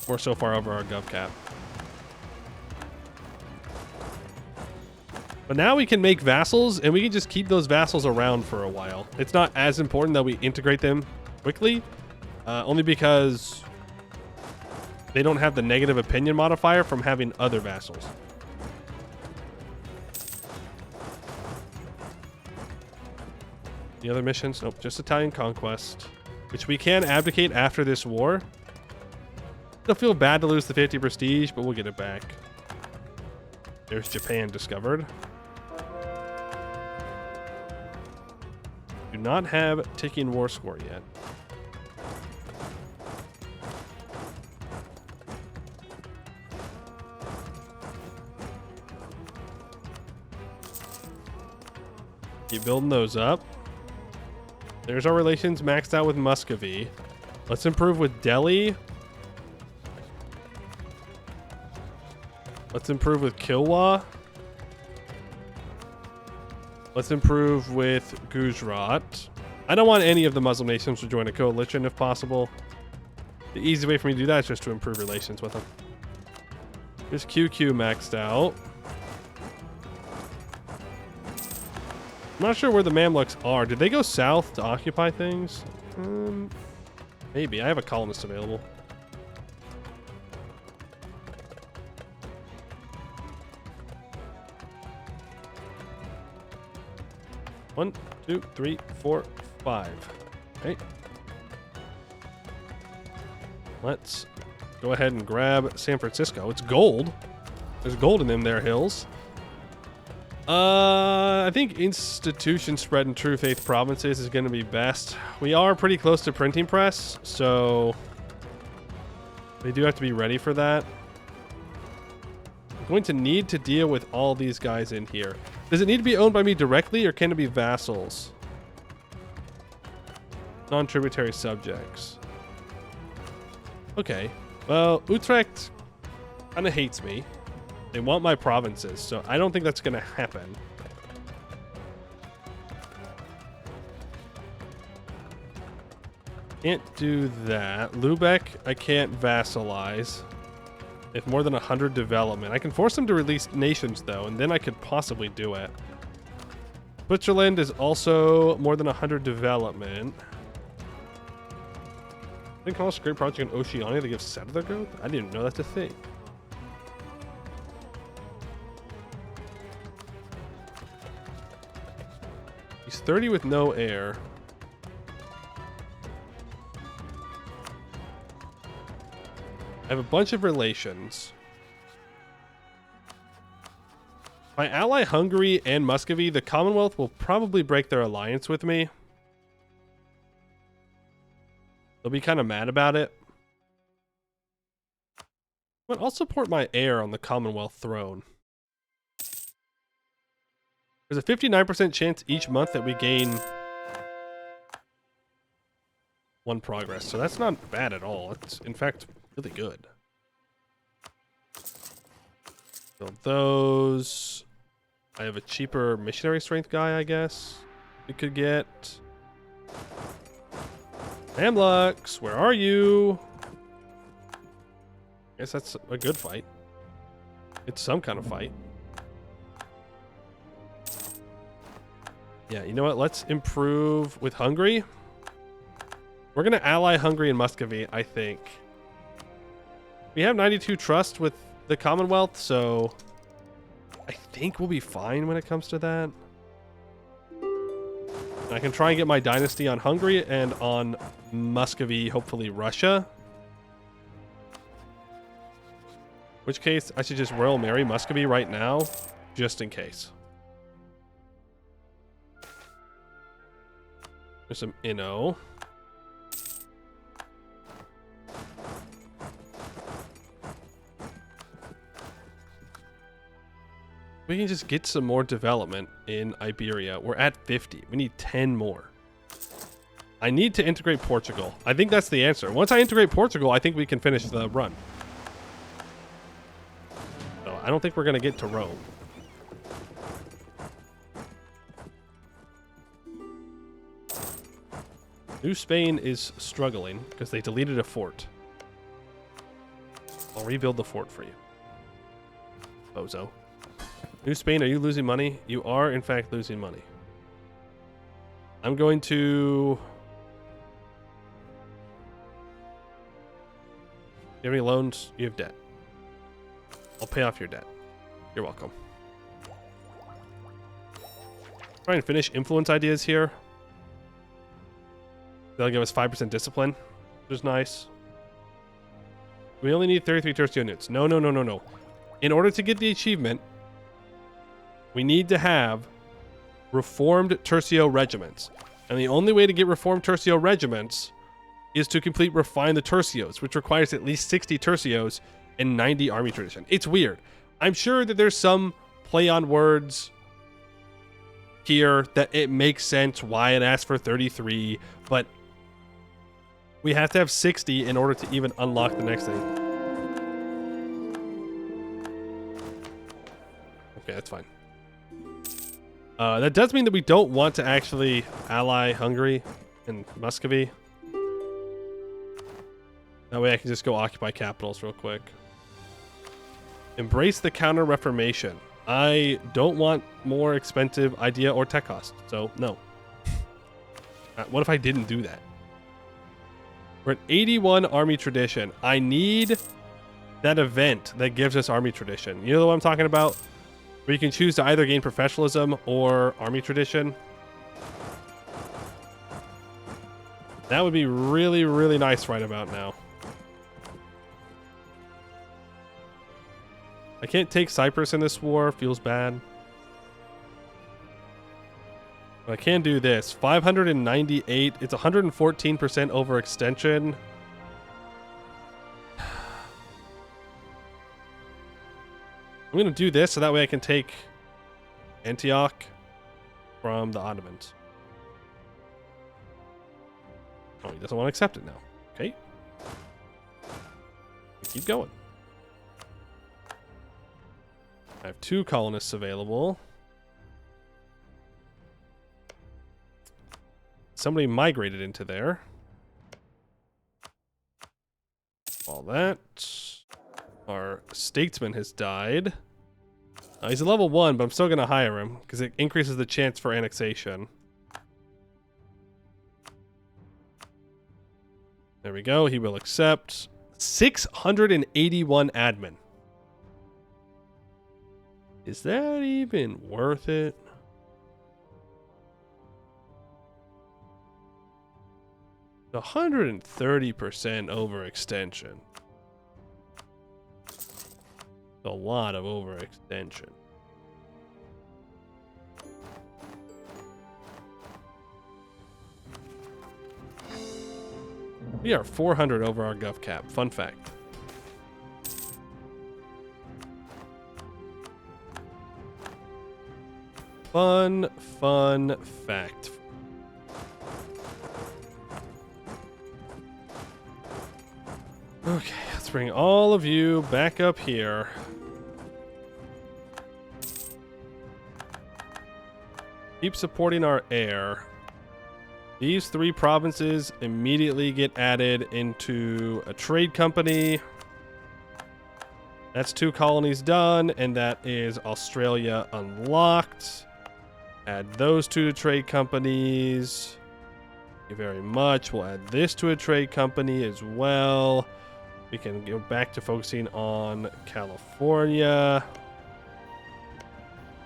[SPEAKER 1] we're so far over our gov cap. But now we can make vassals, and we can just keep those vassals around for a while. It's not as important that we integrate them quickly, only because they don't have the negative opinion modifier from having other vassals. The other missions? Nope, just Italian conquest, which we can abdicate after this war. It'll feel bad to lose the 50 prestige, but we'll get it back. There's Japan discovered. Do not have ticking war score yet. Keep building those up. There's our relations maxed out with Muscovy. Let's improve with Delhi. Let's improve with Kilwa. Let's improve with Gujarat. I don't want any of the Muslim nations to join a coalition if possible. The easy way for me to do that is just to improve relations with them. Here's QQ maxed out. I'm not sure where the Mamluks are. Did they go south to occupy things? Maybe. I have a colonist available. One, two, three, four, five. Okay. Let's go ahead and grab San Francisco. It's gold. There's gold in them there hills. I think institution spread in True Faith provinces is going to be best. We are pretty close to printing press, so they do have to be ready for that. I'm going to need to deal with all these guys in here. Does it need to be owned by me directly, or can it be vassals? Non-tributary subjects. Okay. Well, Utrecht kind of hates me. They want my provinces, so I don't think that's going to happen. Can't do that. Lubeck, I can't vassalize. If more than 100 development. I can force them to release nations, though, and then I could possibly do it. Switzerland is also more than 100 development. I think also great project in Oceania to give settler growth? I didn't even know that's a thing. He's 30 with no heir. I have a bunch of relations. If I ally Hungary and Muscovy, the Commonwealth will probably break their alliance with me. They'll be kind of mad about it. But I'll support my heir on the Commonwealth throne. There's a 59% chance each month that we gain one progress. So that's not bad at all. It's, in fact, really good. So those... I have a cheaper missionary strength guy, I guess. We could get... Mamluks, where are you? Guess that's a good fight. It's some kind of fight. Yeah, you know what? Let's improve with Hungary. We're going to ally Hungary and Muscovy, I think. We have 92 trust with the Commonwealth, so I think we'll be fine when it comes to that. And I can try and get my dynasty on Hungary and on Muscovy, hopefully Russia. In which case, I should just royal marry Muscovy right now, just in case. There's some Inno. We can just get some more development in Iberia. We're at 50. We need 10 more. I need to integrate Portugal. I think that's the answer. Once I integrate Portugal, I think we can finish the run. So I don't think we're going to get to Rome. New Spain is struggling because they deleted a fort. I'll rebuild the fort for you. Bozo. New Spain, are you losing money? You are, in fact, losing money. I'm going to... You have any loans? You have debt. I'll pay off your debt. You're welcome. Try and finish influence ideas here. They'll give us 5% discipline, which is nice. We only need 33 Tercio Units. No, no, no, no, no. In order to get the achievement, we need to have Reformed Tercio regiments. And the only way to get Reformed Tercio regiments is to complete Refine the Tercios, which requires at least 60 Tercios and 90 army tradition. It's weird. I'm sure that there's some play on words here that it makes sense why it asks for 33, but we have to have 60 in order to even unlock the next thing. Okay, that's fine. That does mean that we don't want to actually ally Hungary and Muscovy. That way I can just go occupy capitals real quick. Embrace the Counter-Reformation. I don't want more expensive idea or tech cost, so no. What if I didn't do that? We're at 81 army tradition. I need that event that gives us army tradition. You know what I'm talking about? Where you can choose to either gain professionalism or army tradition. That would be really, really nice right about now. I can't take Cyprus in this war. Feels bad. But I can do this. 598. It's 114% overextension. I'm going to do this so that way I can take Antioch from the Ottomans. Oh, he doesn't want to accept it now. Okay. Keep going. I have 2 colonists available. Somebody migrated into there. All that. Our statesman has died. He's a level 1, but I'm still going to hire him because it increases the chance for annexation. There we go. He will accept. 681 admin. Is that even worth it? The 130% overextension. A lot of overextension. We are 400 over our gov cap. Fun fact. Fun fact. Okay, let's bring all of you back up here. Keep supporting our heir. These 3 provinces immediately get added into a trade company. That's 2 colonies done, and that is Australia unlocked. Add those 2 to trade companies. Thank you very much. We'll add this to a trade company as well. We can go back to focusing on California.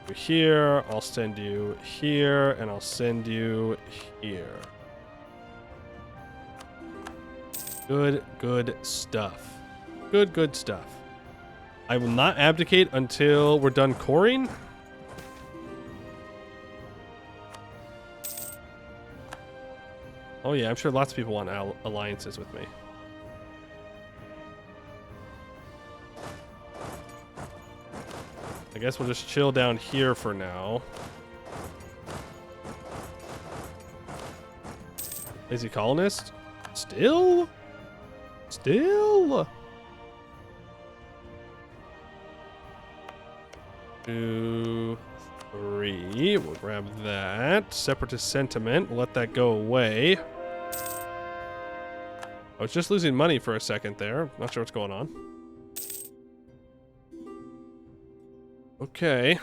[SPEAKER 1] You're here. I'll send you here, and I'll send you here. Good stuff. Good stuff. I will not abdicate until we're done coring. Oh yeah, I'm sure lots of people want alliances with me. I guess we'll just chill down here for now. Lazy colonist? Still? 2, 3. We'll grab that. Separatist sentiment. We'll let that go away. I was just losing money for a second there. Not sure what's going on. Okay.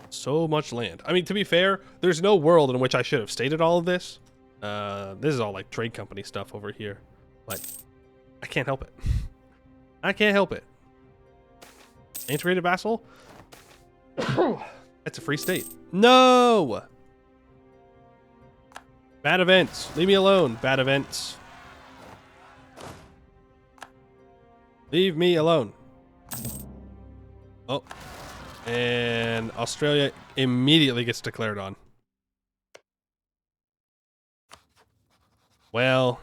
[SPEAKER 1] So much land. I mean, to be fair, there's no world in which I should have stated all of this. This is all like trade company stuff over here. But I can't help it. I can't help it. Integrated vassal? That's a free state. No! Bad events. Leave me alone. Bad events. Leave me alone. Oh. And Australia immediately gets declared on. Well.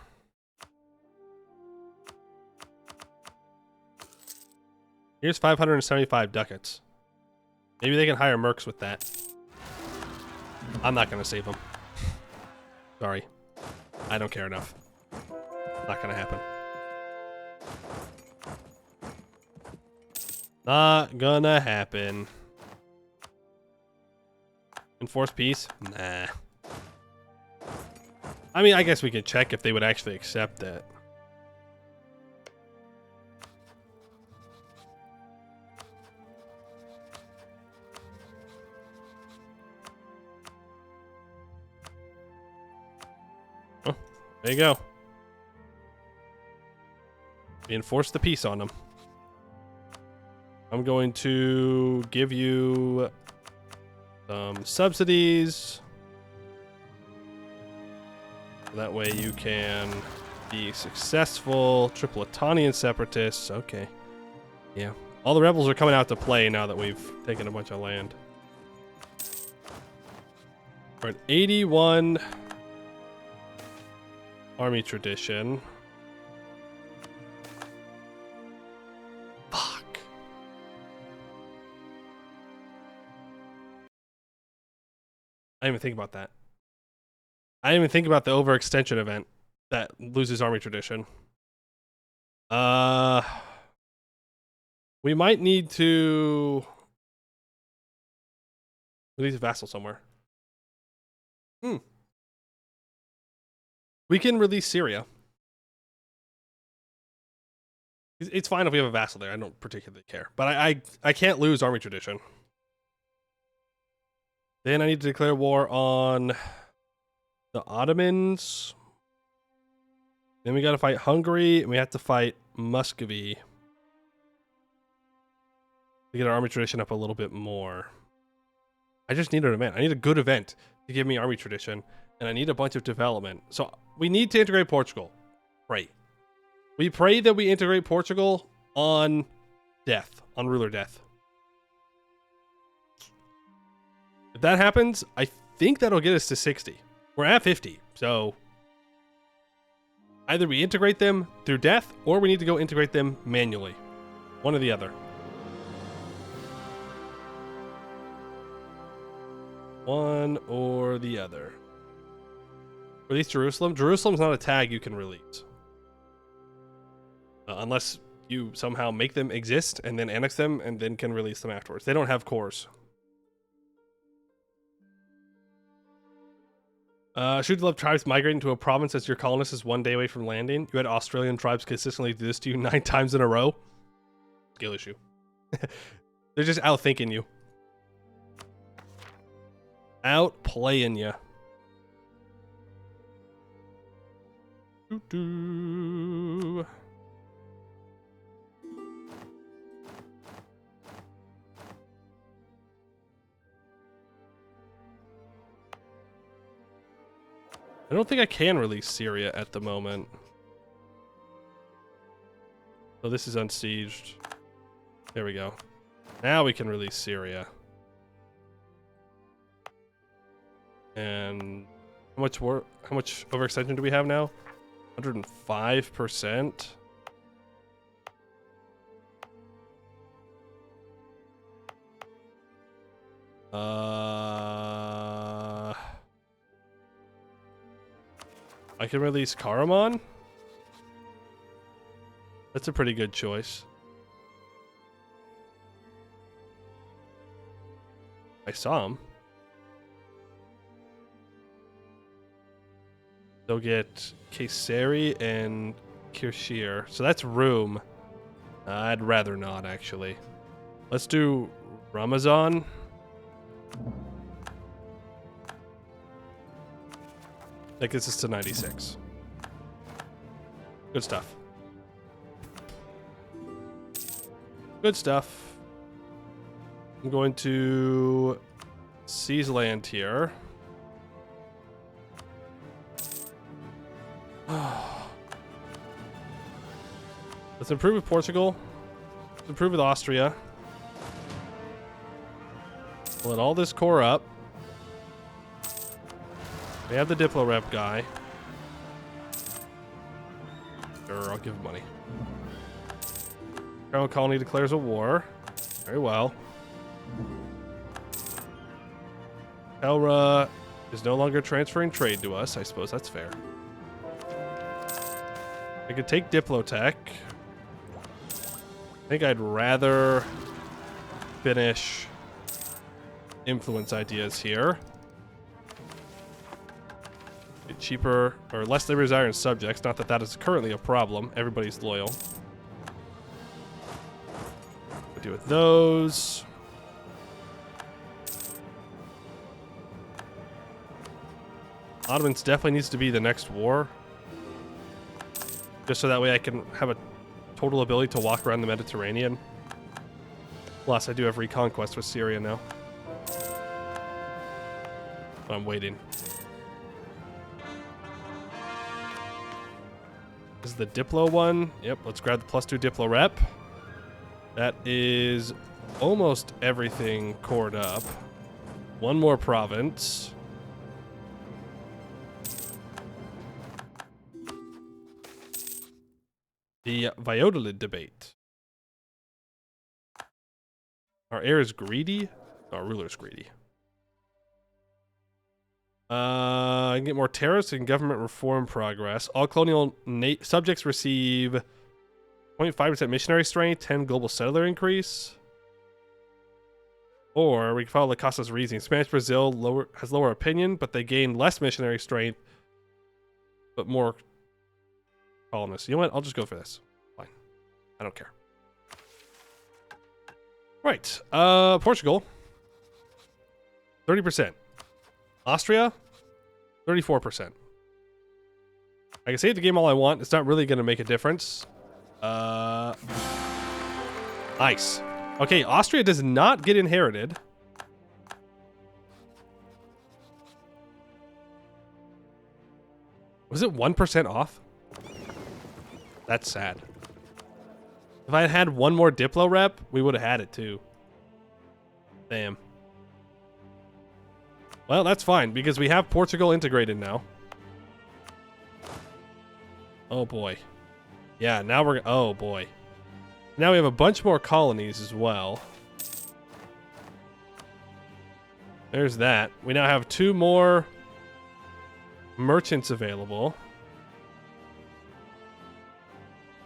[SPEAKER 1] Here's 575 ducats. Maybe they can hire mercs with that. I'm not gonna save them. Sorry. I don't care enough. Not gonna happen. Not gonna happen. Enforce peace? Nah. I mean, I guess we could check if they would actually accept that. Oh, there you go. We enforce the peace on them. I'm going to give you some subsidies. That way you can be successful. Tripolitanian separatists. Okay. Yeah. All the rebels are coming out to play now that we've taken a bunch of land. We're at 81 army tradition. Fuck. I didn't even think about that. I didn't even think about the overextension event that loses army tradition. We might need to release a vassal somewhere. We can release Syria. It's fine if we have a vassal there. I don't particularly care. But I can't lose army tradition. Then I need to declare war on the Ottomans. Then we gotta fight Hungary, and we have to fight Muscovy to get our army tradition up a little bit more. I just need an event. I need a good event to give me army tradition, and I need a bunch of development. So we need to integrate Portugal. Pray. We pray that we integrate Portugal on death, on ruler death. If that happens, I think that'll get us to 60. We're at 50, so either we integrate them through death, or we need to go integrate them manually. One or the other. One or the other. Release Jerusalem. Jerusalem's not a tag you can release. Unless you somehow make them exist and then annex them and then can release them afterwards. They don't have cores. Should you love tribes migrating to a province as your colonist is 1 day away from landing? You had Australian tribes consistently do this to you 9 times in a row? Skill issue. They're just outthinking you. Outplaying you. Doo-doo. I don't think I can release Syria at the moment. So this is unsieged. There we go. Now we can release Syria. And how much overextension do we have now? 105%. I can release Karaman. That's a pretty good choice. I saw him. They'll get Kayseri and Kirshir. So that's room. I'd rather not, actually. Let's do Ramazan. That gets us to 96. Good stuff. Good stuff. I'm going to seize land here. Let's improve with Portugal. Let's improve with Austria. Let all this core up. They have the Diplo rep guy. Sure, I'll give him money. Crown Colony declares a war. Very well. Elra is no longer transferring trade to us. I suppose that's fair. I could take Diplotech. I think I'd rather finish influence ideas here. Get cheaper or less labor desiring subjects. Not that that is currently a problem. Everybody's loyal. We'll do with those. Ottomans definitely needs to be the next war. Just so that way I can have a total ability to walk around the Mediterranean. Plus, I do have reconquest with Syria now. But I'm waiting. This is the Diplo one. Yep, let's grab the +2 Diplo rep. That is almost everything cored up. One more province. The Valladolid debate. Our heir is greedy. Our ruler is greedy. I can get more tariffs and government reform progress. All colonial subjects receive 0.5% missionary strength, 10 global settler increase. Or we can follow Lacosta's reasoning. Spanish Brazil has lower opinion, but they gain less missionary strength, but more colonists. You know what? I'll just go for this. Fine. I don't care. Right. Portugal. 30%. Austria. 34%. I can save the game all I want. It's not really going to make a difference. Nice. Okay, Austria does not get inherited. Was it 1% off? That's sad. If I had had one more Diplo rep, we would have had it too. Damn. Well, that's fine, because we have Portugal integrated now. Oh boy. Yeah, now we're... Oh boy. Now we have a bunch more colonies as well. There's that. We now have 2 more merchants available.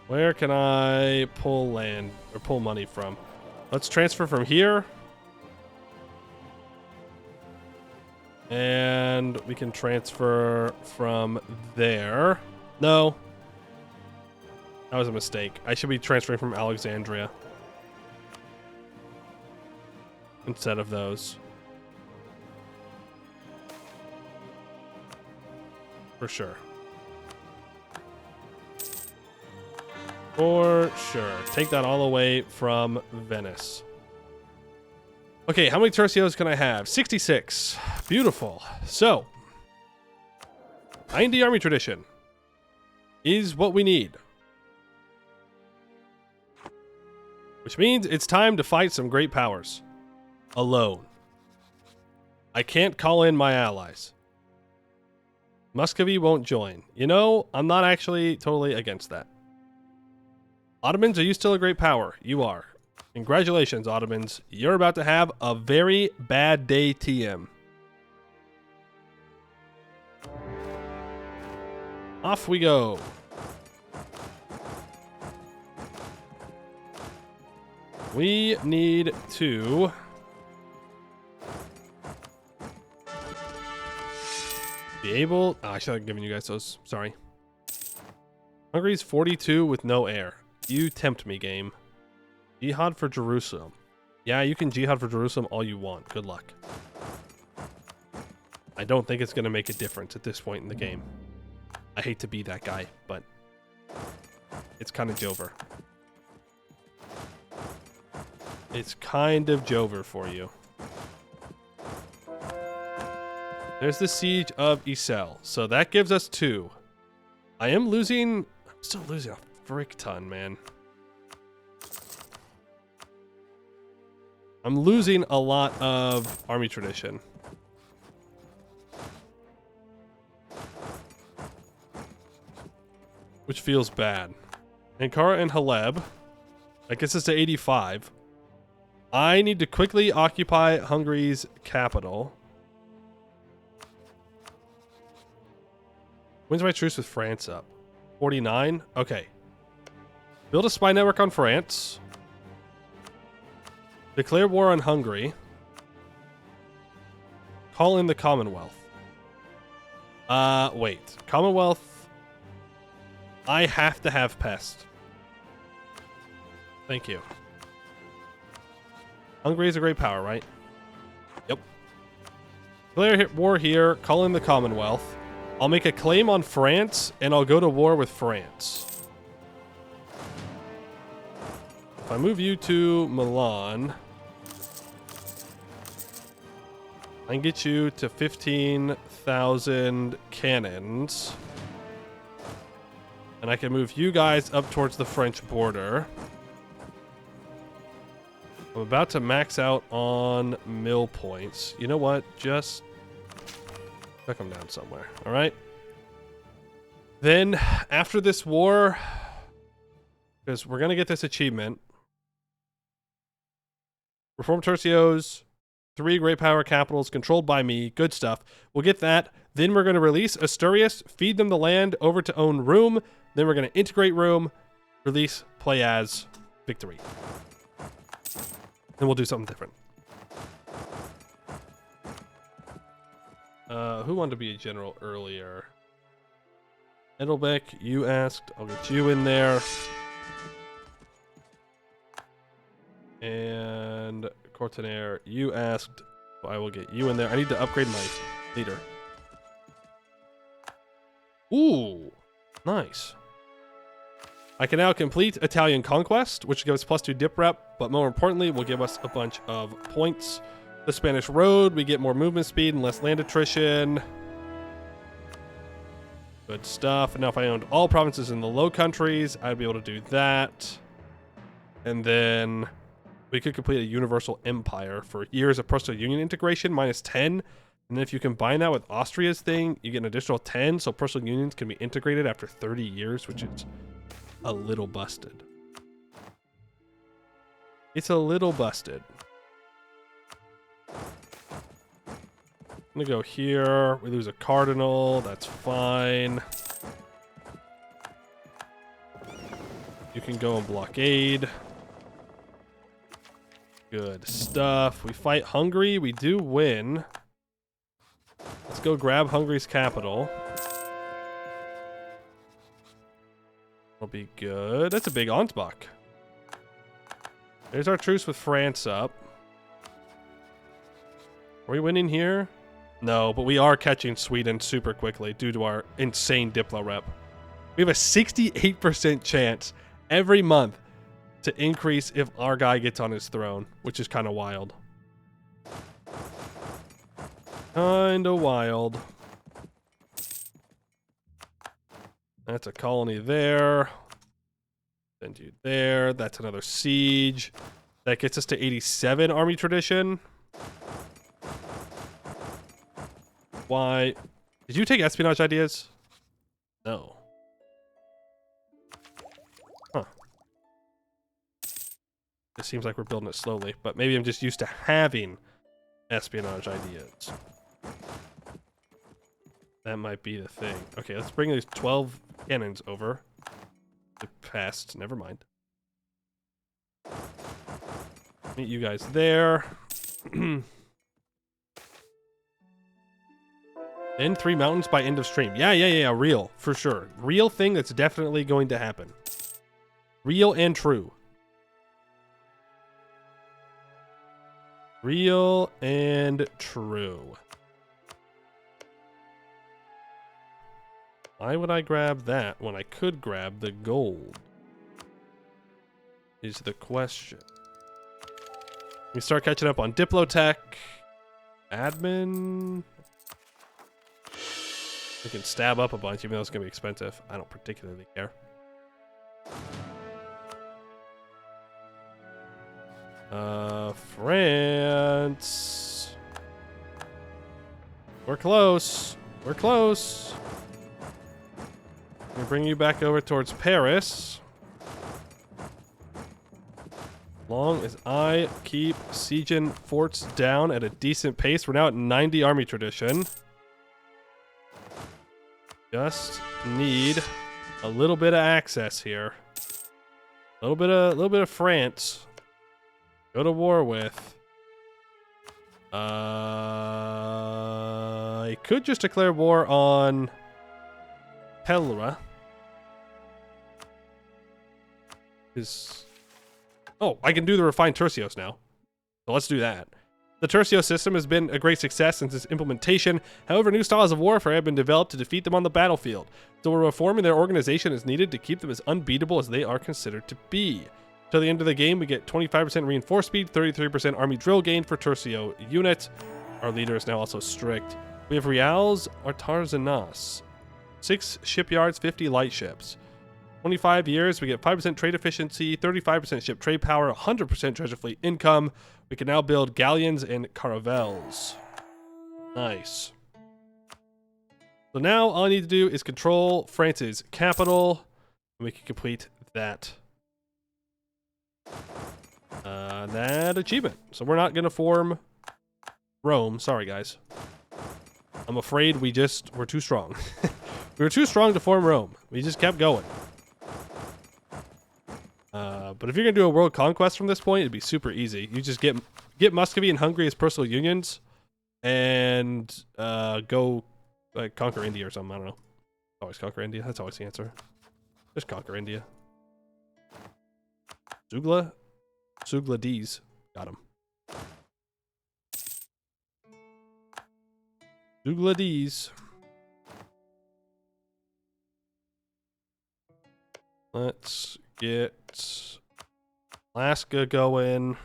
[SPEAKER 1] Where can I pull land or pull money from? Let's transfer from here. And we can transfer from there. No. That was a mistake. I should be transferring from Alexandria instead of those. For sure. For sure. Take that all the way from Venice. Okay, how many tercios can I have? 66. Beautiful. So, 90 army tradition is what we need. Which means it's time to fight some great powers. Alone. I can't call in my allies. Muscovy won't join. You know, I'm not actually totally against that. Ottomans, are you still a great power? You are. Congratulations, Ottomans. You're about to have a very bad day, TM. Off we go. We need to be able... Oh, I should have given you guys those. Sorry. Hungary's 42 with no air. You tempt me, game. Jihad for Jerusalem. Yeah, you can jihad for Jerusalem all you want. Good luck. I don't think it's going to make a difference at this point in the game. I hate to be that guy, but it's kind of Jover. It's kind of Jover for you. There's the siege of Isel. So that gives us 2. I am losing... I'm still losing a frick ton, man. I'm losing a lot of army tradition. Which feels bad. Ankara and Haleb. That gets us to 85. I need to quickly occupy Hungary's capital. When's my truce with France up? 49? Okay. Build a spy network on France. Declare war on Hungary. Call in the Commonwealth. Wait. Commonwealth. I have to have pest. Thank you. Hungary is a great power, right? Yep. Declare war here. Call in the Commonwealth. I'll make a claim on France, and I'll go to war with France. If I move you to Milan, I can get you to 15,000 cannons. And I can move you guys up towards the French border. I'm about to max out on mill points. You know what? Just chuck them down somewhere. All right. Then, after this war, because we're going to get this achievement, Reformed Tercios, 3 great power capitals controlled by me. Good stuff. We'll get that. Then we're going to release Asturias, feed them the land over to own Room. Then we're going to integrate Room, release, play as, victory. Then we'll do something different. Who wanted to be a general earlier? Edelbeck, you asked. I'll get you in there. And Courtenaire, you asked. So I will get you in there. I need to upgrade my leader. Ooh, nice. I can now complete Italian Conquest, which gives us +2 dip rep, but more importantly, will give us a bunch of points. The Spanish Road, we get more movement speed and less land attrition. Good stuff. And now if I owned all provinces in the Low Countries, I'd be able to do that. And then we could complete a universal empire for years of personal union integration, -10. And then if you combine that with Austria's thing, you get an additional 10. So personal unions can be integrated after 30 years, which is a little busted. It's a little busted. I'm gonna go here. We lose a cardinal. That's fine. You can go and blockade. Good stuff. We fight Hungary. We do win. Let's go grab Hungary's capital. That'll be good. That's a big Ansbach. There's our truce with France up. Are we winning here? No, but we are catching Sweden super quickly due to our insane Diplo rep. We have a 68% chance every month to increase if our guy gets on his throne, which is kind of wild. Kinda wild. That's a colony there. Send you there. That's another siege. That gets us to 87 army tradition. Why? Did you take espionage ideas? No. Huh. It seems like we're building it slowly, but maybe I'm just used to having espionage ideas. That might be the thing. Okay, let's bring these 12 cannons over. They passed. Never mind. Meet you guys there. Then 3 mountains by end of stream. Yeah, real. For sure. Real thing that's definitely going to happen. Real and true. Real and true. Why would I grab that when I could grab the gold? Is the question. We start catching up on Diplotech. Admin. We can stab up a bunch, even though it's going to be expensive. I don't particularly care. France. We're close. We're close. We'll bring you back over towards Paris. Long as I keep sieging forts down at a decent pace. We're now at 90 army tradition. Just need a little bit of access here. A little bit of France. Go to war with. I could just declare war on Pelra. Oh, I can do the refined Tercios now. So let's do that. The Tercio system has been a great success since its implementation. However, new styles of warfare have been developed to defeat them on the battlefield. So reforming their organization is needed to keep them as unbeatable as they are considered to be. Till the end of the game, we get 25% reinforced speed, 33% army drill gain for Tercio Units. Our leader is now also strict. We have Reals Artarzanas. 6 shipyards, 50 light ships. 25 years, we get 5% trade efficiency, 35% ship trade power, 100% treasure fleet income. We can now build galleons and caravels. Nice. So now all I need to do is control France's capital, and we can complete that achievement. So we're not going to form Rome. Sorry, guys. I'm afraid we're too strong. We were too strong to form Rome. We just kept going. But if you're going to do a world conquest from this point, it'd be super easy. You just get Muscovy and Hungary as personal unions and go conquer India or something. I don't know. Always conquer India. That's always the answer. Just conquer India. Suglades. Got him. Suglades. Let's get Alaska going.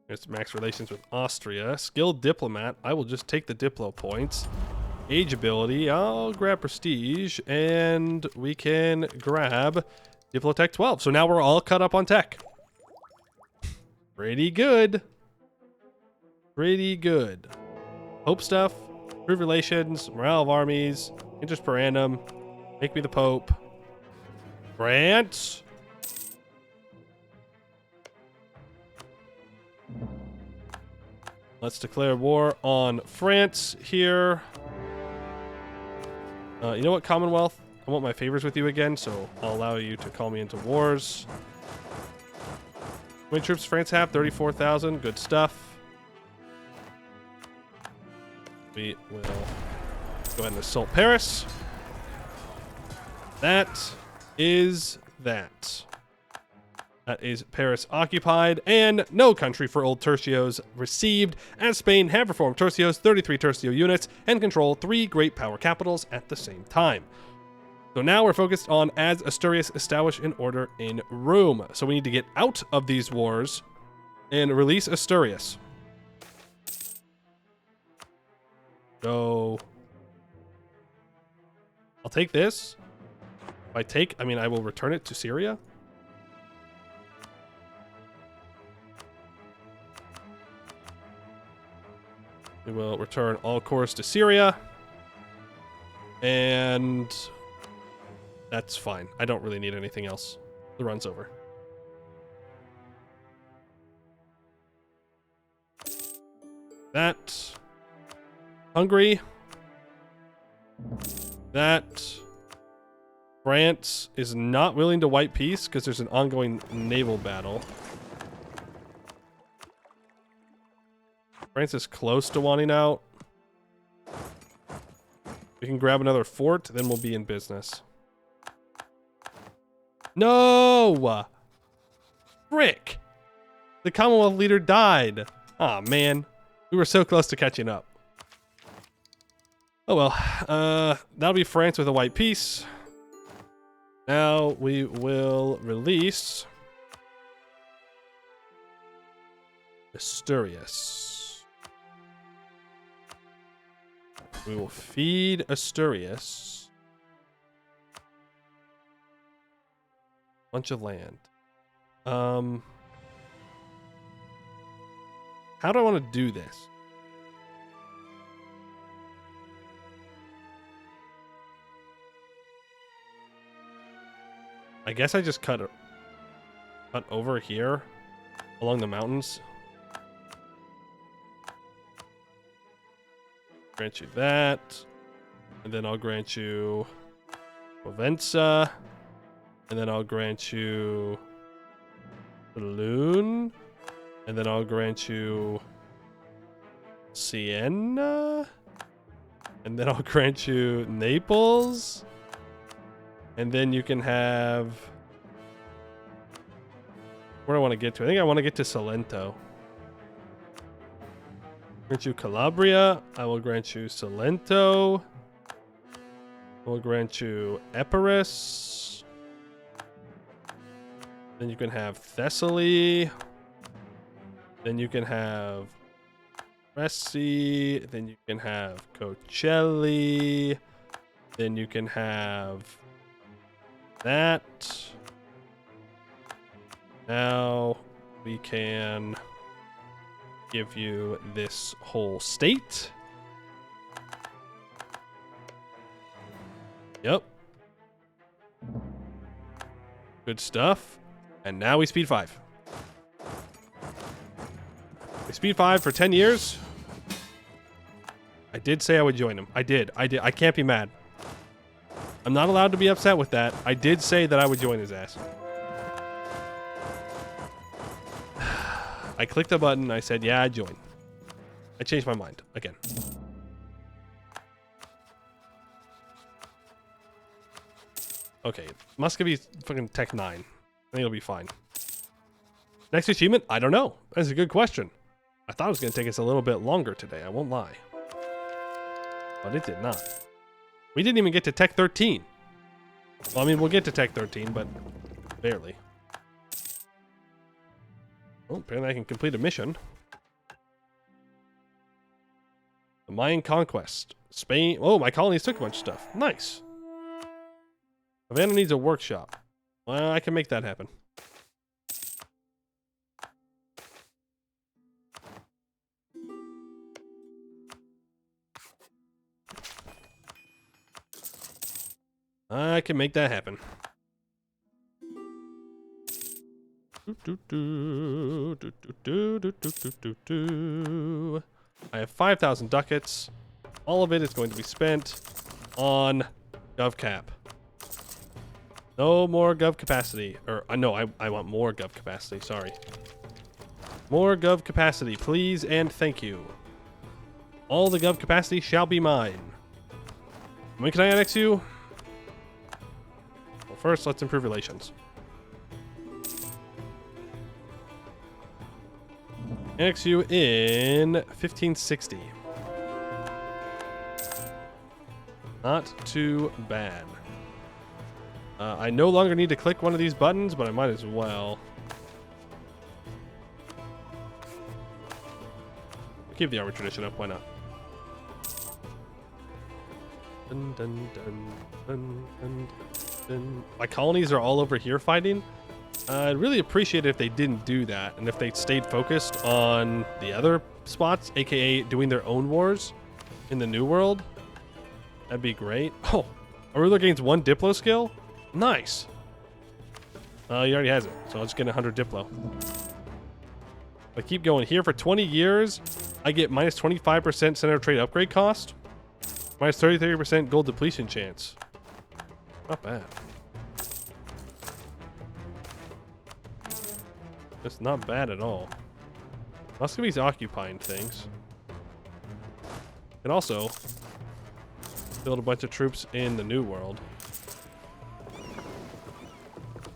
[SPEAKER 1] It's max relations with Austria. Skilled diplomat. I will just take the diplo points. Age ability. I'll grab prestige, and we can grab Diplotech 12. So now we're all cut up on tech. Pretty good. Pretty good. Hope stuff. Improve relations. Morale of armies. Interest per annum. Make me the Pope. France. Let's declare war on France here. You know what, Commonwealth? I want my favors with you again, so I'll allow you to call me into wars. How many troops does France have? 34,000. Good stuff. We will go ahead and assault Paris. That is that. That is Paris occupied, and no country for Old Tercios received, as Spain have Reformed Tercios, 33 Tercio Units, and control 3 great power capitals at the same time. So now we're focused on as Asturias establish an order in Rome. So we need to get out of these wars and release Asturias. So I'll take this. If I mean, I will return it to Syria. We will return all cores to Syria. And that's fine. I don't really need anything else. The run's over. That. Hungary. That. France is not willing to wipe peace because there's an ongoing naval battle. France is close to wanting out. We can grab another fort, then we'll be in business. No! Frick! The Commonwealth leader died. Aw, man. We were so close to catching up. Oh well. That'll be France with a white peace. Now we will release Asturias. We will feed Asturias bunch of land. How do I want to do this? I guess I just cut over here along the mountains. Grant you that. And then I'll grant you Provenza. And then I'll grant you Balloon. And then I'll grant you Siena. And then I'll grant you Naples. And then you can have... Where do I want to get to? I think I want to get to Salento. Grant you Calabria. I will grant you Salento. I will grant you Epirus. Then you can have Thessaly. Then you can have Resi. Then you can have Cocelli. Then you can have that. Now we can give you this whole state. Yep. Good stuff. And now we speed 5. We speed 5 for 10 years. I did say I would join him. I did. I can't be mad. I'm not allowed to be upset with that. I did say that I would join his ass. I clicked the button. I said, yeah, I'd join. I changed my mind again. Okay, Muscovy's fucking Tech 9. I think it'll be fine. Next achievement? I don't know. That's a good question. I thought it was going to take us a little bit longer today. I won't lie. But it did not. We didn't even get to Tech 13. Well, I mean, we'll get to Tech 13, but barely. Oh, apparently I can complete a mission. The Mayan Conquest. Spain. Oh, my colonies took a bunch of stuff. Nice. Havana needs a workshop. Well, I can make that happen. I can make that happen. I have 5,000 ducats. All of it is going to be spent on GovCap. No more Gov capacity. Or, no, I want more Gov capacity, sorry. More Gov capacity, please and thank you. All the Gov capacity shall be mine. When can I annex you? Well, first, let's improve relations. Annex you in 1560. Not too bad. I no longer need to click one of these buttons, but I might as well. Keep the armor tradition up, why not? Dun, dun, dun, dun, dun, dun. My colonies are all over here fighting. I'd really appreciate it if they didn't do that, and if they stayed focused on the other spots, aka doing their own wars in the New World. That'd be great. Oh, a ruler gains 1 Diplo skill? Nice. He already has it, so I'll just get 100 Diplo. If I keep going here for 20 years, I get minus 25% center of trade upgrade cost, minus 33% gold depletion chance. Not bad. It's not bad at all. Muscovy's occupying things. And also build a bunch of troops in the New World.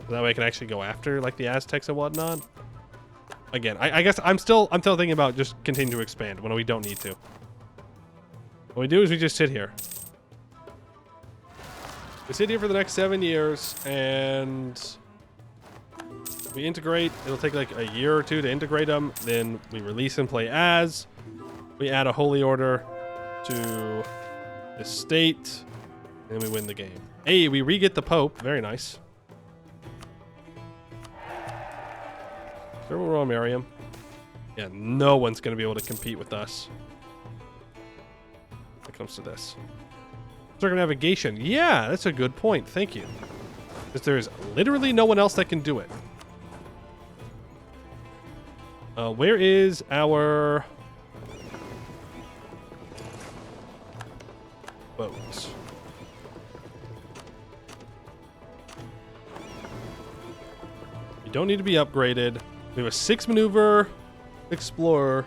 [SPEAKER 1] That way I can actually go after like the Aztecs and whatnot. Again, I guess I'm still thinking about just continuing to expand when we don't need to. What we do is we just sit here. We sit here for the next 7 years and we integrate. It'll take like a year or 2 to integrate them. Then we release and play as. We add a holy order to the state. And we win the game. Hey, we re-get the Pope. Very nice. Servo Romarium. Yeah, no one's going to be able to compete with us when it comes to this. Circumnavigation. Yeah, that's a good point. Thank you. Because there's literally no one else that can do it. Where is our... boats. You don't need to be upgraded. We have a 6 maneuver explorer.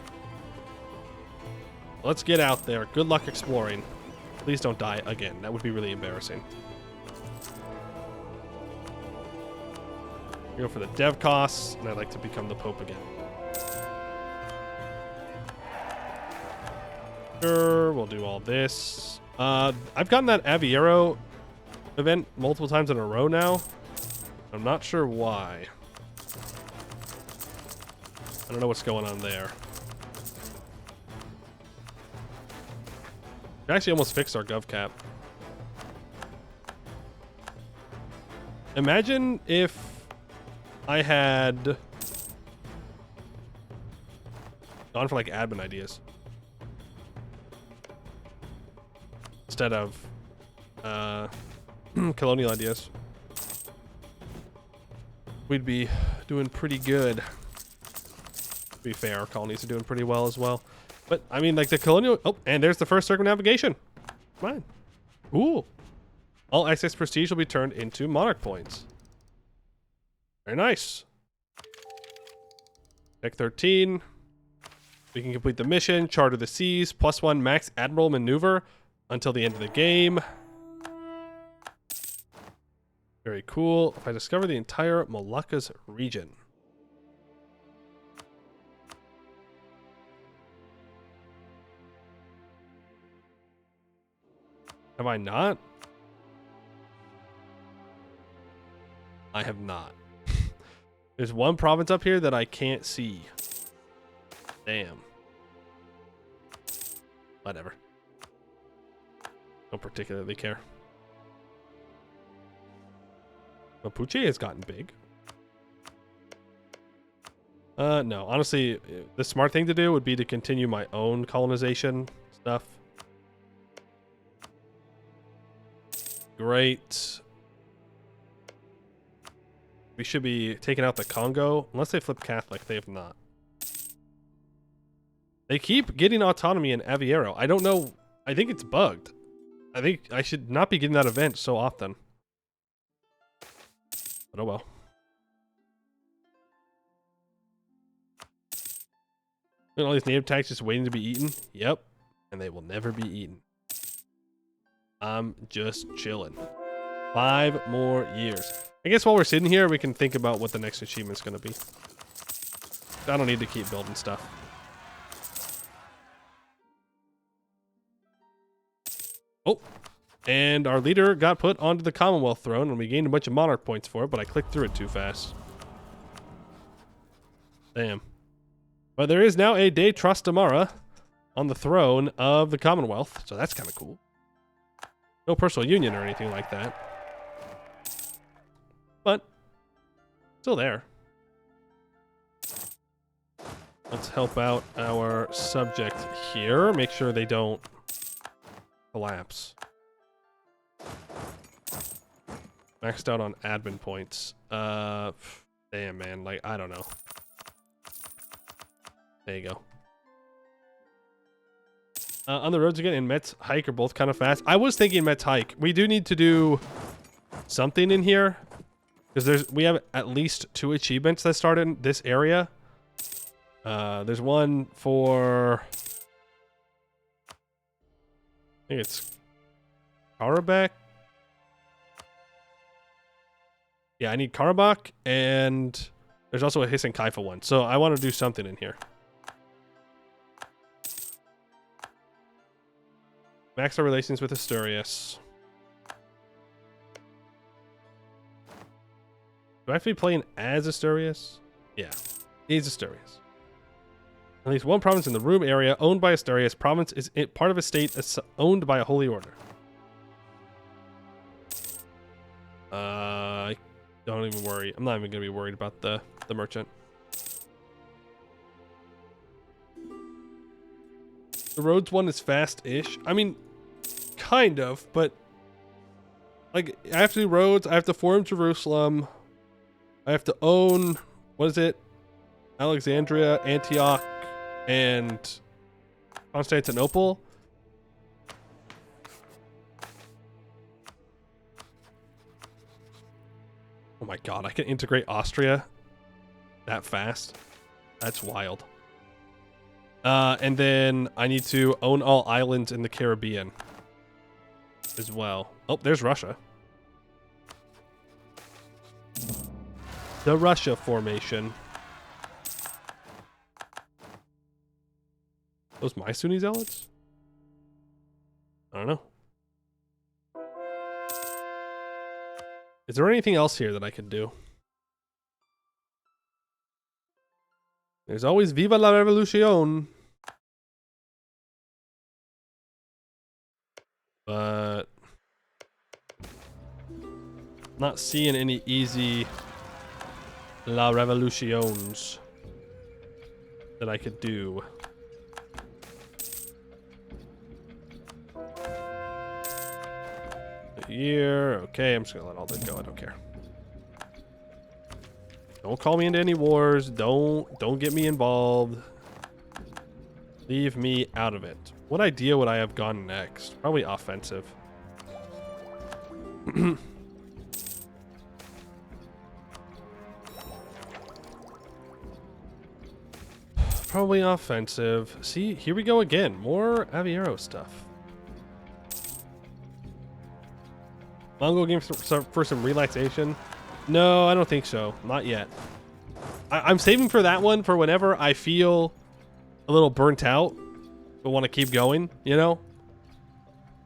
[SPEAKER 1] Let's get out there. Good luck exploring. Please don't die again. That would be really embarrassing. Go for the dev costs, and I'd like to become the Pope again. Sure, we'll do all this. I've gotten that Aviero event multiple times in a row now. I'm not sure why. I don't know what's going on there. We actually almost fixed our gov cap. Imagine if I had gone for like admin ideas instead of colonial ideas. We'd be doing pretty good. To be fair, our colonies are doing pretty well as well. But I mean, like the colonial. Oh, and there's the first circumnavigation. Come on. Ooh. All excess prestige will be turned into monarch points. Very nice. Deck 13. We can complete the mission, charter the seas, +1 max admiral maneuver until the end of the game. Very cool. If I discover the entire Moluccas region. Have I not? I have not. There's one province up here that I can't see. Damn. Whatever. Don't particularly care. Mapuche has gotten big. No. Honestly, the smart thing to do would be to continue my own colonization stuff. Great. We should be taking out the Congo. Unless they flip Catholic, they have not. They keep getting autonomy in Aviero. I don't know. I think it's bugged. I think I should not be getting that event so often. But oh well. And all these native tags just waiting to be eaten. Yep. And they will never be eaten. I'm just chilling. 5 more years. I guess while we're sitting here, we can think about what the next achievement's going to be. I don't need to keep building stuff. Oh, and our leader got put onto the Commonwealth throne, and we gained a bunch of monarch points for it, but I clicked through it too fast. Damn. But there is now a De Trastamara on the throne of the Commonwealth, so that's kind of cool. No personal union or anything like that. But still there. Let's help out our subject here. Make sure they don't collapse. Maxed out on admin points. Damn, man. Like, I don't know. There you go. On the roads again and Met's hike are both kind of fast. I was thinking Met's hike. We do need to do something in here. Because we have at least 2 achievements that start in this area. There's one for... I think it's Karabakh. Yeah, I need Karabakh, and there's also a Hiss and Kaifa one. So I want to do something in here. Max our relations with Asturias. Do I have to be playing as Asturias? Yeah, he's Asturias. At least one province in the Room area owned by Asturias. Province is part of a state owned by a holy order. Don't even worry. I'm not even going to be worried about the merchant. The roads one is fast-ish. I mean, kind of, but like I have to do roads. I have to form Jerusalem. I have to own, what is it? Alexandria, Antioch, and Constantinople. Oh my god, I can integrate Austria that fast. That's wild. And then I need to own all islands in the Caribbean as well. Oh, there's Russia. The Russia formation. Those my Sunni zealots? I don't know. Is there anything else here that I could do? There's always Viva la Revolucion. But not seeing any easy La Revolutions that I could do. A year. Okay, I'm just gonna let all that go. I don't care. Don't call me into any wars. Don't get me involved. Leave me out of it. What idea would I have gone next? Probably offensive. Probably offensive. See, here we go again. More Aviero stuff. Mongol game for some relaxation. No, I don't think so. Not yet. I'm saving for that one for whenever I feel a little burnt out but want to keep going, you know?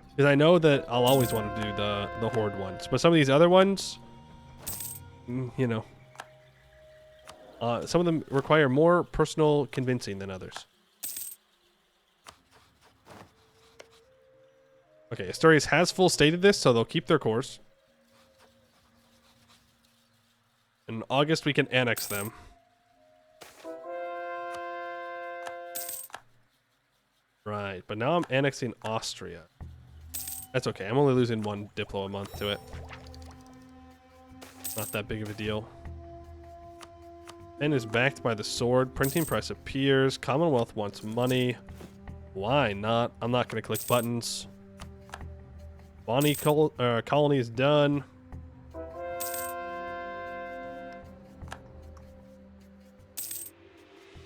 [SPEAKER 1] Because I know that I'll always want to do the horde ones. But some of these other ones, you know, some of them require more personal convincing than others. Okay, Asturias has full stated this, so they'll keep their course. In August, we can annex them. Right, but now I'm annexing Austria. That's okay. I'm only losing 1 Diplo a month to it. Not that big of a deal. Pen is backed by the sword. Printing press appears. Commonwealth wants money. Why not? I'm not going to click buttons. Bonnie colony is done.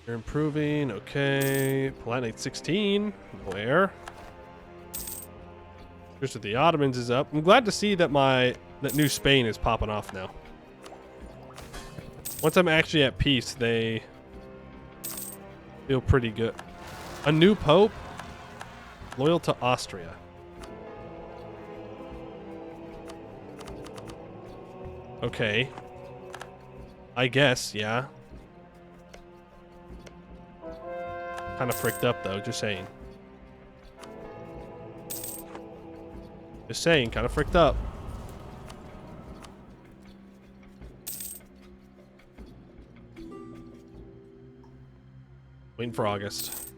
[SPEAKER 1] You're improving. Okay. Palatinate 16. Where? Here's what the Ottomans is up. I'm glad to see that that New Spain is popping off now. Once I'm actually at peace, they feel pretty good. A new pope? Loyal to Austria. Okay. I guess, yeah. Kind of fricked up, though, just saying. Just saying, kind of fricked up. Waiting for August.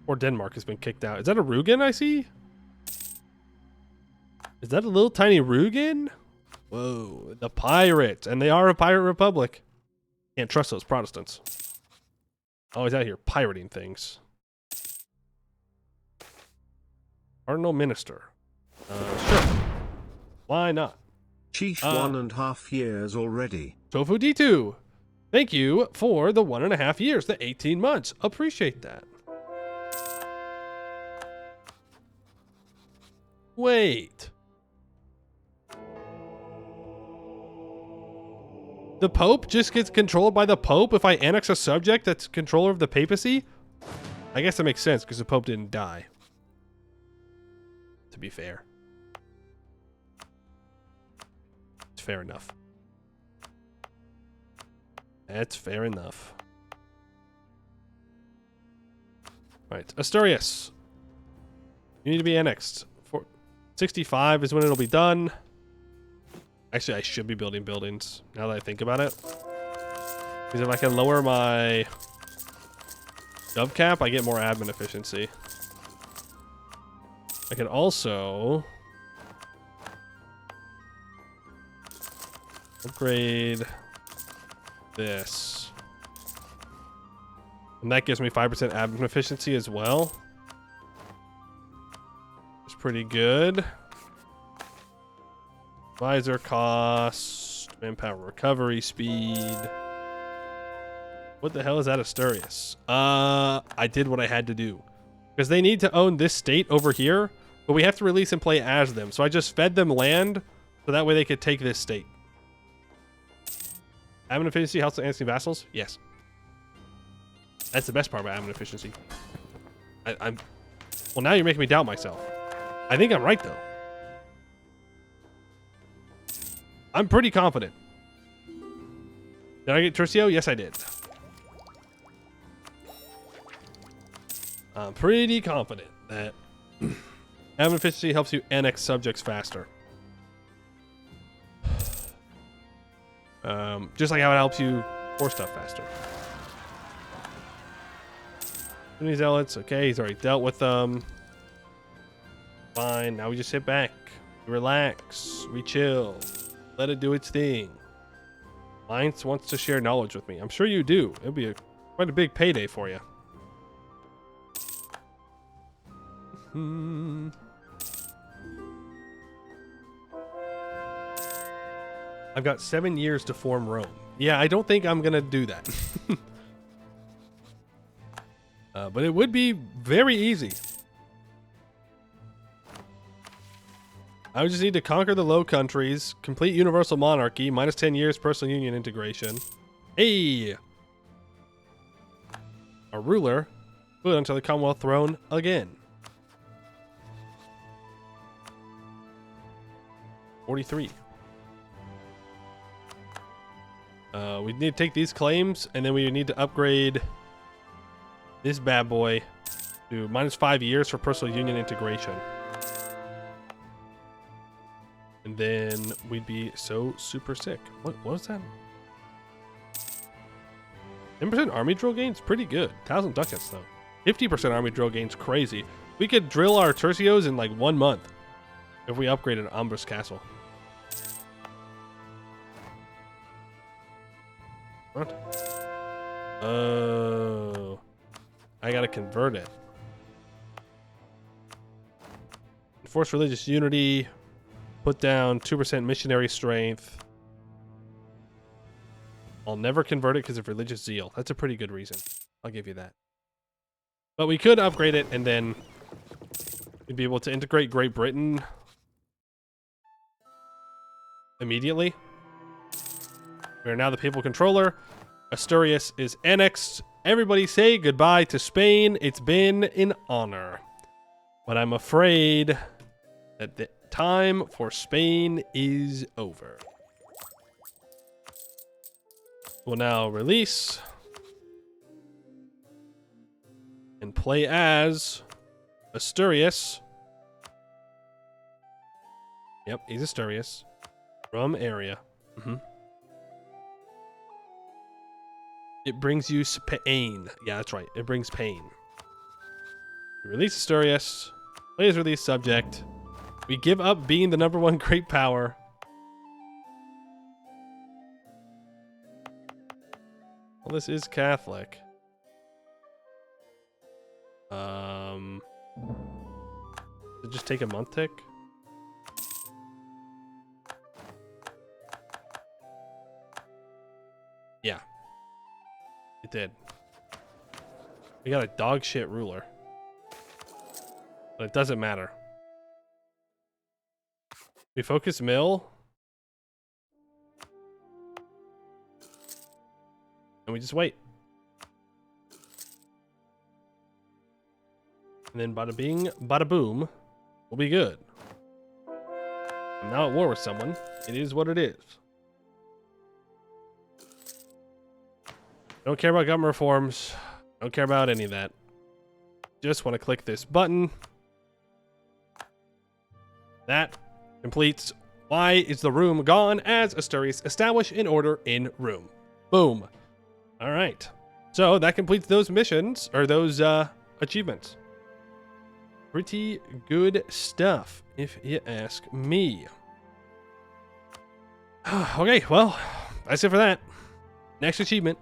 [SPEAKER 1] Or Denmark has been kicked out. Is that a Rugen I see? Is that a little tiny Rugen? Whoa, the pirates. And they are a pirate republic. Can't trust those Protestants. Always out here pirating things. Cardinal Minister. Sure. Why not?
[SPEAKER 2] Sheesh, 1.5 years already.
[SPEAKER 1] Tofu D2. Thank you for the 1.5 years, the 18 months. Appreciate that. Wait. The Pope just gets controlled by the Pope if I annex a subject that's controller of the papacy? I guess that makes sense because the Pope didn't die. To be fair. It's fair enough. That's fair enough. Right, Asturias. You need to be annexed. 65 is when it'll be done. Actually, I should be building buildings now that I think about it. Because if I can lower my gov cap, I get more admin efficiency. I can also upgrade this. And that gives me 5% admin efficiency as well. It's pretty good. Advisor cost, manpower recovery speed. What the hell is that, Asturias? I did what I had to do. Because they need to own this state over here, but we have to release and play as them. So I just fed them land, so that way they could take this state. Admin efficiency helps the annexing vassals? Yes. That's the best part about admin efficiency. I'm... Well, now you're making me doubt myself. I think I'm right, though. I'm pretty confident. Did I get Tercio? Yes, I did. I'm pretty confident that admin efficiency helps you annex subjects faster. Just like how it helps you core stuff faster. Any zealots? Okay, he's already dealt with them. Fine, now we just sit back. We relax. We chill. Let it do its thing. Alliance wants to share knowledge with me. I'm sure you do. It'll be quite a big payday for you. I've got 7 years to form Rome. Yeah, I don't think I'm gonna do that. But it would be very easy. I would just need to conquer the Low Countries, complete universal monarchy, minus 10 years personal union integration. Hey! A ruler, put onto the Commonwealth throne again. 43. We need to take these claims, and then we need to upgrade this bad boy to minus 5 years for personal union integration. And then we'd be so super sick. What was that? 10% army drill gains? Pretty good. 1,000 ducats, though. 50% army drill gains, crazy. We could drill our tercios in like 1 month if we upgraded Ambrose Castle. What? Oh. I gotta convert it. Enforce religious unity. Put down 2% missionary strength. I'll never convert it because of religious zeal. That's a pretty good reason. I'll give you that. But we could upgrade it and then we'd be able to integrate Great Britain immediately. We are now the papal controller. Asturias is annexed. Everybody say goodbye to Spain. It's been an honor. But I'm afraid that the time for Spain is over. We'll now release and play as Asturias. Yep, he's Asturias. From area. It brings you pain. Yeah, that's right. It brings pain. We release Asturias. Play as release subject. We give up being the #1 great power. Well, this is Catholic. Did it just take a month tick? Yeah. It did. We got a dog shit ruler. But it doesn't matter. We focus mill. And we just wait. And then bada bing, bada boom, we'll be good. I'm now at war with someone. It is what it is. Don't care about government reforms. Don't care about any of that. Just want to click this button. That completes. Why is the room gone? As Asturias, establish an order in room. Boom. All right. So that completes those missions, or those achievements. Pretty good stuff, if you ask me. Okay, well, that's it for that. Next achievement.